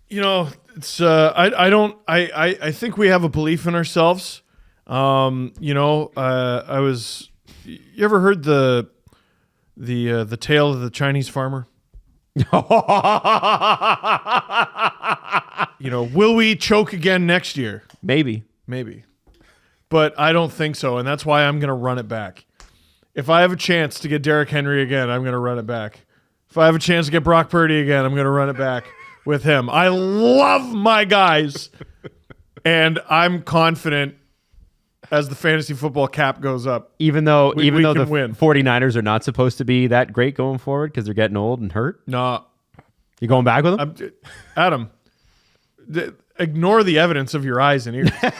it's I think we have a belief in ourselves. You ever heard the tale of the Chinese farmer? Will we choke again next year? Maybe. But I don't think so, and that's why I'm going to run it back. If I have a chance to get Derrick Henry again, I'm going to run it back. If I have a chance to get Brock Purdy again, I'm going to run it back with him. I love my guys, and I'm confident as the fantasy football cap goes up. Even though we the can win. 49ers are not supposed to be that great going forward because they're getting old and hurt. No, You going back with them? Adam, ignore the evidence of your eyes and ears. What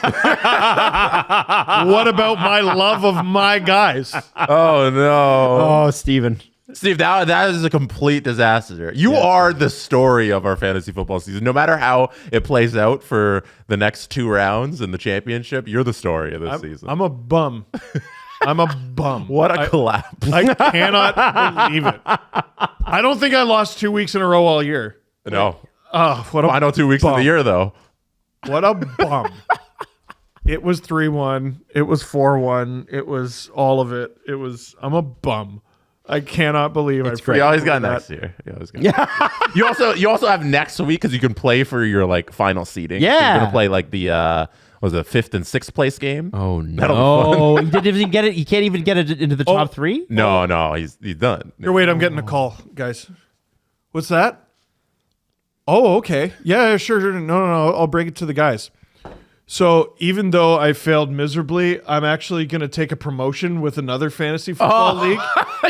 about my love of my guys? Oh no. Oh, Steven. Steve, that is a complete disaster. You are the story of our fantasy football season. No matter how it plays out for the next 2 rounds in the championship, you're the story of this season. I'm a bum. I'm a bum. What a collapse. I cannot believe it. I don't think I lost 2 weeks in a row all year. No. Oh, what a Final 2 weeks of the year, though. What a bum. It was 3-1. It was 4-1. It was all of it. I'm a bum. I cannot believe I You always got next year. You also have next week because you can play for your like final seeding. Yeah. So you're gonna play like the was it 5th and 6th place game? Oh That'll no! He didn't even get it. He can't even get it into the top 3. No, he's done. Here, wait, I'm getting a call, guys. What's that? Oh, okay. Yeah, sure. No. I'll bring it to the guys. So even though I failed miserably, I'm actually going to take a promotion with another fantasy football league.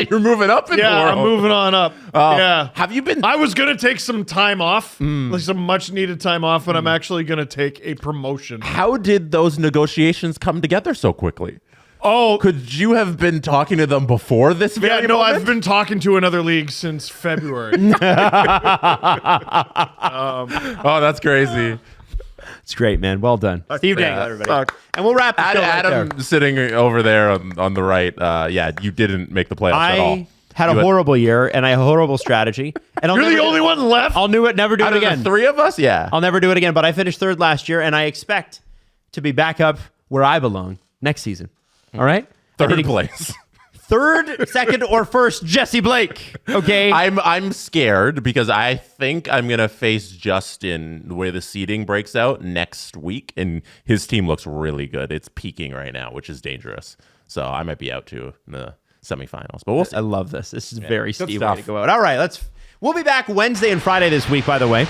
You're moving up in the Yeah, world. I'm moving on up. Yeah. Have you been? I was going to take some time off, like some much needed time off, but I'm actually going to take a promotion. How did those negotiations come together so quickly? Oh, Could you have been talking to them before this very moment? I've been talking to another league since February. Oh, that's crazy. It's great, man. Well done, Steve Dangle, everybody. Fuck. And we'll wrap the show right Adam there. sitting over there on the right. You didn't make the playoffs at all. I had a horrible year and I had a horrible strategy. And You're the only one left? I'll never do Out it of again. the 3 of us, yeah. I'll never do it again. But I finished 3rd last year, and I expect to be back up where I belong next season. All right, 3rd place. 3rd, 2nd, or 1st, Jesse Blake. Okay, I'm scared because I think I'm gonna face Justin the way the seeding breaks out next week, and his team looks really good. It's peaking right now, which is dangerous. So I might be out too in the semifinals, but we'll see. I love this. This is very good Steve way stuff. to go out. All right, we'll be back Wednesday and Friday this week. By the way,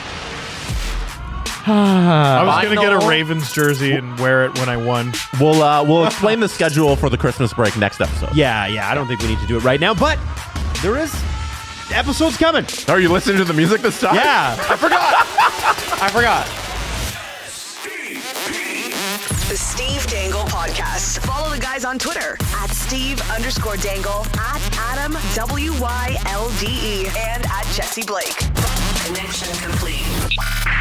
I was going to get a Final- Ravens jersey and wear it when I won. We'll explain the schedule for the Christmas break next episode. yeah. I don't think we need to do it right now, but there is episodes coming. Are you listening to the music this time? Yeah, I forgot. The Steve Dangle Podcast. Follow the guys on Twitter at Steve_Dangle, at Adam WYLDE, and at Jesse Blake. Connection complete.